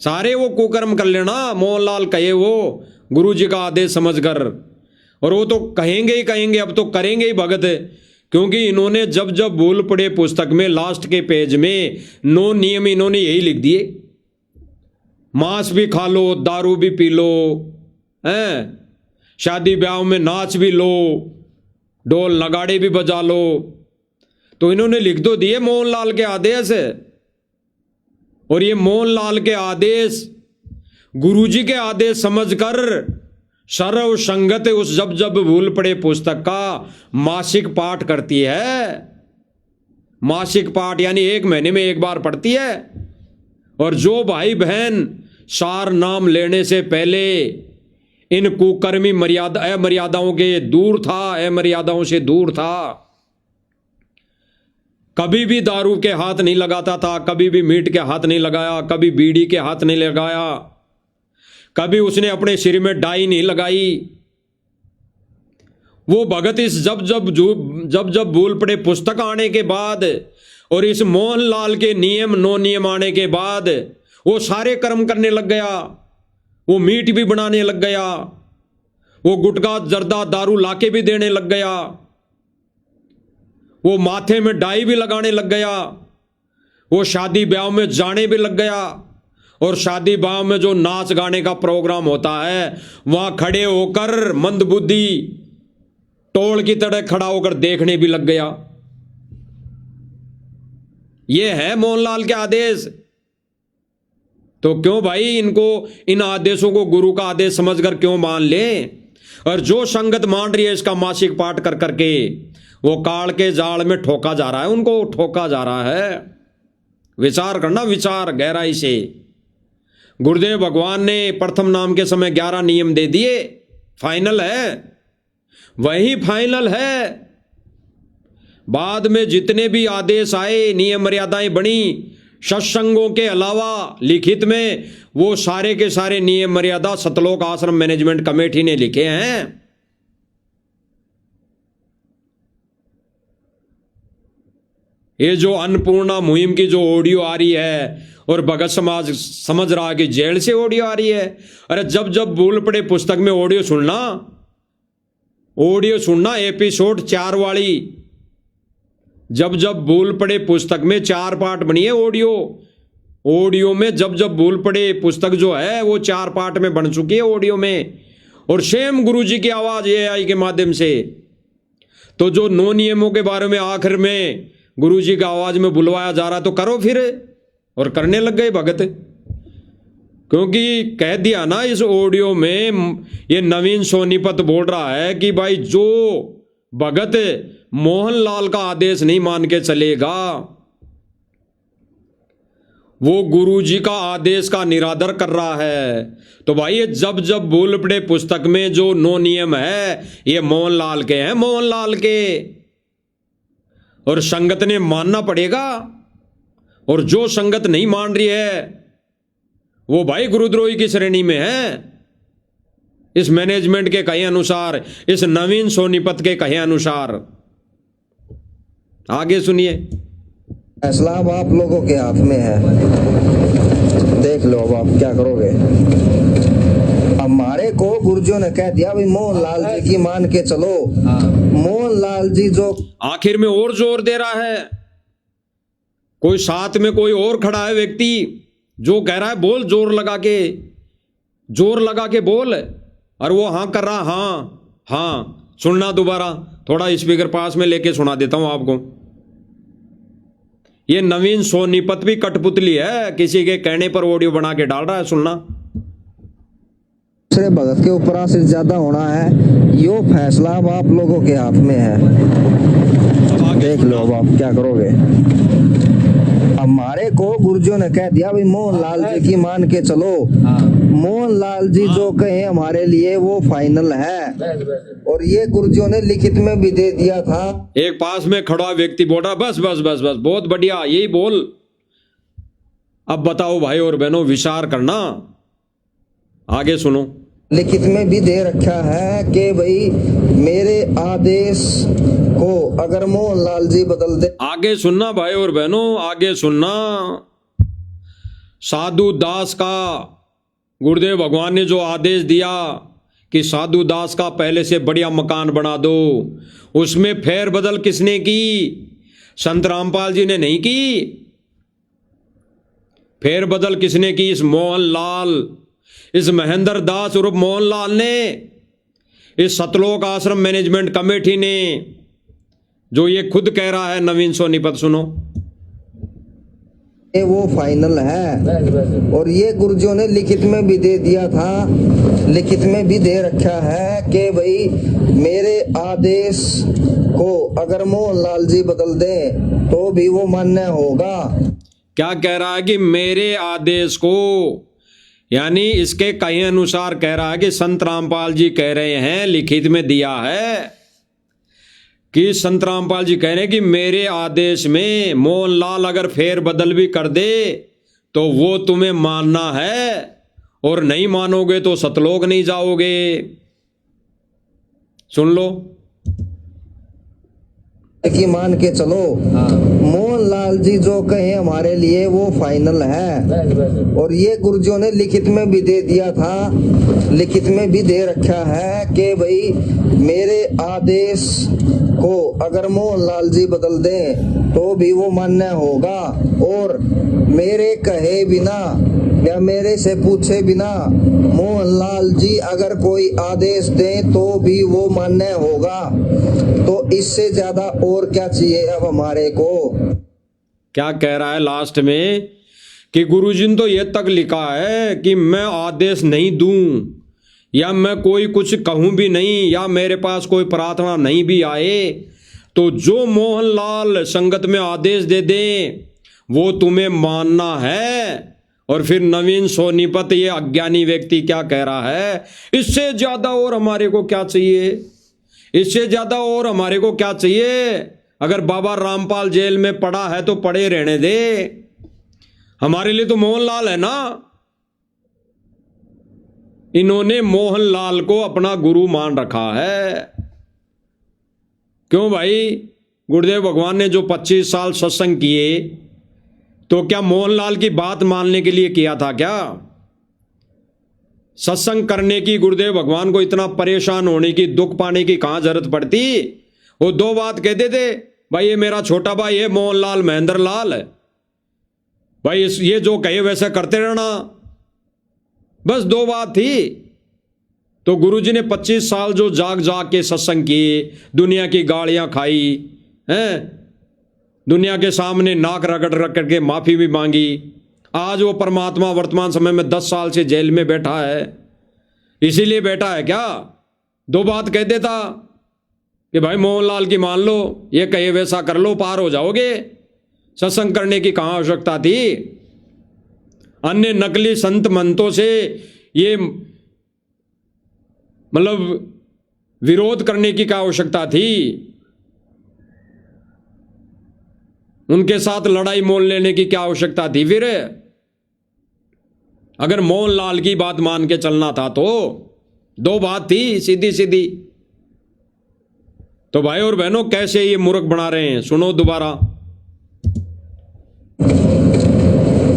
सारे वो कुकर्म कर लेना, मोहनलाल कहे वो गुरु जी का आदेश समझकर। और वो तो कहेंगे ही कहेंगे, अब तो करेंगे ही भगत, क्योंकि इन्होंने जब जब भूल पड़े पुस्तक में लास्ट के पेज में 9 नियम इन्होंने यही लिख दिए। मांस भी खा लो, दारू भी पी लो, हैं, शादी ब्याह में नाच भी लो, ढोल नगाड़े भी बजा लो। तो इन्होंने लिख दो दिए मोहनलाल के आदेश। और ये मोहनलाल के आदेश गुरुजी के आदेश समझकर सर्व संगत उस जब जब भूल पड़े पुस्तक का मासिक पाठ करती है। मासिक पाठ यानी 1 महीने में 1 बार पढ़ती है। और जो भाई बहन सार नाम लेने से पहले इन कुकर्मी अमर्यादाओं के दूर था, अमर्यादाओं से दूर था, कभी भी दारू के हाथ नहीं लगाता था, कभी भी मीट के हाथ नहीं लगाया, कभी बीड़ी के हाथ नहीं लगाया, कभी उसने अपने सिर में डाई नहीं लगाई, वो भगत इस जब जब भूल पड़े पुस्तक आने के बाद और इस मोहनलाल के नियम 9 नियम आने के बाद वो सारे कर्म करने लग गया। वो मीट भी बनाने लग गया, वो गुटखा जर्दा दारू लाके भी देने लग गया, वो माथे में डाई भी लगाने लग गया, वो शादी ब्याह में जाने भी लग गया। और शादी ब्याह में जो नाच गाने का प्रोग्राम होता है वहां खड़े होकर मंदबुद्धि टोल की तरह खड़ा होकर देखने भी लग गया। ये है मोहनलाल के आदेश। तो क्यों भाई इनको इन आदेशों को गुरु का आदेश समझकर क्यों मान ले। और जो संगत मान रही है इसका मासिक पाठ कर करके वो काल के जाल में ठोका जा रहा है, उनको ठोका जा रहा है। विचार करना, विचार गहराई से। गुरुदेव भगवान ने प्रथम नाम के समय 11 नियम दे दिए, फाइनल है, वही फाइनल है। बाद में जितने भी आदेश आए, नियम मर्यादाएं बनी सत्संगों के अलावा लिखित में, वो सारे के सारे नियम मर्यादा सतलोक आश्रम मैनेजमेंट कमेटी ने लिखे हैं। ये जो अन्नपूर्णा मुहिम की जो ऑडियो आ रही है और भगत समाज समझ रहा है कि जेल से ऑडियो आ रही है। अरे जब जब भूल पड़े पुस्तक में ऑडियो सुनना एपिसोड 4 वाली। जब जब भूल पड़े पुस्तक में 4 पार्ट बनी है ऑडियो में। जब जब भूल पड़े पुस्तक जो है वो 4 पार्ट में बन चुकी है ऑडियो में। और सेम गुरुजी की आवाज AI के माध्यम से। तो जो 9 नियमों के बारे में आखिर में गुरुजी की आवाज में बुलवाया जा रहा, तो करो फिर। और करने लग गए भगत, क्योंकि कह दिया ना इस ऑडियो में, ये नवीन सोनीपत बोल रहा है कि भाई जो भगत मोहनलाल का आदेश नहीं मान के चलेगा वो गुरुजी का आदेश का निरादर कर रहा है। तो भाई ये जब जब भूल पड़े पुस्तक में जो 9 नियम है ये मोहनलाल के हैं, मोहनलाल के। और संगत ने मानना पड़ेगा। और जो संगत नहीं मान रही है वो भाई गुरुद्रोही की श्रेणी में है। इस मैनेजमेंट के कहे अनुसार, इस नवीन सोनीपत के कहे अनुसार। आगे सुनिए। फैसला अब आप लोगों के हाथ में है, देख लो अब आप क्या करोगे। हमारे को गुरुजियों ने कह दिया भाई मोहनलाल जी की मान के चलो। मोहनलाल जी जो आखिर में और जोर दे रहा है, कोई साथ में कोई और खड़ा है व्यक्ति जो कह रहा है बोल, जोर लगा के बोल। और वो हाँ कर रहा, हाँ सुनना दोबारा, थोड़ा स्पीकर पास में लेके सुना देता हूं आपको। ये नवीन सोनीपत भी कठपुतली है, किसी के कहने पर ऑडियो बना के डाल रहा है, सुनना। दूसरे भगत के ऊपर आश्रित ज्यादा होना है, यो फैसला अब आप लोगों के हाथ में है, देख लो अब आप क्या करोगे। हमारे को गुरुजियों ने कह दिया भाई मोहनलाल जी की मान के चलो। मोहनलाल जी जो कहे हमारे लिए वो फाइनल है। और ये गुरुजियों ने लिखित में भी दे दिया था। एक पास में खड़ा व्यक्ति बोल रहा बस बस बस बस, बहुत बढ़िया, यही बोल। अब बताओ भाई और बहनों, विचार करना, आगे सुनो। लिखित में भी दे रखा है कि भाई मेरे आदेश को अगर मोहनलाल जी बदल दे। आगे सुनना भाई और बहनों, आगे सुनना। साधु दास का गुरुदेव भगवान ने जो आदेश दिया कि साधु दास का पहले से बढ़िया मकान बना दो, उसमें फेरबदल किसने की? संत रामपाल जी ने नहीं की। फेरबदल किसने की? इस मोहनलाल, इस महेंद्र दास उर्फ मोहनलाल ने, इस सतलोक आश्रम मैनेजमेंट कमेटी ने, जो ये खुद कह रहा है नवीन सोनीपत, सुनो। ये वो फाइनल है और ये गुरुजियों ने लिखित में भी दे दिया था, लिखित में भी दे रखा है कि भाई मेरे आदेश को अगर मोहनलाल जी बदल दें तो भी वो मान्य होगा। क्या कह रहा है कि मेरे आदेश को, यानी इसके कहे अनुसार कह रहा है कि संत रामपाल जी कह रहे हैं, लिखित में दिया है कि संत रामपाल जी कह रहे हैं कि मेरे आदेश में मोहनलाल अगर फेर बदल भी कर दे तो वो तुम्हें मानना है, और नहीं मानोगे तो सतलोक नहीं जाओगे। सुन लो कि मान के चलो मोहनलाल जी जो कहे हमारे लिए वो फाइनल है और ये गुरुजियों ने लिखित में भी दे दिया था, लिखित में भी दे रखा है कि भाई मेरे आदेश को अगर मोहनलाल जी बदल दें तो भी वो मान्य होगा और मेरे कहे बिना या मेरे से पूछे बिना मोहनलाल जी अगर कोई आदेश दें तो भी वो मान्य होगा। तो इससे ज्यादा और क्या चाहिए अब हमारे को? क्या कह रहा है लास्ट में कि गुरुजी ने तो ये तक लिखा है कि मैं आदेश नहीं दूं या मैं कोई कुछ कहूं भी नहीं या मेरे पास कोई प्रार्थना नहीं भी आए तो जो मोहनलाल संगत में आदेश दे दे वो तुम्हें मानना है। और फिर नवीन सोनीपत ये अज्ञानी व्यक्ति क्या कह रहा है, इससे ज्यादा और हमारे को क्या चाहिए, इससे ज्यादा और हमारे को क्या चाहिए? अगर बाबा रामपाल जेल में पड़ा है तो पड़े रहने दे, हमारे लिए तो मोहनलाल है ना। इन्होंने मोहनलाल को अपना गुरु मान रखा है। क्यों भाई? गुरुदेव भगवान ने जो 25 साल सत्संग किए तो क्या मोहनलाल की बात मानने के लिए किया था क्या? सत्संग करने की, गुरुदेव भगवान को इतना परेशान होने की, दुख पाने की कहां जरूरत पड़ती? वो दो बात कहते थे, भाई ये मेरा छोटा भाई है मोहनलाल महेंद्र लाल, भाई ये जो कहे वैसे करते रहना, बस दो बात थी। तो गुरुजी ने 25 साल जो जाग जाग के सत्संग किए, दुनिया की गालियां खाई हैं, दुनिया के सामने नाक रगड़ रगड़ के माफी भी मांगी, आज वो परमात्मा वर्तमान समय में 10 साल से जेल में बैठा है। इसीलिए बैठा है क्या? दो बात कह देता कि भाई मोहनलाल की मान लो, ये कहे वैसा कर लो, पार हो जाओगे। सत्संग करने की कहां आवश्यकता थी? अन्य नकली संत मंतों से ये मतलब विरोध करने की क्या आवश्यकता थी? उनके साथ लड़ाई मोल लेने की क्या आवश्यकता थी? फिर अगर मोहनलाल की बात मान के चलना था तो दो बात थी सीधी सीधी। तो भाई और बहनों कैसे ये मूर्ख बना रहे हैं, सुनो दोबारा।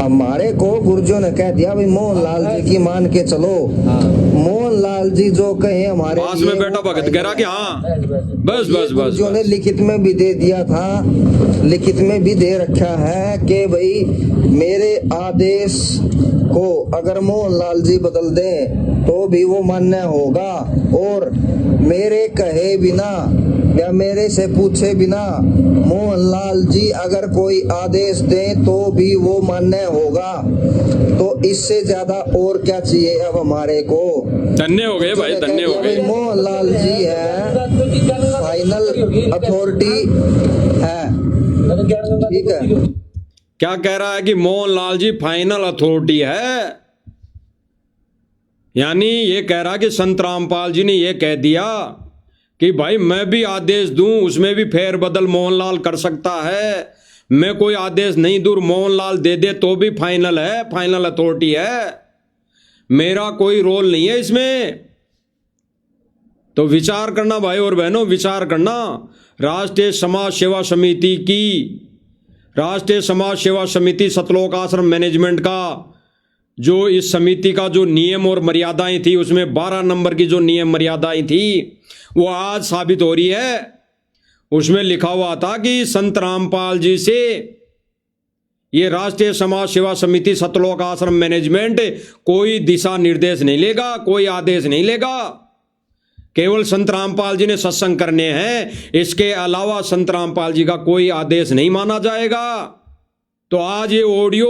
हमारे को गुरुजियों ने कह दिया भाई मोहनलाल जी की मान के चलो, मोहनलाल जी जो कहे हमारे पास में बैठा भगत कह रहा कि हाँ बस बस बस गुरुजियों ने लिखित में भी दे दिया था, लिखित में भी दे रखा है कि भाई मेरे आदेश को अगर मोहनलाल जी बदल दें तो भी वो मान्य होगा और मेरे कहे बिना या मेरे से पूछे बिना मोहनलाल जी अगर कोई आदेश दें तो भी वो मान्य होगा। तो इससे ज्यादा और क्या चाहिए अब हमारे को? धन्य हो गए भाई, धन्य हो गए। मोहनलाल जी है फाइनल अथॉरिटी है, ठीक है। क्या कह रहा है कि मोहनलाल जी फाइनल अथॉरिटी है, यानी ये कह रहा कि संत रामपाल जी ने ये कह दिया कि भाई मैं भी आदेश दूं उसमें भी फेरबदल मोहनलाल कर सकता है, मैं कोई आदेश नहीं दूं मोहनलाल दे दे तो भी फाइनल है, फाइनल अथॉरिटी है, मेरा कोई रोल नहीं है इसमें। तो विचार करना भाई और बहनों, विचार करना। राष्ट्रीय समाज सेवा समिति की, राष्ट्रीय समाज सेवा समिति सतलोक आश्रम मैनेजमेंट का जो इस समिति का जो नियम और मर्यादाएं थी, उसमें 12 नंबर की जो नियम मर्यादाएं थी वो आज साबित हो रही है। उसमें लिखा हुआ था कि संत रामपाल जी से ये राष्ट्रीय समाज सेवा समिति सतलोक आश्रम मैनेजमेंट कोई दिशा निर्देश नहीं लेगा, कोई आदेश नहीं लेगा। केवल संत रामपाल जी ने सत्संग करने हैं, इसके अलावा संत रामपाल जी का कोई आदेश नहीं माना जाएगा। तो आज ये ऑडियो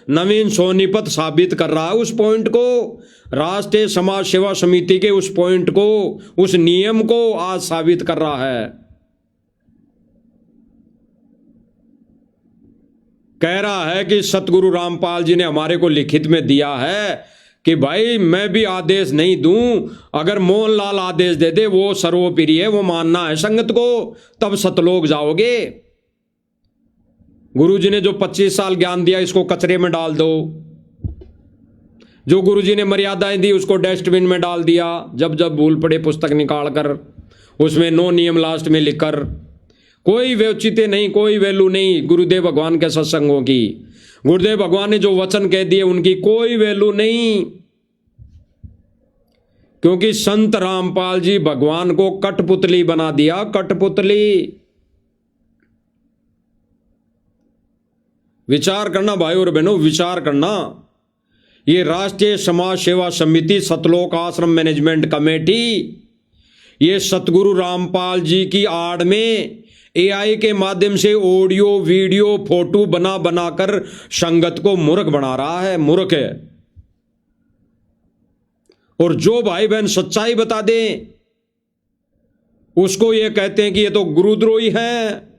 नवीन सोनीपत साबित कर रहा है उस पॉइंट को, राष्ट्रीय समाज सेवा समिति के उस पॉइंट को, उस नियम को आज साबित कर रहा है। कह रहा है कि सतगुरु रामपाल जी ने हमारे को लिखित में दिया है कि भाई मैं भी आदेश नहीं दूं, अगर मोहनलाल आदेश दे दे वो सर्वोपरि है, वो मानना है संगत को, तब सतलोक जाओगे। गुरुजी ने जो 25 साल ज्ञान दिया इसको कचरे में डाल दो, जो गुरुजी ने मर्यादाएं दी उसको डस्टबिन में डाल दिया, जब जब भूल पड़े पुस्तक निकाल कर उसमें नो नियम लास्ट में लिखकर। कोई औचित्य नहीं, कोई वैल्यू नहीं गुरुदेव भगवान के सत्संगों की। गुरुदेव भगवान ने जो वचन कह दिए उनकी कोई वैल्यू नहीं, क्योंकि संत रामपाल जी भगवान को कठपुतली बना दिया, कठपुतली। विचार करना भाई और बहनों, विचार करना। ये राष्ट्रीय समाज सेवा समिति सतलोक आश्रम मैनेजमेंट कमेटी ये सतगुरु रामपाल जी की आड़ में एआई के माध्यम से ऑडियो वीडियो फोटो बना बनाकर संगत को मूर्ख बना रहा है, मूर्ख है। और जो भाई बहन सच्चाई बता दें उसको ये कहते हैं कि ये तो गुरुद्रोही हैं।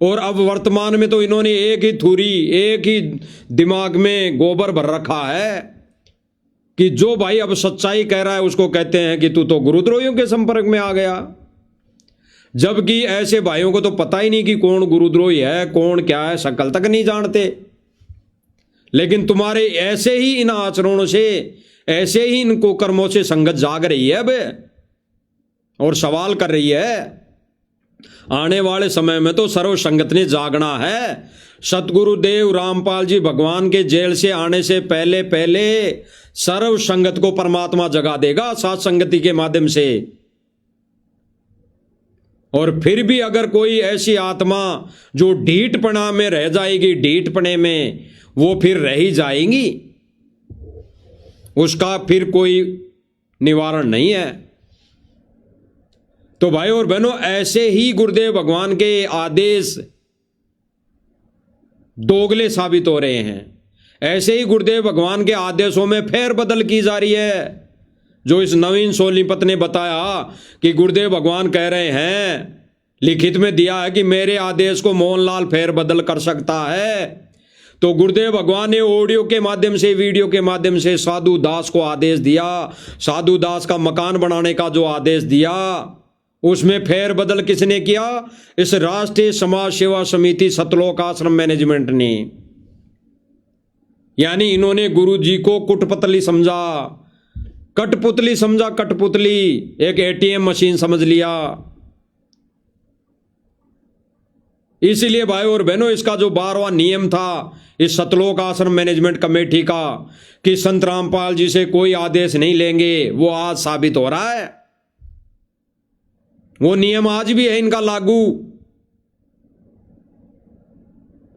और अब वर्तमान में तो इन्होंने एक ही थूरी, एक ही दिमाग में गोबर भर रखा है कि जो भाई अब सच्चाई कह रहा है उसको कहते हैं कि तू तो गुरुद्रोहियों के संपर्क में आ गया। जबकि ऐसे भाइयों को तो पता ही नहीं कि कौन गुरुद्रोही है, कौन क्या है, शक्ल तक नहीं जानते। लेकिन तुम्हारे ऐसे ही इन आचरणों से, ऐसे ही इनको कर्मों से संगत जाग रही है अब और सवाल कर रही है। आने वाले समय में तो सर्व संगत ने जागना है। सतगुरुदेव रामपाल जी भगवान के जेल से आने से पहले पहले सर्व संगत को परमात्मा जगा देगा साथ संगति के माध्यम से। और फिर भी अगर कोई ऐसी आत्मा जो ढीठपना में रह जाएगी, ढीठपने में, वो फिर रह ही जाएंगी, उसका फिर कोई निवारण नहीं है। तो भाई और बहनों, ऐसे ही गुरुदेव भगवान के आदेश दोगले साबित हो रहे हैं। ऐसे ही गुरुदेव भगवान के आदेशों में फेरबदल की जा रही है। जो इस नवीन सोनीपत ने बताया कि गुरुदेव भगवान कह रहे हैं, लिखित में दिया है कि मेरे आदेश को मोहनलाल फेरबदल कर सकता है। तो गुरुदेव भगवान ने ऑडियो के माध्यम से, वीडियो के माध्यम से साधु दास को आदेश दिया। साधु दास का मकान बनाने का जो आदेश दिया उसमें फेरबदल किसने किया? इस राष्ट्रीय समाज सेवा समिति सतलोक आश्रम मैनेजमेंट ने। यानी इन्होंने गुरु जी को कुटपुतली समझा, कठपुतली समझा, कठपुतली, एक एटीएम मशीन समझ लिया। इसीलिए भाई और बहनों, इसका जो 12वां नियम था इस सतलोक आश्रम मैनेजमेंट कमेटी का कि संत रामपाल जी से कोई आदेश नहीं लेंगे, वो आज साबित हो रहा है। वो नियम आज भी है इनका लागू।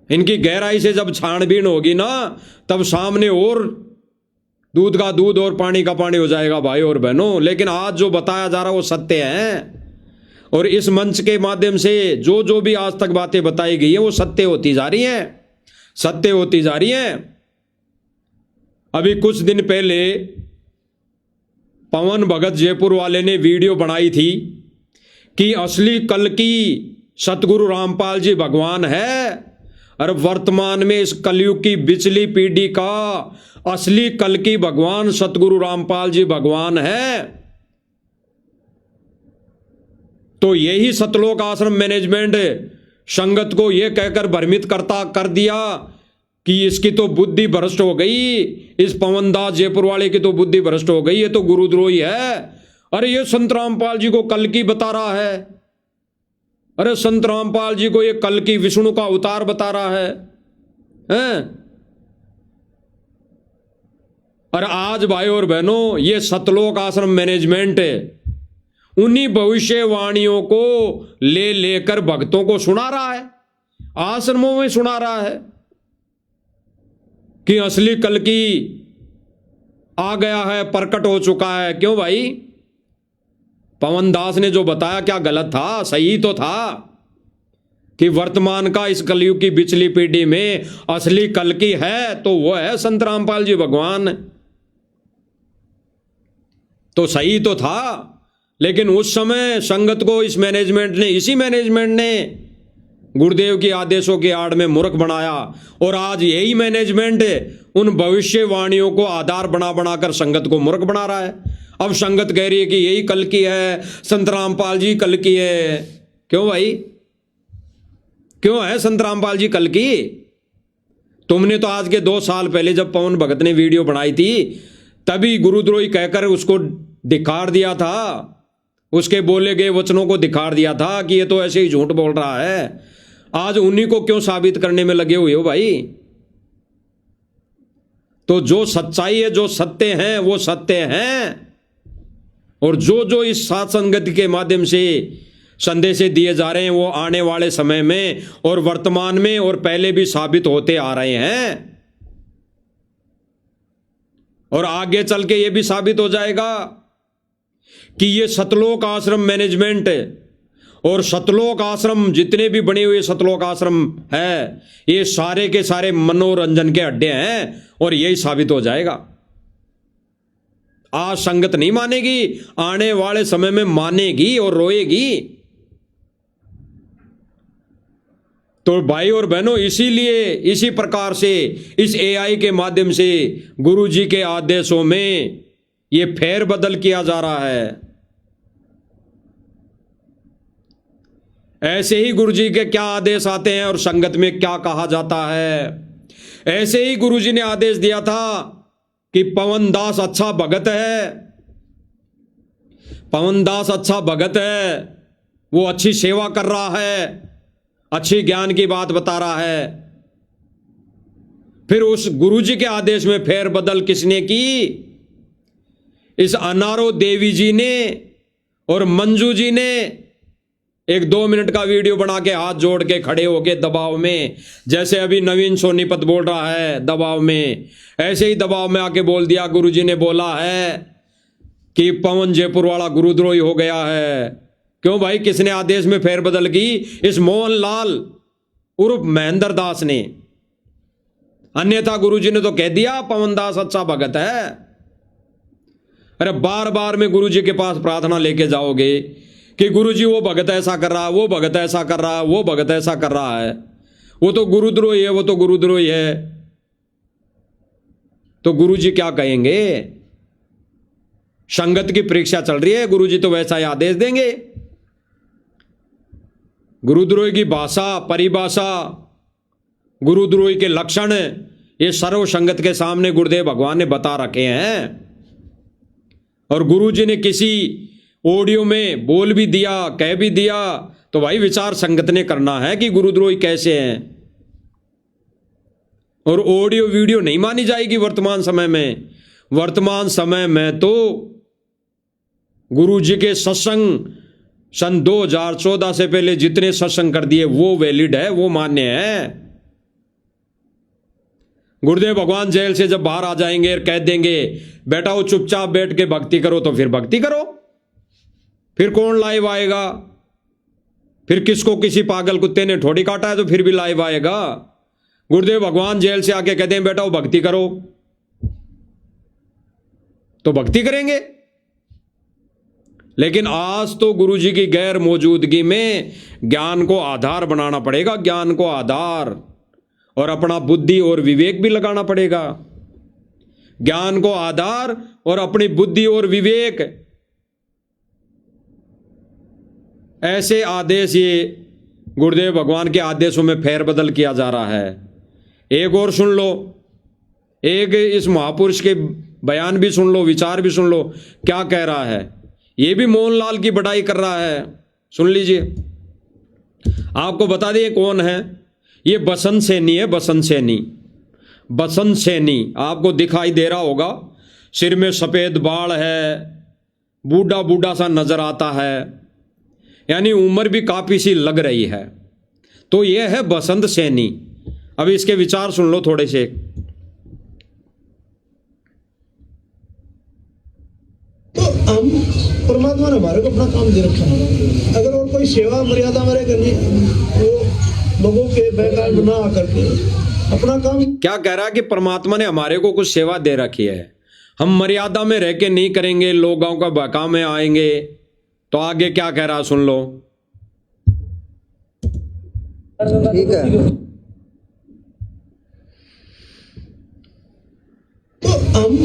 इनकी गहराई से जब छानबीन होगी ना, तब सामने और दूध का दूध और पानी का पानी हो जाएगा भाई और बहनों। लेकिन आज जो बताया जा रहा है वो सत्य है। और इस मंच के माध्यम से जो जो भी आज तक बातें बताई गई है वो सत्य होती जा रही हैं, सत्य होती जा रही हैं। अभी कुछ दिन पहले पवन भगत जयपुर वाले ने वीडियो बनाई थी कि असली कल्कि सतगुरु रामपाल जी भगवान है। और वर्तमान में इस कलयुग की बिचली पीढ़ी का असली कल्कि भगवान सतगुरु रामपाल जी भगवान है। तो यही सतलोक आश्रम मैनेजमेंट संगत को यह कहकर भ्रमित कर दिया कि इसकी तो बुद्धि भ्रष्ट हो गई, इस पवनदास जयपुर वाले की तो बुद्धि भ्रष्ट हो गई, ये तो गुरुद्रोही है। अरे ये संत रामपाल जी को कल्कि बता रहा है। अरे संत रामपाल जी को ये कल्कि विष्णु का अवतार बता रहा है। पर आज भाई और बहनों, ये सतलोक आश्रम मैनेजमेंट उन्हीं भविष्यवाणियों को ले लेकर भक्तों को सुना रहा है, आश्रमों में सुना रहा है कि असली कल्कि आ गया है, प्रकट हो चुका है। क्यों भाई? पवन दास ने जो बताया क्या गलत था? सही तो था कि वर्तमान का इस कलयुग की पिछली पीढ़ी में असली कल्कि है तो वो है संत रामपाल जी भगवान। तो सही तो था, लेकिन उस समय संगत को इस मैनेजमेंट ने, इसी मैनेजमेंट ने गुरुदेव के आदेशों की आड़ में मूर्ख बनाया। और आज यही मैनेजमेंट उन भविष्यवाणियों को आधार बना बनाकर संगत को मूर्ख बना रहा है। अब संगत कह रही है कि यही कल्कि है, संत रामपाल जी कल्कि है। क्यों भाई? क्यों है संत रामपाल जी कल्कि? तुमने तो आज के 2 साल पहले जब पवन भगत ने वीडियो बनाई थी तभी गुरुद्रोही कहकर उसको धिक्कार दिया था, उसके बोले गए वचनों को धिक्कार दिया था कि ये तो ऐसे ही झूठ बोल रहा है। आज उन्हीं को क्यों साबित करने में लगे हुए हो भाई? तो जो सच्चाई है, जो सत्य हैं वो सत्य हैं, और जो जो इस साथ संगति के माध्यम से संदेश दिए जा रहे हैं वो आने वाले समय में और वर्तमान में और पहले भी साबित होते आ रहे हैं, और आगे चल के ये भी साबित हो जाएगा कि ये सतलोक आश्रम मैनेजमेंट और सतलोक आश्रम जितने भी बने हुए सतलोक आश्रम है ये सारे के सारे मनोरंजन के अड्डे हैं, और यही साबित हो जाएगा। आज संगत नहीं मानेगी, आने वाले समय में मानेगी और रोएगी। तो भाई और बहनों, इसीलिए इसी प्रकार से इस एआई के माध्यम से गुरुजी के आदेशों में ये फेरबदल किया जा रहा है। ऐसे ही गुरुजी के क्या आदेश आते हैं और संगत में क्या कहा जाता है। ऐसे ही गुरुजी ने आदेश दिया था कि पवन दास अच्छा भगत है, पवन दास अच्छा भगत है, वो अच्छी सेवा कर रहा है, अच्छी ज्ञान की बात बता रहा है। फिर उस गुरुजी के आदेश में फेरबदल किसने की? इस अनारो देवी जी ने और मंजू जी ने 1-2 मिनट का वीडियो बना के हाथ जोड़ के खड़े होके दबाव में, जैसे अभी नवीन सोनीपत बोल रहा है दबाव में, ऐसे ही दबाव में आके बोल दिया गुरुजी ने बोला है कि पवन जयपुर वाला गुरुद्रोही हो गया है। क्यों भाई? किसने आदेश में फेरबदल की? इस मोहनलाल उर्फ महेंद्र दास ने। अन्यथा गुरुजी ने तो कह दिया पवन दास अच्छा भगत है। अरे बार बार में गुरुजी के पास प्रार्थना लेके जाओगे कि गुरुजी वो भगत ऐसा कर रहा है, वो भगत ऐसा कर रहा है, वो भगत ऐसा कर रहा है, वो तो गुरुद्रोही है, वो तो गुरुद्रोही है, तो गुरुजी क्या कहेंगे? संगत की परीक्षा चल रही है, गुरुजी तो वैसा ही आदेश देंगे। गुरुद्रोही की भाषा, परिभाषा, गुरुद्रोही के लक्षण ये सर्व संगत के सामने गुरुदेव भगवान ने बता रखे हैं। और गुरुजी ने किसी ऑडियो में बोल भी दिया, कह भी दिया, तो भाई विचार संगत ने करना है कि गुरुद्रोही कैसे हैं। और ऑडियो वीडियो नहीं मानी जाएगी वर्तमान समय में। वर्तमान समय में तो गुरुजी के सत्संग सन 2014 से पहले जितने सत्संग कर दिए वो वैलिड है, वो मान्य है। गुरुदेव भगवान जेल से जब बाहर आ जाएंगे और कह देंगे बेटा वो चुपचाप बैठ के भक्ति करो, तो फिर भक्ति करो। फिर कौन लाइव आएगा? फिर किसको किसी पागल कुत्ते ने ठोड़ी काटा है तो फिर भी लाइव आएगा। गुरुदेव भगवान जेल से आके कहते हैं बेटा वो भक्ति करो, तो भक्ति करेंगे। लेकिन आज तो गुरुजी की गैर मौजूदगी में ज्ञान को आधार बनाना पड़ेगा, ज्ञान को आधार, और अपना बुद्धि और विवेक भी लगाना पड़ेगा। ज्ञान को आधार और अपनी बुद्धि और विवेक, ऐसे आदेश ये गुरुदेव भगवान के आदेशों में फेरबदल किया जा रहा है। एक और सुन लो, एक इस महापुरुष के बयान भी सुन लो, विचार भी सुन लो, क्या कह रहा है। ये भी मोहनलाल की बड़ाई कर रहा है, सुन लीजिए। आपको बता दें कौन है ये? बसंत सैनी है, बसंत सैनी। बसंत सैनी आपको दिखाई दे रहा होगा, सिर में सफेद बाल है, बूढ़ा बूढ़ा सा नजर आता है, यानी उम्र भी काफी सी लग रही है। तो यह है बसंत सैनी। अब इसके विचार सुन लो थोड़े से। तो हम परमात्मा ने हमारे को अपना काम दे रखा है, अगर और कोई सेवा मर्यादा हमारे करनी, वो लोगों के बेकार में ना आकर के अपना काम। क्या कह रहा है कि परमात्मा ने हमारे को कुछ सेवा दे रखी है, हम मर्यादा में रह के नहीं करेंगे, लोगों का बहकाव में आएंगे। तो आगे क्या कह रहा सुन लो। ठीक है। तो हम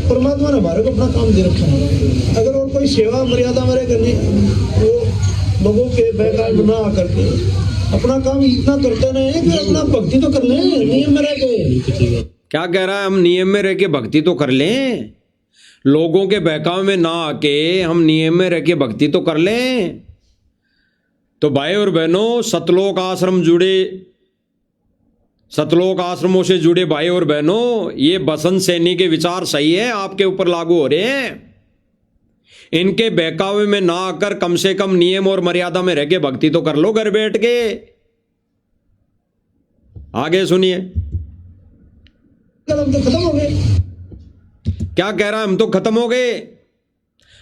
परमात्मा ने हमारे को अपना काम दे रखा है, अगर और कोई सेवा मर्यादा हमारे करनी, वो लोगों के बेकार में ना आकर के अपना काम इतना करते रहे कि अपना भक्ति तो कर लें, नियम में रह के। क्या कह रहा है, हम नियम में रह के भक्ति तो कर लें, लोगों के बहकाव में ना आके हम नियम में रह के भक्ति तो कर लें। तो भाई और बहनों, सतलोक आश्रम जुड़े, सतलोक आश्रमों से जुड़े भाई और बहनों, ये बसंत सैनी के विचार सही है, आपके ऊपर लागू हो रहे हैं। इनके बहकावे में ना आकर कम से कम नियम और मर्यादा में रह के भक्ति तो कर लो घर बैठ के। आगे सुनिए हम तो खत्म हो गए। क्या कह रहा है, हम तो खत्म हो गए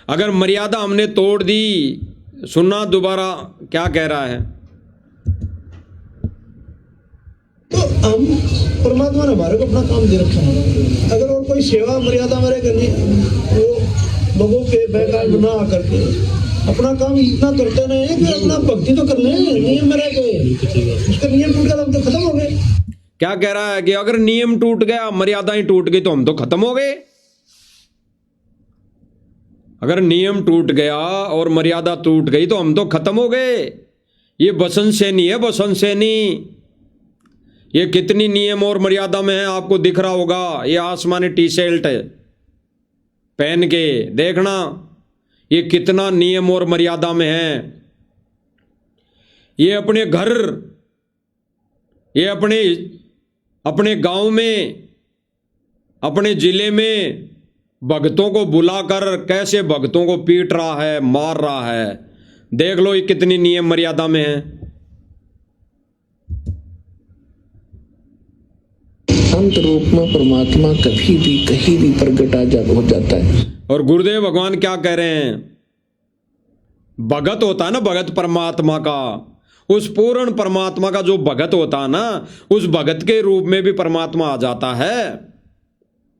अगर मर्यादा हमने तोड़ दी। सुनना दोबारा क्या कह रहा है। तो हम परमात्मा ने हमारे को अपना काम दे रखा है, अगर और कोई सेवा मर्यादा हमारे करनी, वो लोगों के बेकार में ना आकर के अपना काम इतना करते रहे कि अपना भक्ति तो कर लें, नियम में रह के। उसका नियम टूट गया, हम तो खत्म हो गए। क्या कह रहा है कि अगर नियम टूट गया, मर्यादाएं टूट गई तो हम तो खत्म हो गए। अगर नियम टूट गया और मर्यादा टूट गई तो हम तो खत्म हो गए। ये बसंत सैनी है, बसंत सैनी। ये कितनी नियम और मर्यादा में है आपको दिख रहा होगा। ये आसमानी टी शर्ट पहन के देखना, ये कितना नियम और मर्यादा में है। ये अपने घर, ये अपने गांव में, अपने जिले में भक्तों को बुलाकर कैसे भक्तों को पीट रहा है, मार रहा है। देख लो ये कितनी नियम मर्यादा में है। अंत रूप में परमात्मा कभी भी कहीं भी प्रकट हो जाता है। और गुरुदेव भगवान क्या कह रहे हैं, भगत होता है ना, भगत परमात्मा का, उस पूर्ण परमात्मा का जो भगत होता है ना, उस भगत के रूप में भी परमात्मा आ जाता है,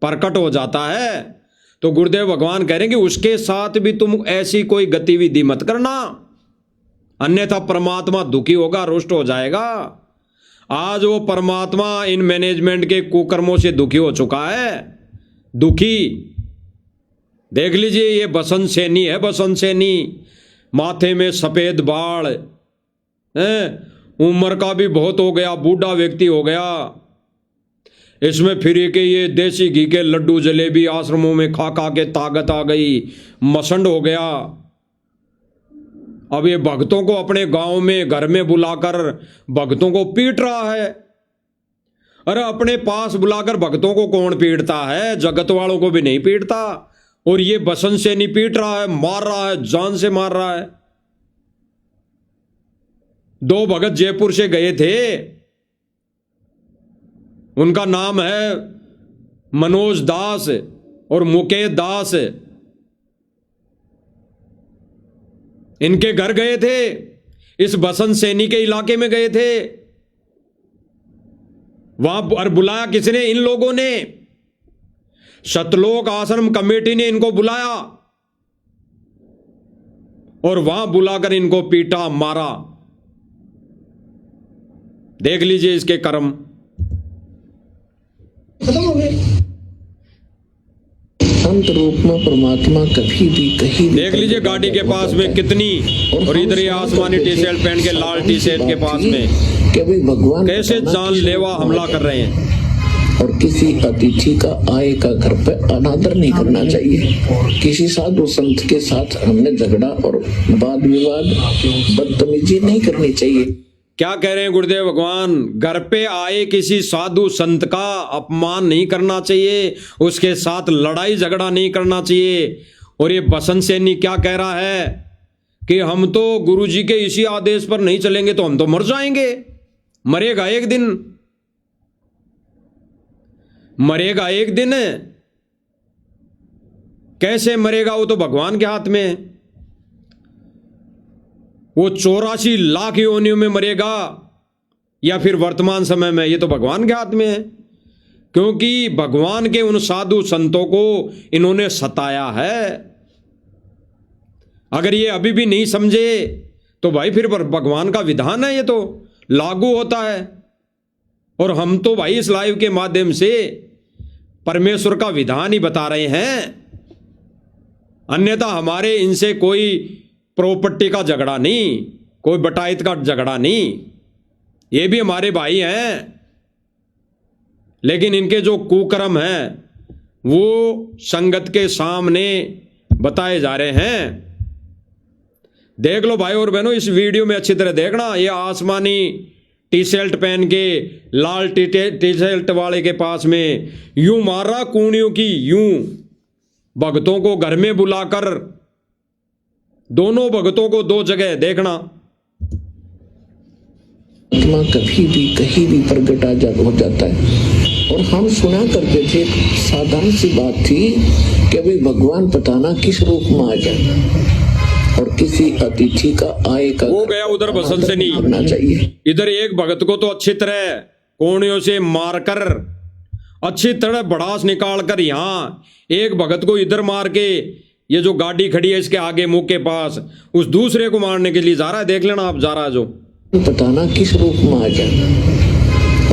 प्रकट हो जाता है। तो गुरुदेव भगवान कह रहे हैं कि उसके साथ भी तुम ऐसी कोई गतिविधि मत करना, अन्यथा परमात्मा दुखी होगा, रुष्ट हो जाएगा। आज वो परमात्मा इन मैनेजमेंट के कुकर्मों से दुखी हो चुका है, दुखी। देख लीजिए ये बसंत सैनी है, बसंत सैनी। माथे में सफेद बाल है, उम्र का भी बहुत हो गया, बूढ़ा व्यक्ति हो गया। इसमें फिर के ये देसी घी के लड्डू जलेबी आश्रमों में खा खा के ताकत आ गई, मसंड हो गया। अब ये भक्तों को अपने गांव में घर में बुलाकर भक्तों को पीट रहा है। अरे अपने पास बुलाकर भक्तों को कौन पीटता है, जगत वालों को भी नहीं पीटता। और ये बसंत सैनी पीट रहा है, मार रहा है, जान से मार रहा है। दो भगत जयपुर से गए थे, उनका नाम है मनोज दास और मुकेश दास। इनके घर गए थे, इस बसंत सैनी के इलाके में गए थे। वहां पर बुलाया किसने, इन लोगों ने, सतलोक आश्रम कमेटी ने इनको बुलाया और वहां बुलाकर इनको पीटा, मारा। देख लीजिए इसके कर्म। खत्म हो गए। अंत रूप में परमात्मा कभी भी कहीं भी देख लीजिए गाड़ी के पास में कितनी, और इधर ये आसमानी टी शर्ट पहन के लाल टी शर्ट के पास में कभी भगवान कैसे जानलेवा हमला कर रहे हैं। और किसी अतिथि का आए का घर पे अनादर नहीं करना चाहिए। किसी साधु संत के साथ हमने झगड़ा और वाद विवाद बदतमीजी नहीं करनी चाहिए। क्या कह रहे हैं गुरुदेव भगवान? घर पे आए किसी साधु संत का अपमान नहीं करना चाहिए, उसके साथ लड़ाई झगड़ा नहीं करना चाहिए। और ये बसंत सैनी क्या कह रहा है कि हम तो गुरुजी के इसी आदेश पर नहीं चलेंगे तो हम तो मर जाएंगे। मरेगा एक दिन, मरेगा एक दिन। कैसे मरेगा वो तो भगवान के हाथ में है। वो 84 लाख योनियों में मरेगा या फिर वर्तमान समय में, ये तो भगवान के हाथ में है। क्योंकि भगवान के उन साधु संतों को इन्होंने सताया है। अगर ये अभी भी नहीं समझे तो भाई फिर भगवान का विधान है, ये तो लागू होता है। और हम तो भाई इस लाइव के माध्यम से परमेश्वर का विधान ही बता रहे हैं, अन्यथा हमारे इनसे कोई प्रॉपर्टी का झगड़ा नहीं, कोई बटाईत का झगड़ा नहीं। ये भी हमारे भाई हैं, लेकिन इनके जो कुकर्म हैं वो संगत के सामने बताए जा रहे हैं। देख लो भाई और बहनों, इस वीडियो में अच्छी तरह देखना। ये आसमानी टी शर्ट पहन के लाल टी शर्ट वाले के पास में यूं मारा कूणियों की, यूं भक्तों को घर में बुलाकर, दोनों भक्तों को दो जगह देखना। आत्मा कभी भी कहीं भी प्रगट हो जाता है। और हम सुना करते थे, साधारण सी बात थी कि अभी भगवान पता ना किस रूप में आ जाए और किसी अतिथि का आए का वो गया उधर बसंत से नहीं चाहिए। इधर एक भगत को तो अच्छी तरह कोणियों से मारकर, अच्छी तरह बड़ास निकाल कर, यहाँ एक भगत को इधर मार के, ये जो गाड़ी खड़ी है इसके आगे मुंह के पास, उस दूसरे को मारने के लिए जा रहा है। देख लेना आप, जा रहा है जो पता ना किस रूप में आ जाए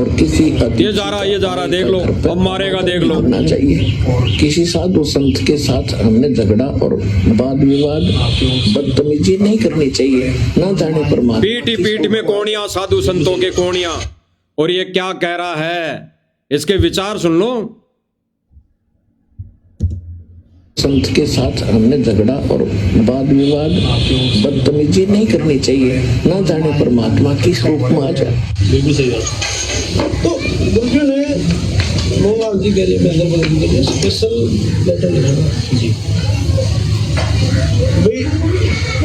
और किसी ये जा रहा, देख लो अब मारेगा, देख लो। होना चाहिए। किसी साधु संत के साथ हमने झगड़ा और वाद विवाद बदतमीजी नहीं करनी चाहिए। ना जाने परमात्मा पीठ में कोणियां, साधु संतों के कोणियां। और ये क्या कह रहा है, इसके विचार सुन लो। संत के साथ हमने झगड़ा और वाद विवाद बदतमीजी नहीं करनी चाहिए। ना जाने परमात्मा किस रूप में आ जाए। बिल्कुल सही बात। तो गुरुजी ने मोहनलाल जी के लिए अंदर बदलने के लिए स्पेशल लेटर लिखा जी भाई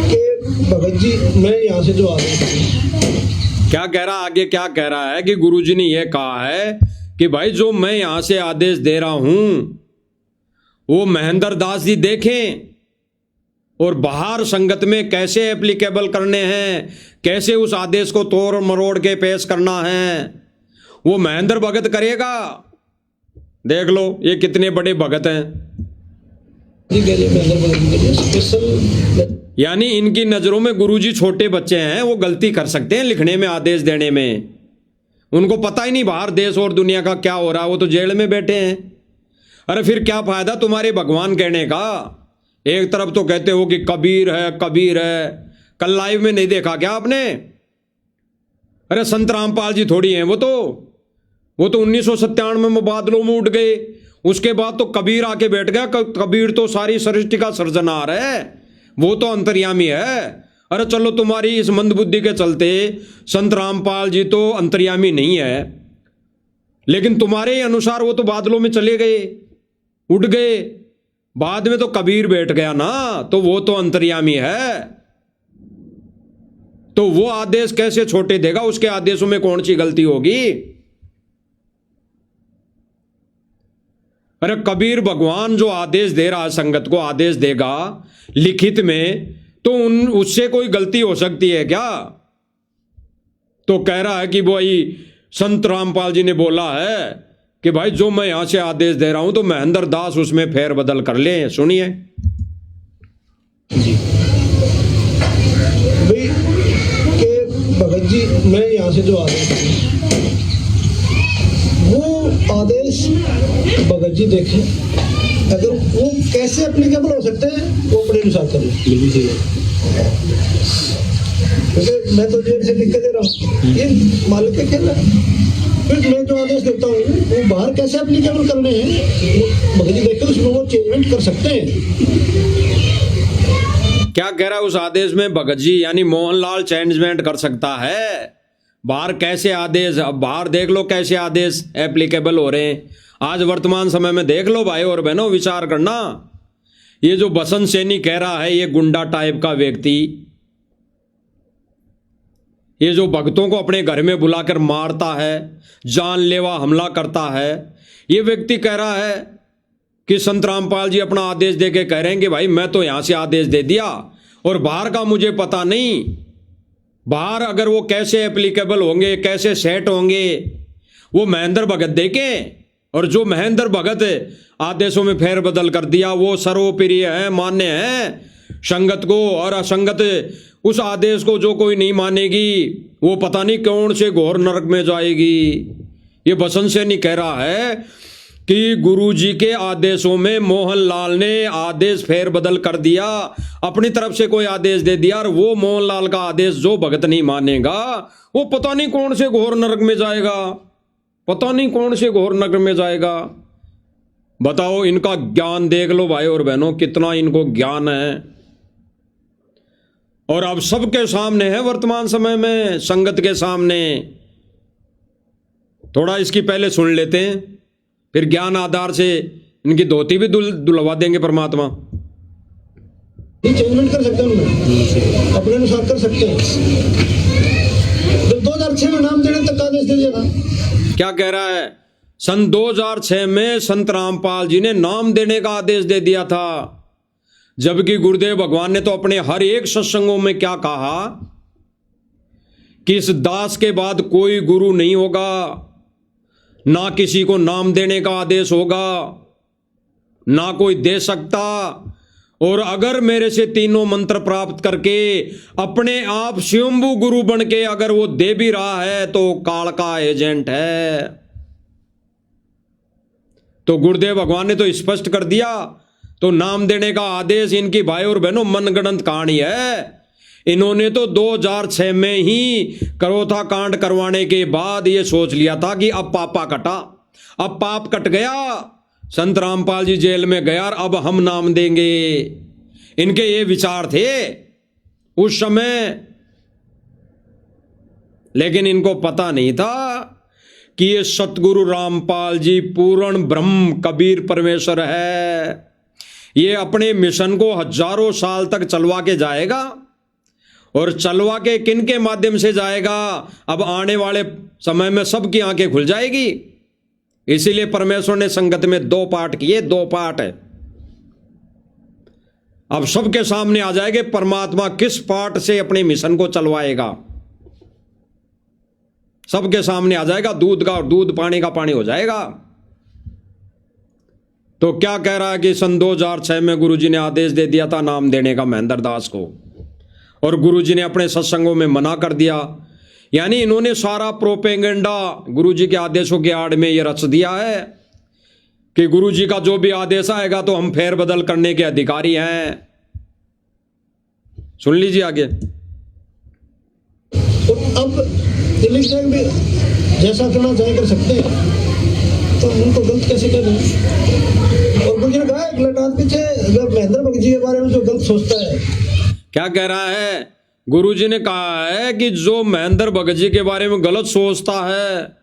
कि भगत जी मैं यहाँ से जो आ रहा हूँ। क्या कह रहा, आगे क्या कह रहा है कि गुरुजी ने यह कहा है कि भाई जो मैं यहां से आदेश दे रहा हूं वो महेंद्र दास जी देखें और बाहर संगत में कैसे एप्लीकेबल करने हैं, कैसे उस आदेश को तोड़ मरोड़ के पेश करना है, वो महेंद्र भगत करेगा। देख लो ये कितने बड़े भगत हैं। यानी इनकी नजरों में गुरुजी छोटे बच्चे हैं, वो गलती कर सकते हैं लिखने में, आदेश देने में। उनको पता ही नहीं बाहर देश और दुनिया का क्या हो रहा है, वो तो जेल में बैठे हैं। अरे फिर क्या फायदा तुम्हारे भगवान कहने का? एक तरफ तो कहते हो कि कबीर है, कबीर है। कल लाइव में नहीं देखा क्या आपने? अरे संत रामपाल जी थोड़ी हैं वो तो 1997 में बादलों में उठ गए। उसके बाद तो कबीर आके बैठ गया। कबीर तो सारी सृष्टि का सृजनहार है, वो तो अंतर्यामी है। अरे चलो तुम्हारी इस मंदबुद्धि के चलते संत रामपाल जी तो अंतर्यामी नहीं है, लेकिन तुम्हारे अनुसार वो तो बादलों में चले गए, उठ गए। बाद में तो कबीर बैठ गया ना, तो वो तो अंतर्यामी है। तो वो आदेश कैसे छोटे देगा? उसके आदेशों में कौन सी गलती होगी? अरे कबीर भगवान जो आदेश दे रहा है, संगत को आदेश देगा लिखित में, तो उससे कोई गलती हो सकती है क्या? तो कह रहा है कि भाई संत रामपाल जी ने बोला है कि भाई जो मैं यहां से आदेश दे रहा हूं तो महेंद्र दास उसमें फेर बदल कर ले। सुनिए भाई कि भगत जी मैं यहाँ से जो आदेश वो आदेश भगत जी देखें, अगर वो कैसे एप्लीकेबल हो सकते हैं वो अपने अनुसार कर लें। बिल्कुल सही है, क्योंकि मैं तो जेल से लिख के दे रहा हूँ, ये मालिक का खेल है। फिर मैं जो आदेश देता हूँ वो बाहर कैसे एप्लीकेबल करने हैं भगत जी देखें, उसमें वो चेंजमेंट कर सकते हैं। क्या कह रहा है उस आदेश में भगत जी, यानी मोहनलाल चेंजमेंट कर सकता है। बाहर कैसे आदेश, अब बाहर देख लो कैसे आदेश एप्लीकेबल हो रहे हैं। आज वर्तमान समय में देख लो भाई और बहनों, विचार करना। ये जो बसंत सैनी कह रहा है, ये गुंडा टाइप का व्यक्ति, ये जो भक्तों को अपने घर में बुलाकर मारता है, जानलेवा हमला करता है, ये व्यक्ति कह रहा है कि संत रामपाल जी अपना आदेश देके कह रहे हैं कि भाई मैं तो यहां से आदेश दे दिया और बाहर का मुझे पता नहीं। बाहर अगर वो कैसे एप्लीकेबल होंगे, कैसे सेट होंगे, वो महेंद्र भगत देखे। और जो महेंद्र भगत आदेशों में फेरबदल कर दिया वो सर्वप्रिय है, मान्य है संगत को, और असंगत उस आदेश को जो कोई नहीं मानेगी वो पता नहीं कौन से घोर नरक में जाएगी। ये बसंत सैनी कह रहा है कि गुरुजी के आदेशों में मोहनलाल ने आदेश फेरबदल कर दिया, अपनी तरफ से कोई आदेश दे दिया, और वो मोहनलाल का आदेश जो भगत नहीं मानेगा वो पता नहीं कौन से घोर नरक में जाएगा, पता नहीं कौन से घोर नरक में जाएगा। बताओ, इनका ज्ञान देख लो भाई और बहनों, कितना इनको ज्ञान है। और अब सबके सामने है वर्तमान समय में, संगत के सामने। थोड़ा इसकी पहले सुन लेते हैं, फिर ज्ञान आधार से इनकी धोती भी दुलवा देंगे परमात्मा। चेंजमेंट कर सकते हैं उनमें, अपने अनुसार कर सकते हैं। जब 2006 में नाम देने तक आदेश दे दिया था। क्या कह रहा है? सन 2006 में संत रामपाल जी ने नाम देने का आदेश दे दिया था, जबकि गुरुदेव भगवान ने तो अपने हर एक सत्संगों में क्या कहा कि इस दास के बाद कोई गुरु नहीं होगा, ना किसी को नाम देने का आदेश होगा, ना कोई दे सकता। और अगर मेरे से तीनों मंत्र प्राप्त करके अपने आप स्वयंभू गुरु बन के अगर वो दे भी रहा है तो काल का एजेंट है। तो गुरुदेव भगवान ने तो स्पष्ट कर दिया। तो नाम देने का आदेश इनकी भाई और बहनों मनगढ़ंत कहानी है। इन्होंने तो 2006 में ही करोथा कांड करवाने के बाद ये सोच लिया था कि अब पापा कटा, अब पाप कट गया, संत रामपाल जी जेल में गया और अब हम नाम देंगे। इनके ये विचार थे उस समय, लेकिन इनको पता नहीं था कि ये सतगुरु रामपाल जी पूर्ण ब्रह्म कबीर परमेश्वर है। ये अपने मिशन को हजारों साल तक चलवा के जाएगा, और चलवा के किन के माध्यम से जाएगा, अब आने वाले समय में सबकी आंखें खुल जाएगी। इसीलिए परमेश्वर ने संगत में 2 पाठ किए, 2 पाठ है। अब सबके सामने आ जाएगा परमात्मा किस पाठ से अपने मिशन को चलवाएगा। सबके सामने आ जाएगा, दूध का और दूध, पानी का पानी हो जाएगा। तो क्या कह रहा है कि सन 2006 में गुरुजी ने आदेश दे दिया था नाम देने का महेंद्र दास को, और गुरुजी ने अपने सत्संगों में मना कर दिया। यानी इन्होंने सारा प्रोपेगेंडा गुरुजी के आदेशों के आड़ में ये रच दिया है कि गुरुजी का जो भी आदेश आएगा तो हम फेरबदल करने के अधिकारी हैं। सुन लीजिए आगे। तो अब दिल्ली से भी जैसा करना चाहे कर सकते हैं, तो उनको गलत कैसे कर रहे हैं? और मुझे कहा एक लटात पीछे अगर महेंद्र भगत जी के बारे में जो गलत सोचता है। क्या कह रहा है? गुरुजी ने कहा है कि जो महेंद्र भगत जी के बारे में गलत सोचता है,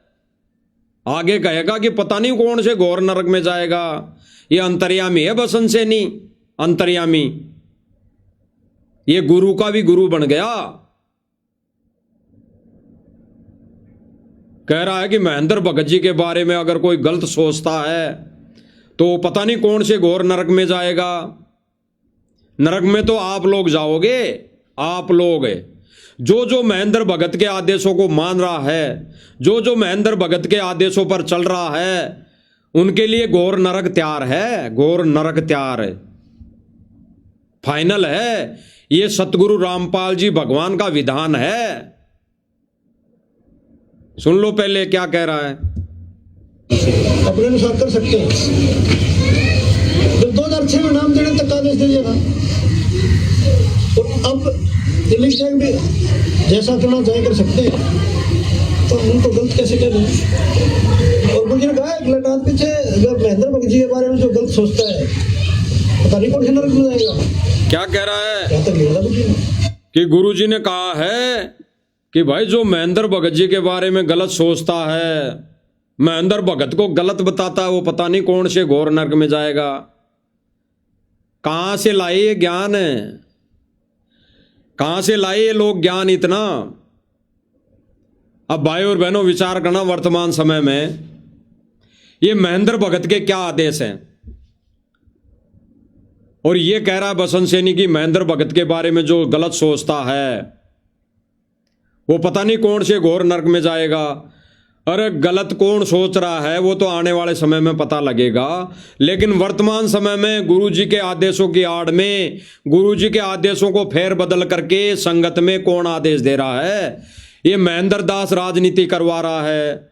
आगे कहेगा कि पता नहीं कौन से घोर नरक में जाएगा। ये अंतर्यामी है बसंत सैनी, अंतर्यामी। ये गुरु का भी गुरु बन गया। कह रहा है कि महेंद्र भगत जी के बारे में अगर कोई गलत सोचता है तो पता नहीं कौन से घोर नरक में जाएगा। नरक में तो आप लोग जाओगे, आप लोग। जो जो महेंद्र भगत के आदेशों को मान रहा है, जो जो महेंद्र भगत के आदेशों पर चल रहा है, उनके लिए घोर नरक तैयार है, घोर नरक तैयार है, फाइनल है। ये सतगुरु रामपाल जी भगवान का विधान है। सुन लो पहले क्या कह रहा है। अपने अनुसार कर सकते हैं। जब 2006 में नाम देने तक आदेश दे दिया था, तो अब दिल्ली से भी जैसा करना चाहे कर सकते हैं, तो उनको गलत कैसे कर रहे हैं? और मुझे कहा एक लटात पीछे अगर महेंद्र भगत जी के बारे में जो गलत सोचता है, पता नहीं कौन से नरक में जाएगा। क्या कह रहा है? क्या तक कि गुरुजी ने कहा है कि भाई जो महेंद्र भगत जी के बारे में गलत सोचता है, महेंद्र भगत को गलत बताता है, वो पता नहीं कौन से घोर नरक में जाएगा। कहां से लाए ये ज्ञान है, कहां से लाए ये लोग ज्ञान इतना। अब भाई और बहनों विचार करना, वर्तमान समय में ये महेंद्र भगत के क्या आदेश हैं। और ये कह रहा है बसंत सैनी की महेंद्र भगत के बारे में जो गलत सोचता है वो पता नहीं कौन से घोर नरक में जाएगा। अरे गलत कौन सोच रहा है वो तो आने वाले समय में पता लगेगा, लेकिन वर्तमान समय में गुरुजी के आदेशों की आड़ में, गुरुजी के आदेशों को फेर बदल करके संगत में कौन आदेश दे रहा है? ये महेंद्र दास राजनीति करवा रहा है,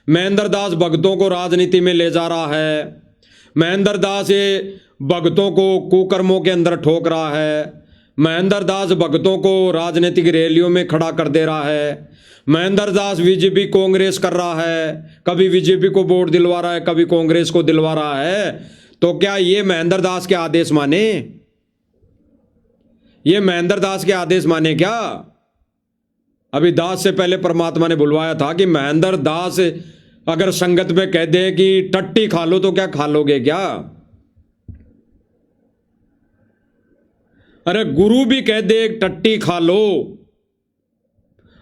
महेंद्र दास भक्तों को राजनीति में ले जा रहा है, महेंद्र दास ये भक्तों को कुकर्मों के अंदर ठोक रहा है, महेंद्र दास भक्तों को राजनीतिक रैलियों में खड़ा कर दे रहा है, महेंद्र दास बीजेपी कांग्रेस कर रहा है, कभी बीजेपी को वोट दिलवा रहा है, कभी कांग्रेस को दिलवा रहा है। तो क्या ये महेंद्र दास के आदेश माने? ये महेंद्र दास के आदेश माने क्या? अभी दास से पहले परमात्मा ने बुलवाया था कि महेंद्र दास अगर संगत में कह दे कि टट्टी खा लो तो क्या खा लोगे क्या? अरे गुरु भी कह दे टट्टी खा लो।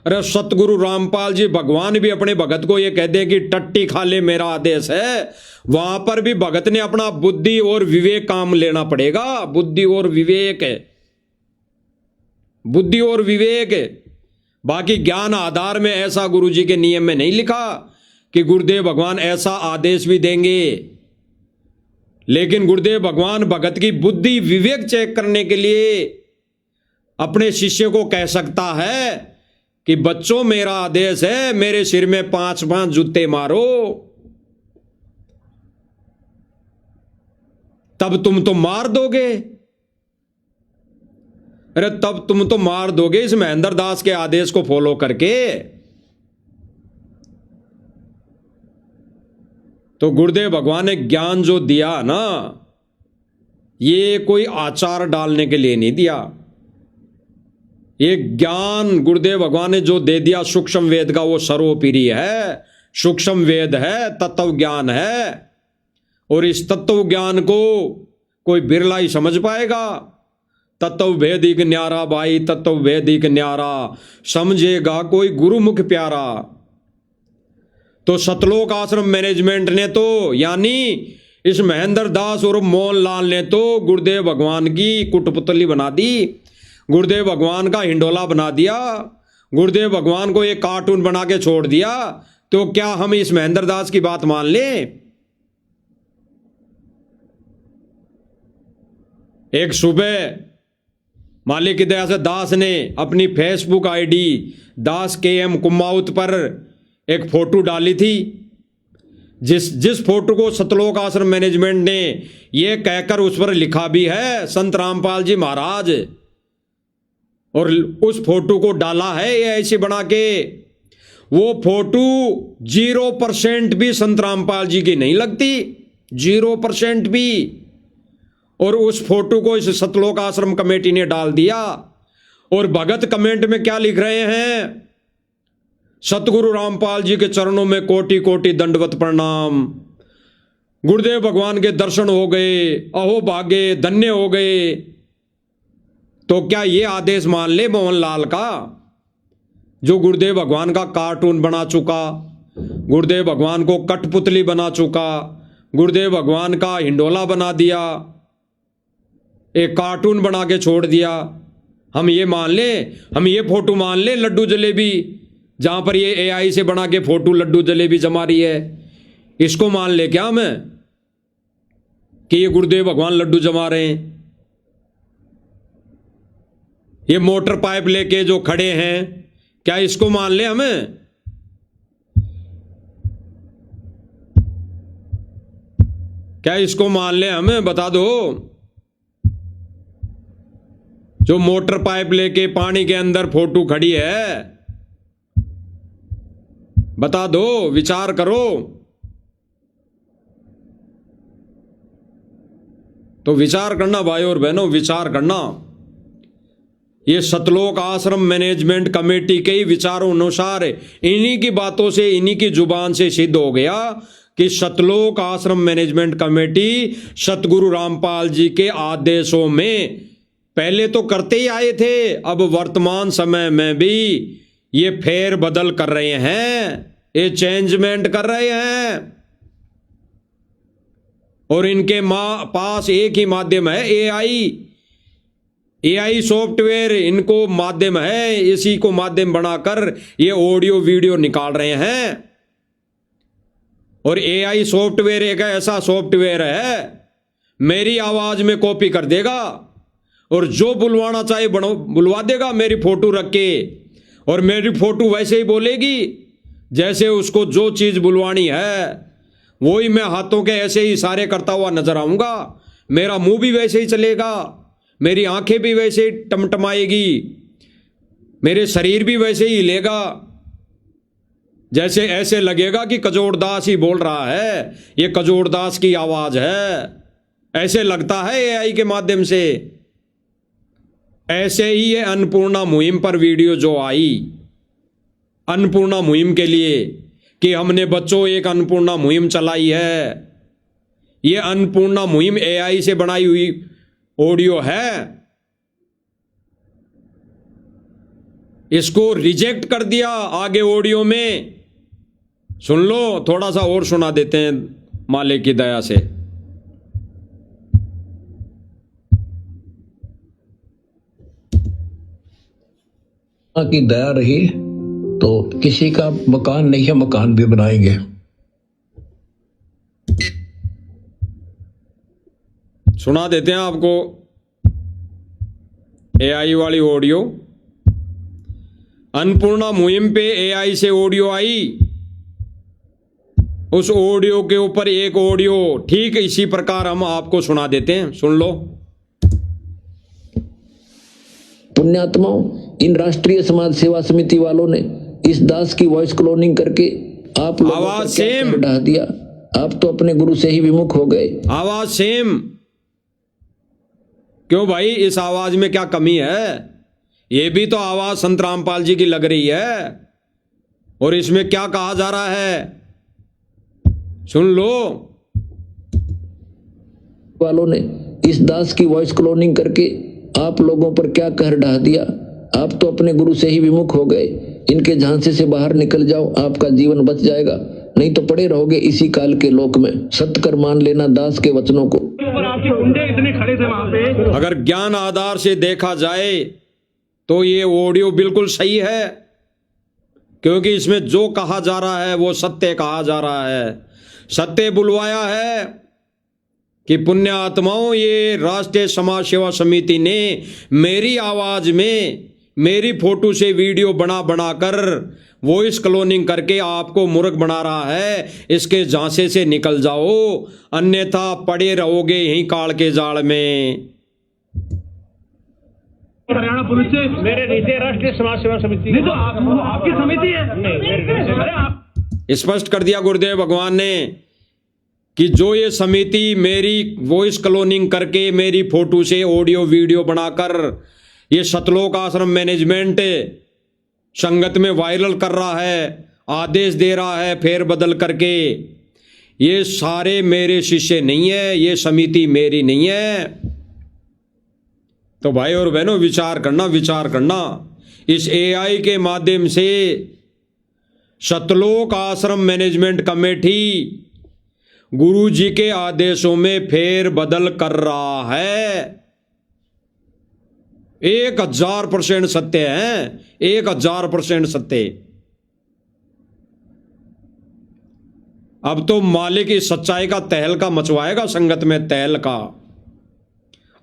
अरे सतगुरु रामपाल जी भगवान भी अपने भगत को ये कह दे कि टट्टी खा ले, मेरा आदेश है। वहां पर भी भगत ने अपना बुद्धि और विवेक काम लेना पड़ेगा। बुद्धि और विवेक है, बुद्धि और विवेक है। बाकी ज्ञान आधार में ऐसा गुरुजी के नियम में नहीं लिखा कि गुरुदेव भगवान ऐसा आदेश भी देंगे, लेकिन गुरुदेव भगवान भगत की बुद्धि विवेक चेक करने के लिए अपने शिष्य को कह सकता है कि बच्चों मेरा आदेश है, मेरे सिर में 5-5 जूते मारो, तब तुम तो मार दोगे। अरे तब तुम तो मार दोगे इस महेंद्र दास के आदेश को फॉलो करके। तो गुरुदेव भगवान ने ज्ञान जो दिया ना, ये कोई आचार डालने के लिए नहीं दिया। ये ज्ञान गुरुदेव भगवान ने जो दे दिया सूक्ष्म वेद का, वो सर्वोपरि है, सूक्ष्म वेद है, तत्व ज्ञान है। और इस तत्व ज्ञान को कोई बिरला ही समझ पाएगा। तत्व भेदिक न्यारा भाई, तत्व भेदिक न्यारा, समझेगा कोई गुरुमुख प्यारा। तो सतलोक आश्रम मैनेजमेंट ने तो, यानी इस महेंद्र दास और मोहनलाल ने तो गुरुदेव भगवान की कुटपुतली बना दी, गुरुदेव भगवान का हिंडोला बना दिया, गुरुदेव भगवान को एक कार्टून बना के छोड़ दिया। तो क्या हम इस महेंद्र दास की बात मान लें? एक सुबह मालिक की दया से दास ने अपनी फेसबुक आईडी दास KM कुमाऊत पर एक फोटो डाली थी, जिस फोटो को सतलोक आश्रम मैनेजमेंट ने यह कहकर उस पर लिखा भी है संत रामपाल जी महाराज, और उस फोटो को डाला है ये ऐसे बना के। वो फोटो 0% भी संत रामपाल जी की नहीं लगती, 0% भी। और उस फोटो को इस सतलोक आश्रम कमेटी ने डाल दिया। और भगत कमेंट में क्या लिख रहे हैं? सतगुरु रामपाल जी के चरणों में कोटि कोटि दंडवत प्रणाम, गुरुदेव भगवान के दर्शन हो गए, अहो भागे, धन्य हो गए। तो क्या ये आदेश मान ले मोहनलाल का, जो गुरुदेव भगवान का कार्टून बना चुका, गुरुदेव भगवान को कठपुतली बना चुका, गुरुदेव भगवान का हिंडोला बना दिया, एक कार्टून बना के छोड़ दिया। हम ये मान ले, हम ये फोटो मान ले लड्डू जलेबी, जहां पर ये AI से बना के फोटो लड्डू जलेबी जमा रही है, इसको मान ले क्या हमें कि ये गुरुदेव भगवान लड्डू जमा रहे हैं? ये मोटर पाइप लेके जो खड़े हैं, क्या इसको मान ले हमें? क्या इसको मान ले हमें? बता दो। जो मोटर पाइप लेके पानी के अंदर फोटो खड़ी है, बता दो, विचार करो। तो विचार करना भाई और बहनों, विचार करना। ये सतलोक आश्रम मैनेजमेंट कमेटी के ही विचारों अनुसार इन्हीं की बातों से, इन्हीं की जुबान से सिद्ध हो गया कि सतलोक आश्रम मैनेजमेंट कमेटी सतगुरु रामपाल जी के आदेशों में पहले तो करते ही आए थे, अब वर्तमान समय में भी ये फेर बदल कर रहे हैं, ये चेंजमेंट कर रहे हैं। और इनके पास एक ही माध्यम है, एआई सॉफ्टवेयर इनको माध्यम है, इसी को माध्यम बनाकर ये ऑडियो वीडियो निकाल रहे हैं। और एआई सॉफ्टवेयर एक ऐसा सॉफ्टवेयर है, मेरी आवाज में कॉपी कर देगा और जो बुलवाना चाहे बुलवा देगा मेरी फोटो रख के, और मेरी फोटो वैसे ही बोलेगी जैसे उसको जो चीज बुलवानी है, वही मैं हाथों के ऐसे ही इशारे करता हुआ नजर आऊंगा, मेरा मुंह भी वैसे ही चलेगा, मेरी आंखें भी वैसे ही टमटमाएगी, मेरे शरीर भी वैसे ही हिलेगा, जैसे ऐसे लगेगा कि कजोड़दास ही बोल रहा है, ये कजोड़दास की आवाज है, ऐसे लगता है एआई के माध्यम से। ऐसे ही ये अन्नपूर्णा मुहिम पर वीडियो जो आई, अन्नपूर्णा मुहिम के लिए कि हमने बच्चों एक अन्नपूर्णा मुहिम चलाई है, ये अन्नपूर्णा मुहिम एआई से बनाई हुई ऑडियो है, इसको रिजेक्ट कर दिया आगे ऑडियो में। सुन लो, थोड़ा सा और सुना देते हैं मालिक की दया से। की दया रही तो किसी का मकान नहीं है, मकान भी बनाएंगे। सुना देते हैं आपको एआई वाली ऑडियो। अन्नपूर्णा मुहिम पे एआई से ऑडियो आई, उस ऑडियो के ऊपर एक ऑडियो ठीक इसी प्रकार हम आपको सुना देते हैं, सुन लो। पुण्यात्माओं, इन राष्ट्रीय समाज सेवा समिति वालों ने इस दास की वॉइस क्लोनिंग करके आप लोगों आवाज पर क्या सेम ढा दिया। आप तो अपने गुरु से ही विमुख हो गए। आवाज सेम। क्यों भाई, इस आवाज में क्या कमी है? ये भी तो आवाज संत रामपाल जी की लग रही है, और इसमें क्या कहा जा रहा है सुन लो। वालों ने इस दास की वॉइस क्लोनिंग करके आप लोगों पर क्या कहर ढा दिया। आप तो अपने गुरु से ही विमुख हो गए। इनके झांसे से बाहर निकल जाओ, आपका जीवन बच जाएगा, नहीं तो पड़े रहोगे इसी काल के लोक में। सत्य कर मान लेना दास के वचनों को। आपके गुंडे इतने खड़े थे वहां पे। अगर ज्ञान आधार से देखा जाए तो ये ऑडियो बिल्कुल सही है, क्योंकि इसमें जो कहा जा रहा है वो सत्य कहा जा रहा है। सत्य बुलवाया है कि पुण्य आत्माओं, ये राष्ट्रीय समाज सेवा समिति ने मेरी आवाज में मेरी फोटो से वीडियो बनाकर वॉइस क्लोनिंग करके आपको मूर्ख बना रहा है। इसके झांसे से निकल जाओ, अन्यथा पड़े रहोगे यहीं काल के जाल में। हरियाणा पुलिस से मेरे नीचे राष्ट्रीय समाज सेवा समिति नहीं तो आपकी समिति है। नहीं, अरे आप स्पष्ट कर दिया गुरुदेव भगवान ने कि जो ये समिति मेरी वॉइस क्लोनिंग करके मेरी फोटो से ऑडियो वीडियो बनाकर ये सतलोक आश्रम मैनेजमेंट संगत में वायरल कर रहा है, आदेश दे रहा है फेर बदल करके, ये सारे मेरे शिष्य नहीं है, ये समिति मेरी नहीं है। तो भाई और बहनों, विचार करना। इस एआई के माध्यम से सतलोक आश्रम मैनेजमेंट कमेटी गुरु जी के आदेशों में फेर बदल कर रहा है। 1000% सत्य है, 1000% सत्य। अब तो मालिक इस सच्चाई का तहलका मचवाएगा, संगत में तहलका।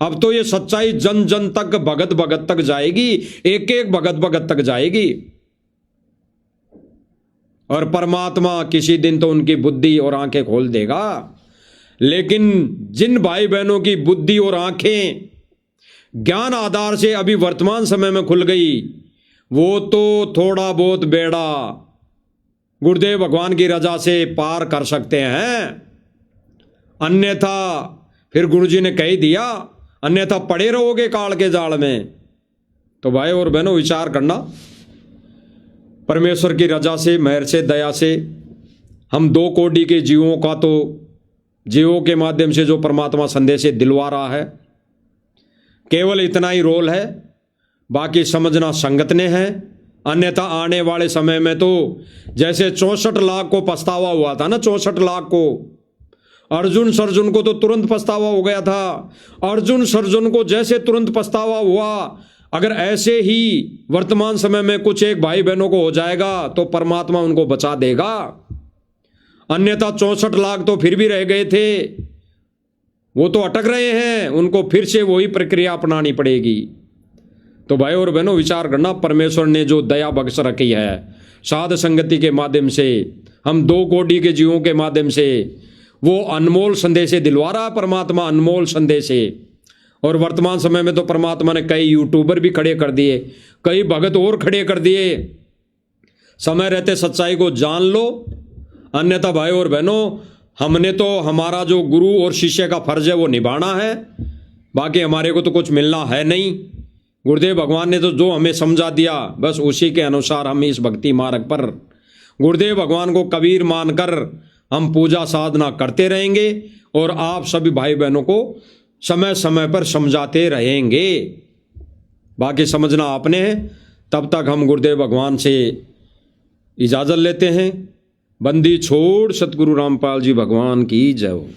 अब तो ये सच्चाई जन जन तक, भगत भगत तक जाएगी, एक एक भगत भगत तक जाएगी। और परमात्मा किसी दिन तो उनकी बुद्धि और आंखें खोल देगा। लेकिन जिन भाई बहनों की बुद्धि और आंखें ज्ञान आधार से अभी वर्तमान समय में खुल गई, वो तो थोड़ा बहुत बेड़ा गुरुदेव भगवान की रजा से पार कर सकते हैं। अन्यथा फिर गुरुजी ने कह दिया, अन्यथा पड़े रहोगे काल के जाल में। तो भाई और बहनों विचार करना, परमेश्वर की रजा से, मेहर से, दया से हम 2 कोटि के जीवों का तो जीवों के माध्यम से जो परमात्मा संदेश दिलवा रहा है, केवल इतना ही रोल है, बाकी समझना संगत ने है। अन्यथा आने वाले समय में तो जैसे 64 लाख को पछतावा हुआ था ना, 64 लाख को, अर्जुन सर्जुन को तो तुरंत पछतावा हो गया था। अर्जुन सर्जुन को जैसे तुरंत पछतावा हुआ, अगर ऐसे ही वर्तमान समय में कुछ एक भाई बहनों को हो जाएगा तो परमात्मा उनको बचा देगा। अन्यथा 64 लाख तो फिर भी रह गए थे, वो तो अटक रहे हैं, उनको फिर से वही प्रक्रिया अपनानी पड़ेगी। तो भाई और बहनों विचार करना, परमेश्वर ने जो दया बख्श रखी है साध संगति के माध्यम से, हम 2 कोटि के जीवों के माध्यम से वो अनमोल संदेश दिलवा रहा है परमात्मा, अनमोल संदेश। और वर्तमान समय में तो परमात्मा ने कई यूट्यूबर भी खड़े कर दिए, कई भगत और खड़े कर दिए। समय रहते सच्चाई को जान लो, अन्यथा भाई और बहनों हमने तो हमारा जो गुरु और शिष्य का फर्ज है वो निभाना है, बाकी हमारे को तो कुछ मिलना है नहीं। गुरुदेव भगवान ने तो जो हमें समझा दिया बस उसी के अनुसार हम इस भक्ति मार्ग पर गुरुदेव भगवान को कबीर मानकर हम पूजा साधना करते रहेंगे और आप सभी भाई बहनों को समय समय पर समझाते रहेंगे। बाकी समझना आपने है। तब तक हम गुरुदेव भगवान से इजाज़त लेते हैं। बंदी छोड़ सतगुरु रामपाल जी भगवान की जय हो।